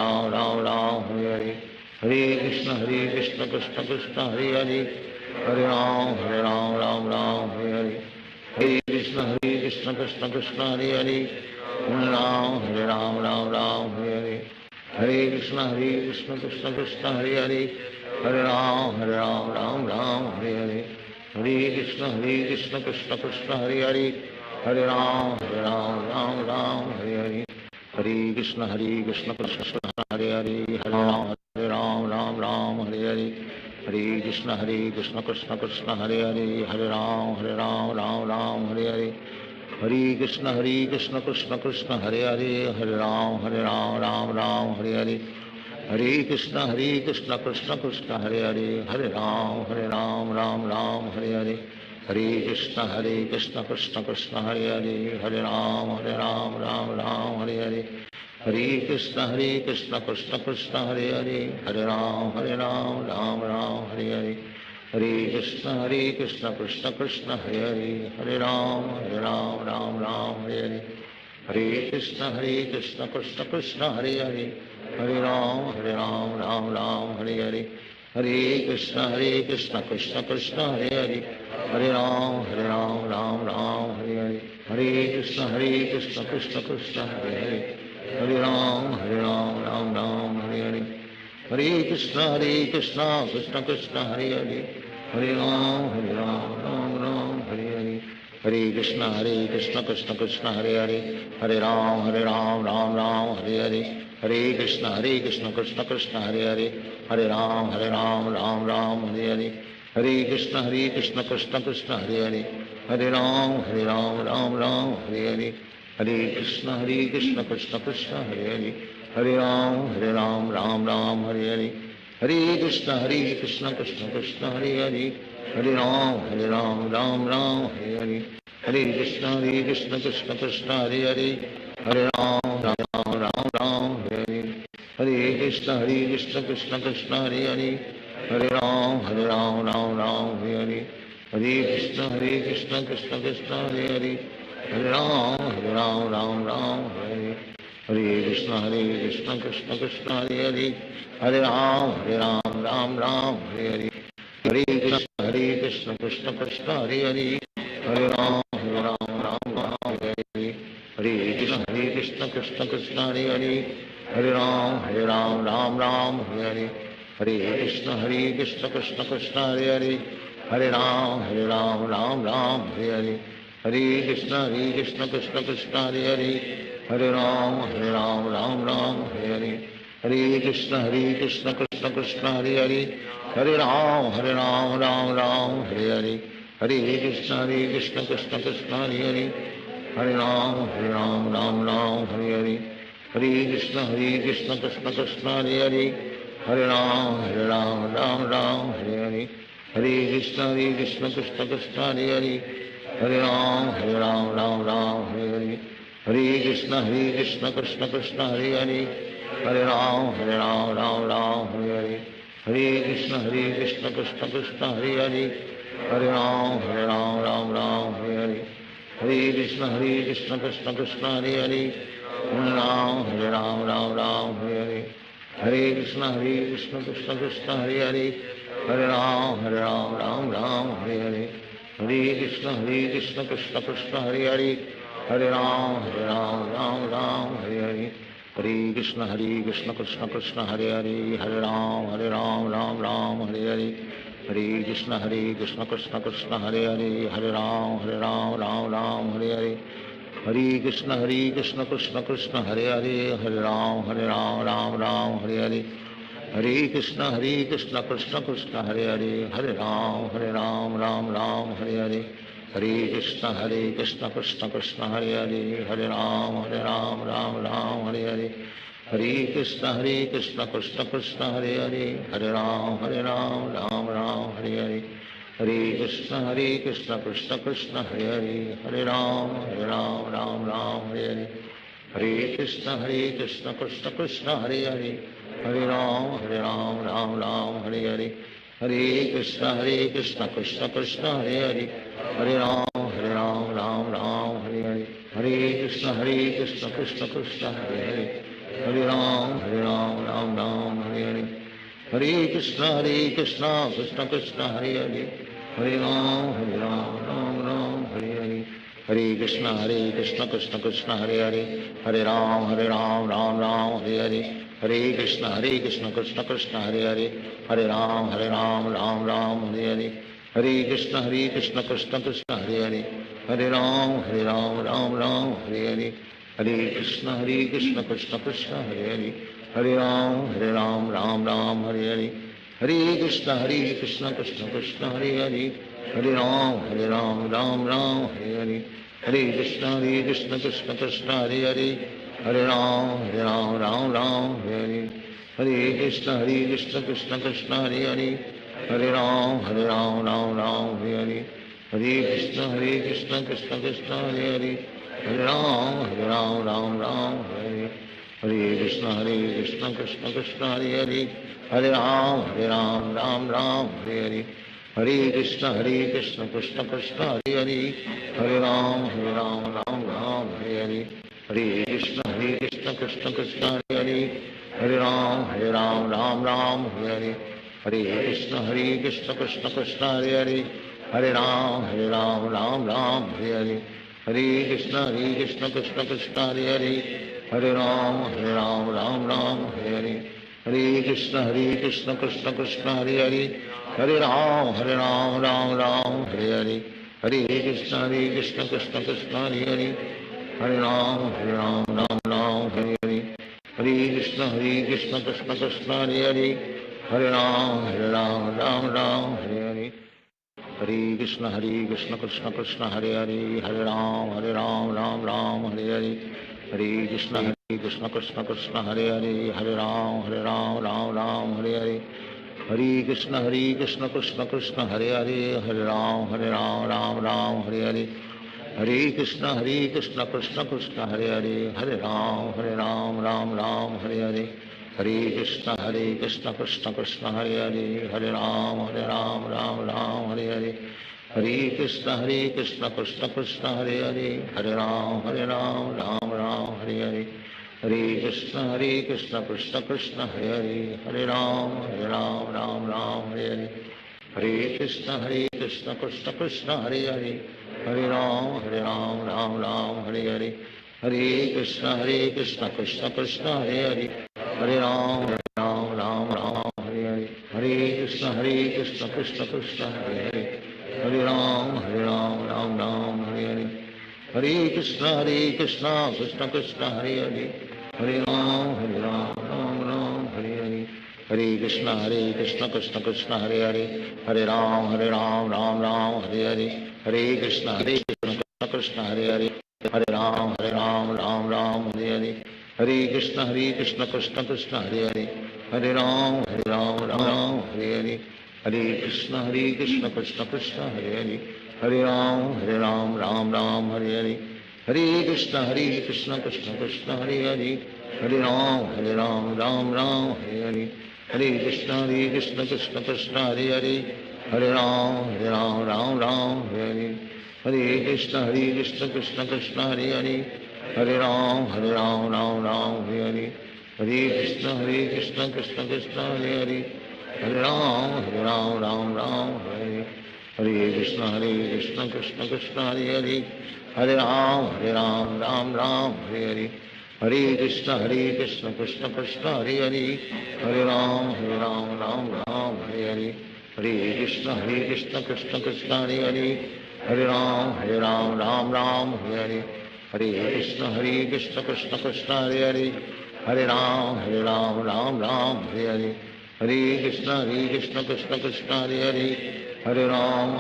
Ram Ram Hare Hare Hare Krishna Krishna Krishna Hare Hare Hare Ram Ram Hare Hare Hare Krishna Krishna Krishna Hare Hare Hare Ram Ram Hare Hare Hare Krishna Krishna Krishna Hare Hare Hare Ram Ram Hare Hare Hare Krishna Krishna Hare Hare Hare Ram Ram Hare Hare Hare Krishna Krishna Krishna Hare Hare Hare Ram Ram Hare Hare Hare Krishna Krishna Krishna Hare Hare Hare Ram Ram Hare Hare Hare Krishna Krishna Krishna Hare Hare Hare Ram Ram Hare Hare Hare Krishna Krishna Krishna Hare Hare Hare Ram Ram Hare Hare Hare Krishna Krishna Krishna Hare Hare Hare Ram Ram Hare Hare Hare Krishna Krishna Krishna Hare Hare Hare Ram Ram Hare Hare Hare Krishna Krishna Krishna Hare Hare Hare Ram Ram Hare Hare Hare Krishna Krishna Krishna Hare Hare Hare Ram Ram Hare Hare Hare Krishna Krishna Krishna Hare Hare Hare Ram Ram Hare Hare Hare Krishna Krishna Krishna Hare Hare Hare Ram Hare Hare Hare Krishna Krishna Krishna Hare Hare Hare Ram Ram Hare Hare Hare Krishna Krishna Krishna Hare Hare Hare Ram Ram Hare Hare Hare Krishna Krishna Krishna Hare Hare Hare Ram Ram Hare Hare Hare Krishna Krishna Krishna Hare Hare Hare Ram Ram Hare Hare Hare Krishna Krishna Krishna Hare Hare Hare Ram Ram Hare Hare Hare Krishna Krishna Krishna Hare Hare Hare Ram Hare Hare Hare Krishna Krishna Krishna Hare Hare Hare Ram Hare Hare Hare Krishna Krishna Krishna Hare Hare Hare Ram Hare Hare Hare Krishna Krishna Krishna Hare Hare Hare Ram Hare Hare Hare Krishna Krishna Krishna Hare Hare Hare Ram Hare Hare Hare Krishna Krishna Krishna Hare Hare Hare Ram Hare Hare Hare Krishna Krishna Krishna Hare Hare Hare Ram Hare Hare Hare Krishna Krishna Krishna Hare Hare Hare Ram Hare Hare Hare Krishna Krishna Krishna Hare Hare Hare Ram Hare Hare Hare Krishna Krishna Krishna Hare Hare Hare Ram Hare Hare Hare Krishna Krishna Krishna Hare Hare Hare Ram Hare Hare Hare Krishna Krishna Krishna Hare Hare Hare Ram Hare Hare Hare Krishna Krishna Krishna Hare Hare Hare Ram Hare Hare Hare Krishna Krishna Krishna Hare Hare Hare Ram Hare Hare Hare Krishna Krishna Krishna Krishna Hare Hare Hare Ram, Ram Ram, Hare Hare. Hare Krishna, Krishna Krishna, Hare Hare. Hare Ram, Ram Ram, Hare Hare. Hare Krishna, Krishna Krishna, Hare Hare. Hare Ram, Ram Ram, Hare Hare. Hare Krishna, Krishna Krishna, Hare Hare. Hare Ram, Ram Ram, Hare Hare. Hare Krishna, Krishna Krishna, Hare Hare. Hare Ram, Ram Ram, Hare Hare. Hare Krishna, Krishna Krishna, Hare Hare. Hare Ram, Ram Ram, Hare Hare. Hare Krishna, Krishna Krishna, Hare Hare. Hare Ram, Ram Ram, Hare Hare. Hare Krishna, Krishna Krishna, Hare Hare. Hare Ram, Ram Ram, Hare Hare. Hare Krishna, Krishna Krishna, Hare Hare. Hare Ram, Ram Ram, Hare Hare. Hare Krishna, Krishna Krishna, Hare Hare. Hare Ram, Ram Ram, Hare Hare. Hare Krishna, Krishna Krishna, Hare Hare. Hare Ram, Ram Ram, Hare Hare. Hare Krishna, Krishna Krishna, Hare Hare. Hare Ram, Ram Ram, Hare Hare. Hare Krishna, Krishna Krishna, Hare Hare. Hare Ram, Ram Ram, Hare Hare. Hare Krishna, Krishna Krishna, Hare Hare. Hare Ram, Ram Ram, Hare Hare. Hare Krishna, Krishna Krishna, Hare Hare. Hare Ram, Ram Ram, Hare Hare. Hare Krishna, Krishna Krishna, Hare Hare. Hare Ram, Ram Ram, Hare Hare. Hare Krishna, Krishna Krishna, Hare Hare. Hare Ram, Ram Ram, Hare Hare. Hare Krishna, Krishna Krishna, Hare Hare. Hare Ram, Ram Ram, Hare Hare. Hare Krishna, Krishna Krishna, Hare Hare. Hare Ram, Ram Ram, Hare Hare. Hare Krishna, Krishna Krishna, Hare Hare. Hare Ram, Ram Ram, Hare Hare. Hare Krishna, Krishna Krishna, Hare Hare. Hare Ram, Ram Ram, Hare Hare. Hare Krishna, Krishna Krishna, Hare Hare. Hare Ram, Ram Ram, Hare Hare. Hare Krishna, Krishna Krishna, Hare Hare. Hare Ram, Ram Ram, Hare Hare. Hare Krishna, Krishna Krishna, Hare Hare. Hare Ram, Ram Ram, Hare Hare. Hare Krishna, Krishna Krishna, Hare Hare. Hare Ram, Ram Ram, Hare Hare. Hare Krishna, Krishna Krishna, Hare Hare. Hare Ram, Ram Ram, Hare Hare. Hare Krishna, Krishna Krishna, Hare Hare. Hare Ram, Ram Ram, Hare Hare. Hare Krishna, Krishna Krishna, Hare Hare. Hare Ram, Ram Ram, Hare Hare. Hare Krishna, Krishna Krishna, Hare Hare. Hare Ram, Ram Ram, Hare Hare. Hare Krishna, Krishna Krishna, Hare Hare. Hare Ram, Ram Ram, Hare Hare. Hare Krishna, Krishna Krishna, Hare Hare. Hare Ram, Ram Ram, Hare Hare. Hare Krishna, Krishna Krishna, Hare Hare. Hare Ram, Ram Hare Hare. Hare Krishna, Krishna Krishna, Hare Hare. Hare Ram, Ram Hare Hare. Hare Krishna, Krishna Krishna, Hare Hare. Hare Ram, Ram Hare Hare. Hare Krishna, Krishna Krishna, Hare Hare. Hare Ram, Ram Hare Hare. Hare Krishna, Krishna Krishna, Hare Hare. Hare Ram, Ram Hare Hare. Hare Krishna, Krishna Krishna, Hare Hare. Hare Ram, Ram Hare Hare. Hare Krishna, Krishna Krishna, Hare Hare. Hare Ram, Ram Hare Hare. Hare Krishna, Krishna Krishna, Hare Hare. Hare Ram, Ram Hare Hare. Hare Krishna, Krishna Krishna, Hare Hare. Hare Ram, Ram Hare Hare. Hare Krishna, Krishna Krishna, Hare Hare. Hare Ram, Ram Hare Hare. Hare Krishna, Krishna Krishna, Hare Hare. Hare Ram, Ram Hare Hare. Hare Krishna, Krishna Krishna, Hare Hare. Hare Ram, Ram Hare Hare. Hare Krishna, Krishna Krishna, Hare Hare. Hare Ram, Ram Hare Hare. Hare Krishna, Krishna Krishna, Hare Hare. Hare Ram, Ram Hare Hare. Hare Krishna, Krishna Krishna, Hare Hare. Hare Ram, Ram Hare Hare. Hare Krishna, Krishna Krishna, Hare Hare. Hare Ram, Ram Hare Hare. Hare Krishna, Krishna Krishna, Hare Hare. Hare Ram Ram Ram Hare Hare Krishna Krishna Krishna Hare Hare Hare Ram Ram Hare Hare Krishna Krishna Krishna Hare Hare Hare Ram Ram Hare Hare Hare Krishna Krishna Krishna Hare Hare Hare Ram Ram Hare Hare Hare Krishna Krishna Krishna Hare Hare Hare Ram Ram Hare Hare Hare Krishna Krishna Krishna Hare Hare Hare Ram Ram Hare Hare Hare Krishna Krishna Krishna Hare Hare Hare Ram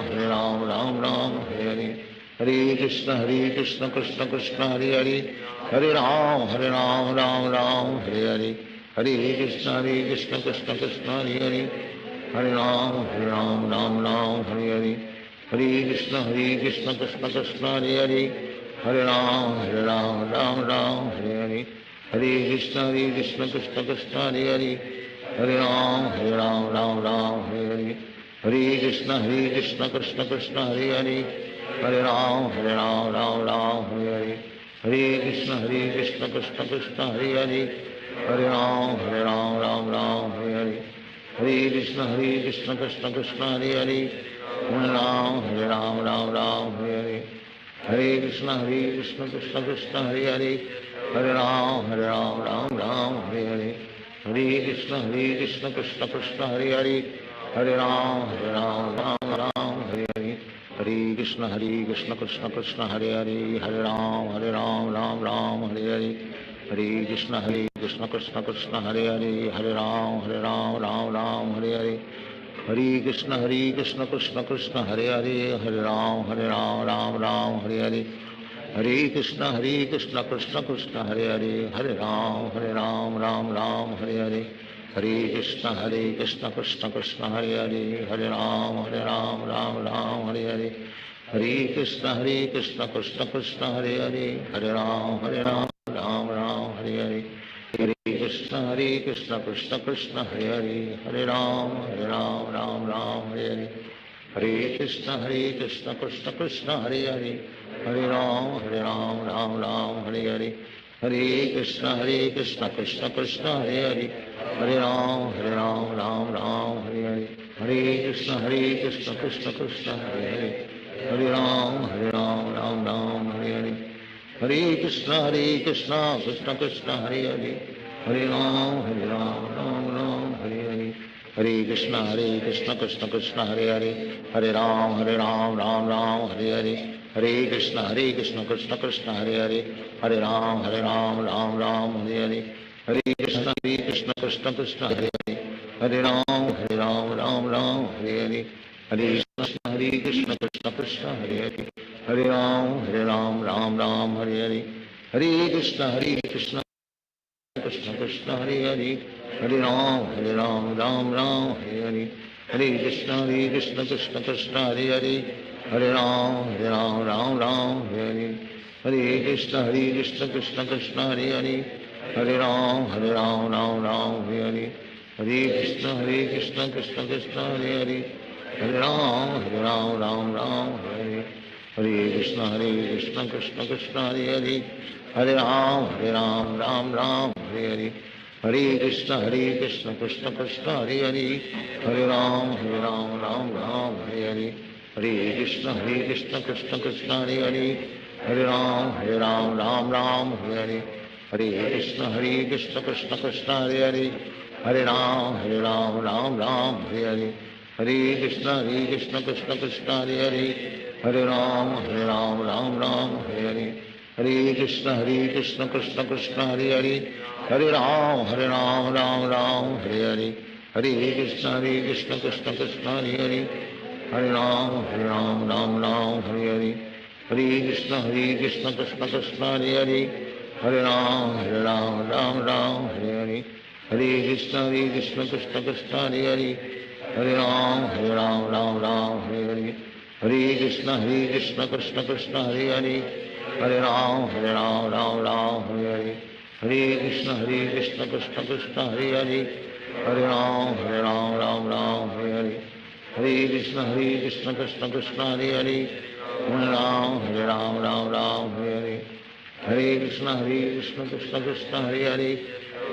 Ram Hare Hare Hare Krishna Krishna Krishna Hare Hare Hare Ram Ram Hare Hare Hare Krishna Krishna Krishna Hare Hare Hare Ram Ram Hare Hare Hare Krishna Krishna Krishna Hare Hare Hare Ram Ram Hare Hare Hare Krishna Krishna Krishna Hare Hare Hare Ram Ram Hare Hare Hare Krishna Krishna Krishna Hare Hare Hare Ram Ram Hare Hare Hare Krishna Krishna Krishna Hare Hare Hare Ram Ram Hare Hare Hare Krishna Krishna Krishna Hare Hare Hare Ram Ram Hare Hare Hare Krishna Krishna Krishna Hare Hare Hare Ram Ram Hare Hare Hare Krishna Krishna Krishna Hare Hare Hare Ram Ram Hare Hare Hare Krishna Krishna Krishna Hare Hare Hare Ram Ram Hare Hare Hare Krishna Krishna Krishna Hare Hare Hare Ram Ram Hare Hare Hare Krishna Krishna Krishna Hare Hare Hare Ram Ram Hare Hare Hare Krishna Krishna Krishna Hare Hare Hare Ram Ram Hare Hare Hare Krishna Krishna Krishna Hare Hare Hare Ram Ram Hare Hare Hare Krishna Krishna Krishna Hare Hare Hare Ram Ram Hare Hare Hare Krishna Krishna Krishna Hare Hare Hare Ram Ram Hare Hare Hare Krishna Krishna Krishna Hare Hare Hare Ram Ram Hare Hare Hare Krishna Krishna Krishna Hare Hare Hare Ram Ram Hare Hare Hare Krishna Krishna Krishna Hare Hare Hare Ram Ram Hare Hare Hare Krishna Krishna Krishna Hare Hare Hare Ram Hare Hare Hare Krishna Krishna Krishna Hare Hare Hare Ram Ram Hare Hare Hare Krishna Krishna Krishna Hare Hare Hare Ram Ram Hare Hare Hare Krishna Krishna Krishna Hare Hare Hare Ram Hare Hare Hare Krishna Krishna Krishna Hare Hare Hare Ram Hare Hare Hare Krishna Krishna Krishna Hare Hare Hare Ram Ram Hare Hare Hare Krishna Krishna Krishna Hare Hare Hare Ram Ram Hare Hare Hare Krishna Krishna Krishna Hare Hare Hare Ram Ram Hare Hare Hare Krishna Krishna Krishna Hare Hare Hare Ram Ram Hare Hare Hare Krishna Krishna Krishna Hare Hare Hare Ram Ram Hare Hare Hare Krishna Krishna Krishna Hare Hare Hare Ram Ram Hare Hare Hare Krishna Krishna Krishna Hare Hare Hare Ram Ram Hare Hare Hare Krishna Krishna Krishna Hare Hare Hare Ram Ram Hare Hare Hare Krishna Krishna Krishna Hare Hare Hare Ram Ram Hare Hare Hare Krishna Krishna Krishna Hare Hare Hare Ram Ram Hare Hare Hare Krishna Krishna Krishna Hare Hare Hare Ram Ram Hare Hare Hare Krishna Krishna Krishna Hare Hare Hare Ram Ram Hare Hare Hare Krishna Krishna Krishna Hare Hare Hare Ram Ram Hare Hare Hare Krishna Krishna Krishna Hare Hare Hare Ram Ram Hare Hare Hare Krishna Krishna Krishna Hare Hare Hare Ram Ram Hare Hare Hare Krishna Krishna Krishna Hare Hare Hare Ram Ram Hare Hare Hare Krishna Krishna Krishna Hare Hare,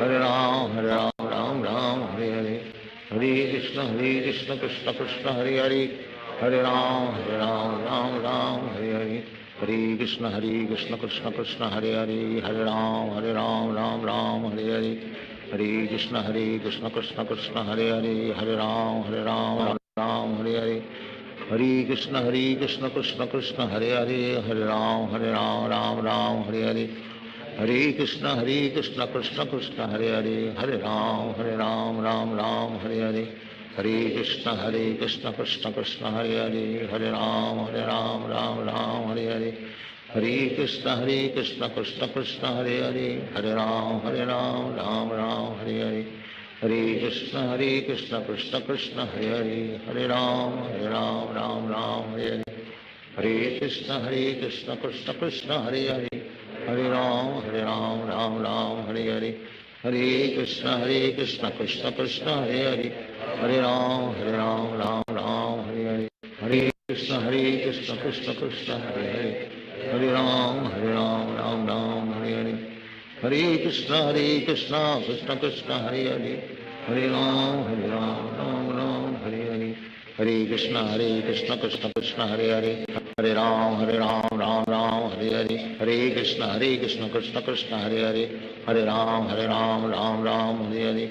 Hare Ram Ram Ram Hare Hare, Hare Krishna Krishna Krishna Hare Hare, Hare Ram Ram Ram Hare Hare, Hare Krishna Krishna Krishna Hare Hare, Hare Ram Ram Ram Hare Hare, Hare Krishna Krishna Krishna Hare Hare, Hare Ram Ram Hare Hare, Hare Krishna Krishna Krishna Hare Hare, Hare Ram Ram Hare Hare, Hare Krishna Krishna Krishna Hare Hare, Hare Ram Ram Hare Hare, Hare Krishna Krishna Krishna Hare Hare, Hare Ram Ram Hare Hare, Hare Krishna Krishna Krishna Hare Hare, Hare Ram Ram Hare Hare, Hare Krishna Krishna Krishna Hare Hare, Hare Ram Ram Hare Hare, Hare Krishna Krishna Krishna Hare Hare, Hare Ram Ram Hare Hare, Hare Krishna Krishna Krishna Hare Hare, Hare Ram Ram Hare Hare, Hare Krishna Krishna Krishna Hare Hare, Hare Ram Ram Hare Hare, Hare Krishna Krishna Krishna Hare Hare, Hare Ram Hare Hare, Hare Krishna Krishna Krishna Hare Hare, Hare Ram Ram Hare Hare, Hare Krishna Krishna Krishna Hare Hare, Hare Ram Ram Hare Hare,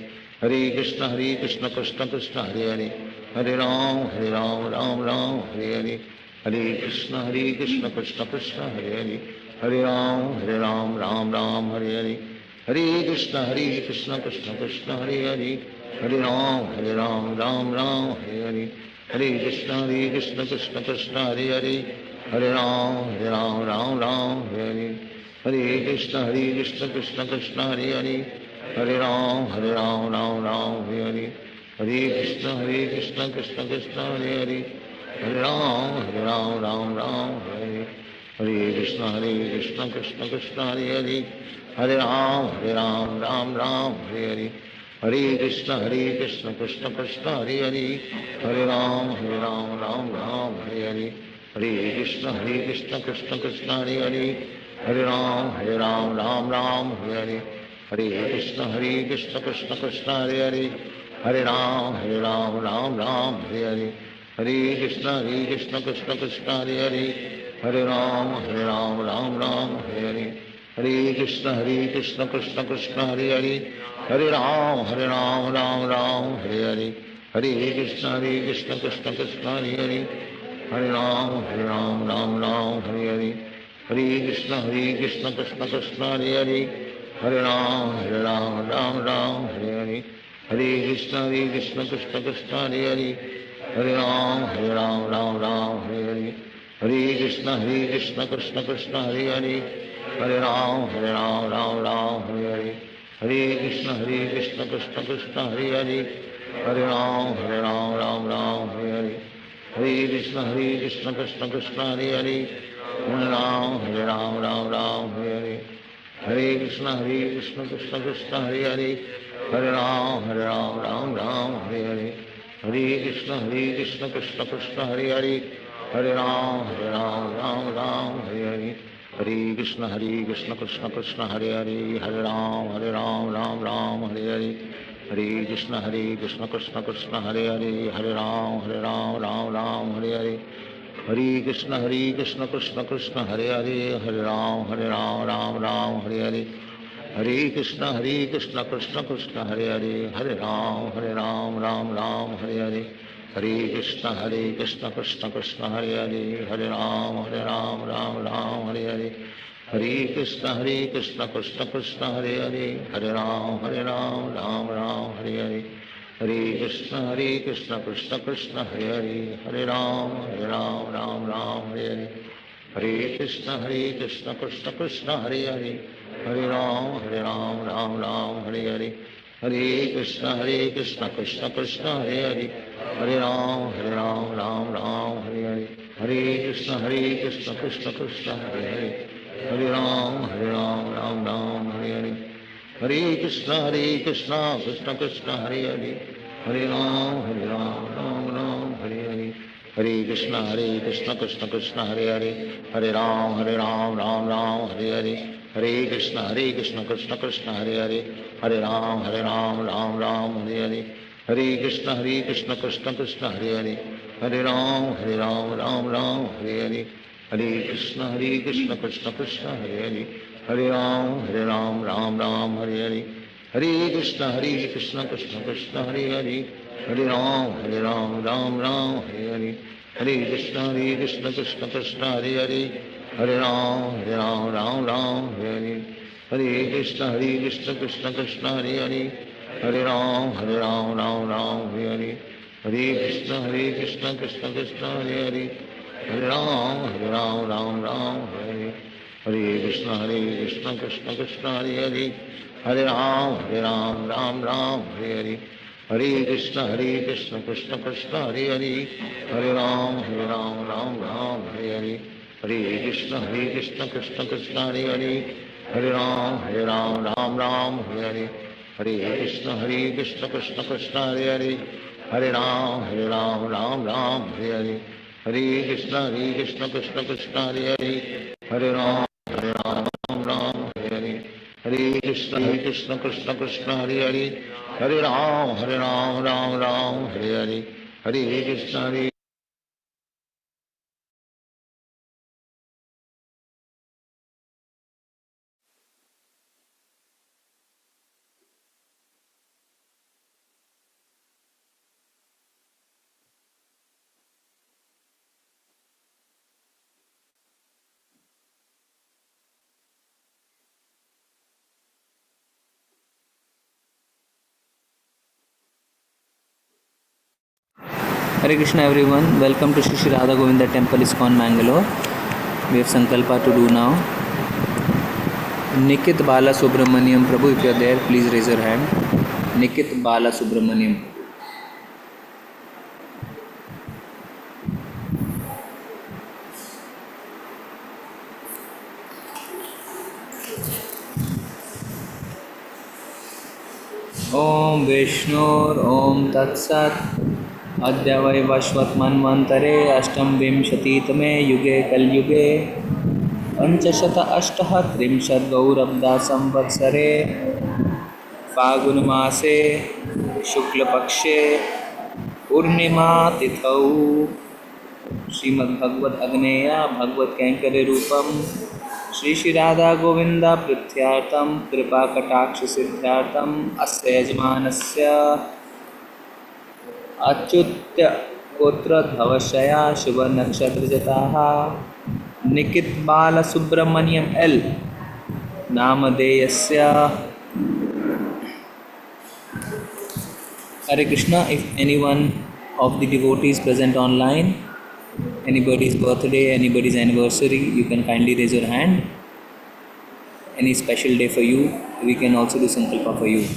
Hare Krishna Krishna Krishna Hare Hare, Hare Ram Ram Hare Hare, Hare Krishna Krishna Krishna Hare Hare, Hare Ram Ram Hare Hare, Hare Krishna Krishna Krishna Hare Hare, Hare Ram Ram Hare Hare, Hare Krishna Krishna Krishna Hare Hare, Hare Ram Ram Hare Hare, Hare Krishna Krishna Krishna Hare Hare, Hare Ram Ram Hare Hare, Hare Krishna Krishna Krishna Hare Hare, Hare Ram Ram Hare Hare, Hare Krishna Krishna Krishna Hare Hare, Hare Ram Ram Hare Hare, Hare Krishna Krishna Krishna Hare Hare, Hare Ram Ram Hare Hare, Hare Krishna Krishna Krishna Hare Hare, Hare Ram Ram Hare Hare, Hare Krishna Krishna Krishna Hare Hare, Hare Ram Ram Hare Hare, Hare Krishna Krishna Krishna Hare Hare, Hare Ram Ram Hare Hare, Hare Krishna Krishna Krishna Hare Hare, Hare Ram Ram Hare Hare, Hare Krishna Krishna Krishna Hare Hare, Hare Ram Ram Hare Hare, Hare Krishna Krishna Krishna Hare Hare, Hare Ram Ram Hare Hare, Hare Krishna Krishna Krishna Hare Hare, Hare Ram Ram Hare Hare, Hare Krishna Krishna Krishna Hare Hare, Hare Ram Ram Hare Hare, Hare Krishna Krishna Krishna Hare Hare, Hare Ram Ram Hare Hare, Hare Krishna Krishna Krishna Hare Hare, Hare Ram Hare Hare, Hare Krishna Krishna Krishna Hare Hare, Hare Ram Ram Hare Hare, Hare Krishna Krishna Krishna Hare Hare, Hare Ram Ram Hare Hare, Hare Krishna Krishna Krishna Hare Hare, Hare Ram Ram Hare Hare, Hare Krishna Krishna Krishna Hare Hare, Hare Ram Hare Hare, Hare Krishna Krishna Krishna Hare Hare, Hare Ram Ram Hare Hare, Hare Krishna Krishna Krishna Hare Hare, Hare Ram Ram Hare Hare, Hare Krishna Krishna Krishna Hare Hare, Hare Ram Ram Hare Hare, Hare Krishna Krishna Krishna Hare Hare, Hare Ram Ram Hare Hare, Hare Krishna Krishna Krishna Hare Hare, Hare Ram Ram Hare Hare, Hare Krishna Krishna Krishna Hare Hare, Hare Ram Ram Hare Hare, Hare Krishna Krishna Krishna Hare Hare, Hare Ram Ram Hare Hare, Hare Krishna Krishna Krishna Hare Hare, Hare Ram Ram Hare Hare, Hare Krishna Krishna Krishna Hare Hare, Hare Ram Hare Hare, Hare Krishna Krishna Krishna Hare Hare, Hare Ram Ram Ram Hare Hare, Hare Krishna Krishna Krishna Hare Hare, Hare Ram Ram Ram Hare Hare, Hare Krishna Krishna Krishna Hare Hare, Hare Ram Ram Hare Hare, Hare Krishna Krishna Krishna Hare Hare, Hare Ram Ram Hare Hare, Hare Krishna Krishna Krishna Hare Hare, Hare Ram Ram Hare Hare, Hare Krishna Krishna Krishna Hare Hare, Hare Ram Ram Hare Hare, Hare Krishna Krishna Krishna Hare Hare, Hare Ram Ram Hare Hare, Hare Krishna Krishna Krishna Hare Hare, Hare Ram Ram Hare Hare, Hare Krishna Krishna Krishna Hare Hare, Hare Ram Ram Hare Hare, Hare Krishna Krishna Krishna Hare Hare, Hare Ram Ram Hare Hare, Hare Krishna Krishna Krishna Hare Hare, Hare Ram Ram Hare Hare, Hare Krishna Krishna Krishna Hare Hare, Hare Ram Ram Hare Hare, Hare Krishna Krishna Krishna Hare Hare, Hare Ram Hare Hare, Hare Krishna Krishna Krishna Hare Hare, Hare Ram Hare Hare, Hare Krishna
Hare Krishna everyone, welcome to Shri Shri Radha Govinda Temple, ISKCON, Mangalore. We have Sankalpa to do now. Nikit Bala Subramaniam Prabhu, if you are there, please raise your hand. Nikit Bala Subramaniam. Om Vishnur Om Tat Sat Adya Vaivashvat Manvantare Ashtam Vimshatitame Yuge Kal Yuge Panchashata Ashtaha Trimshad Gaurabda Samvatsare फागुन मासे शुक्ल पक्षे पूर्णिमा तिथौ श्रीमद्भगवद अग्नेया भगवत कैंकर्य रूपम श्री श्री राधा गोविंद प्रीत्यर्थम कृपा कटाक्ष सिद्धार्थम अस्य यजमानस्य अच्युत्य गोत्र धवशया शुभ नक्षत्र जताः निकित बाल सुब्रमण्यम एल नामधेयस्य Hare Krishna. If anyone of the devotees present online, anybody's birthday, anybody's anniversary, you can kindly raise your hand. Any special day for you, we can also do Sankalpa for you.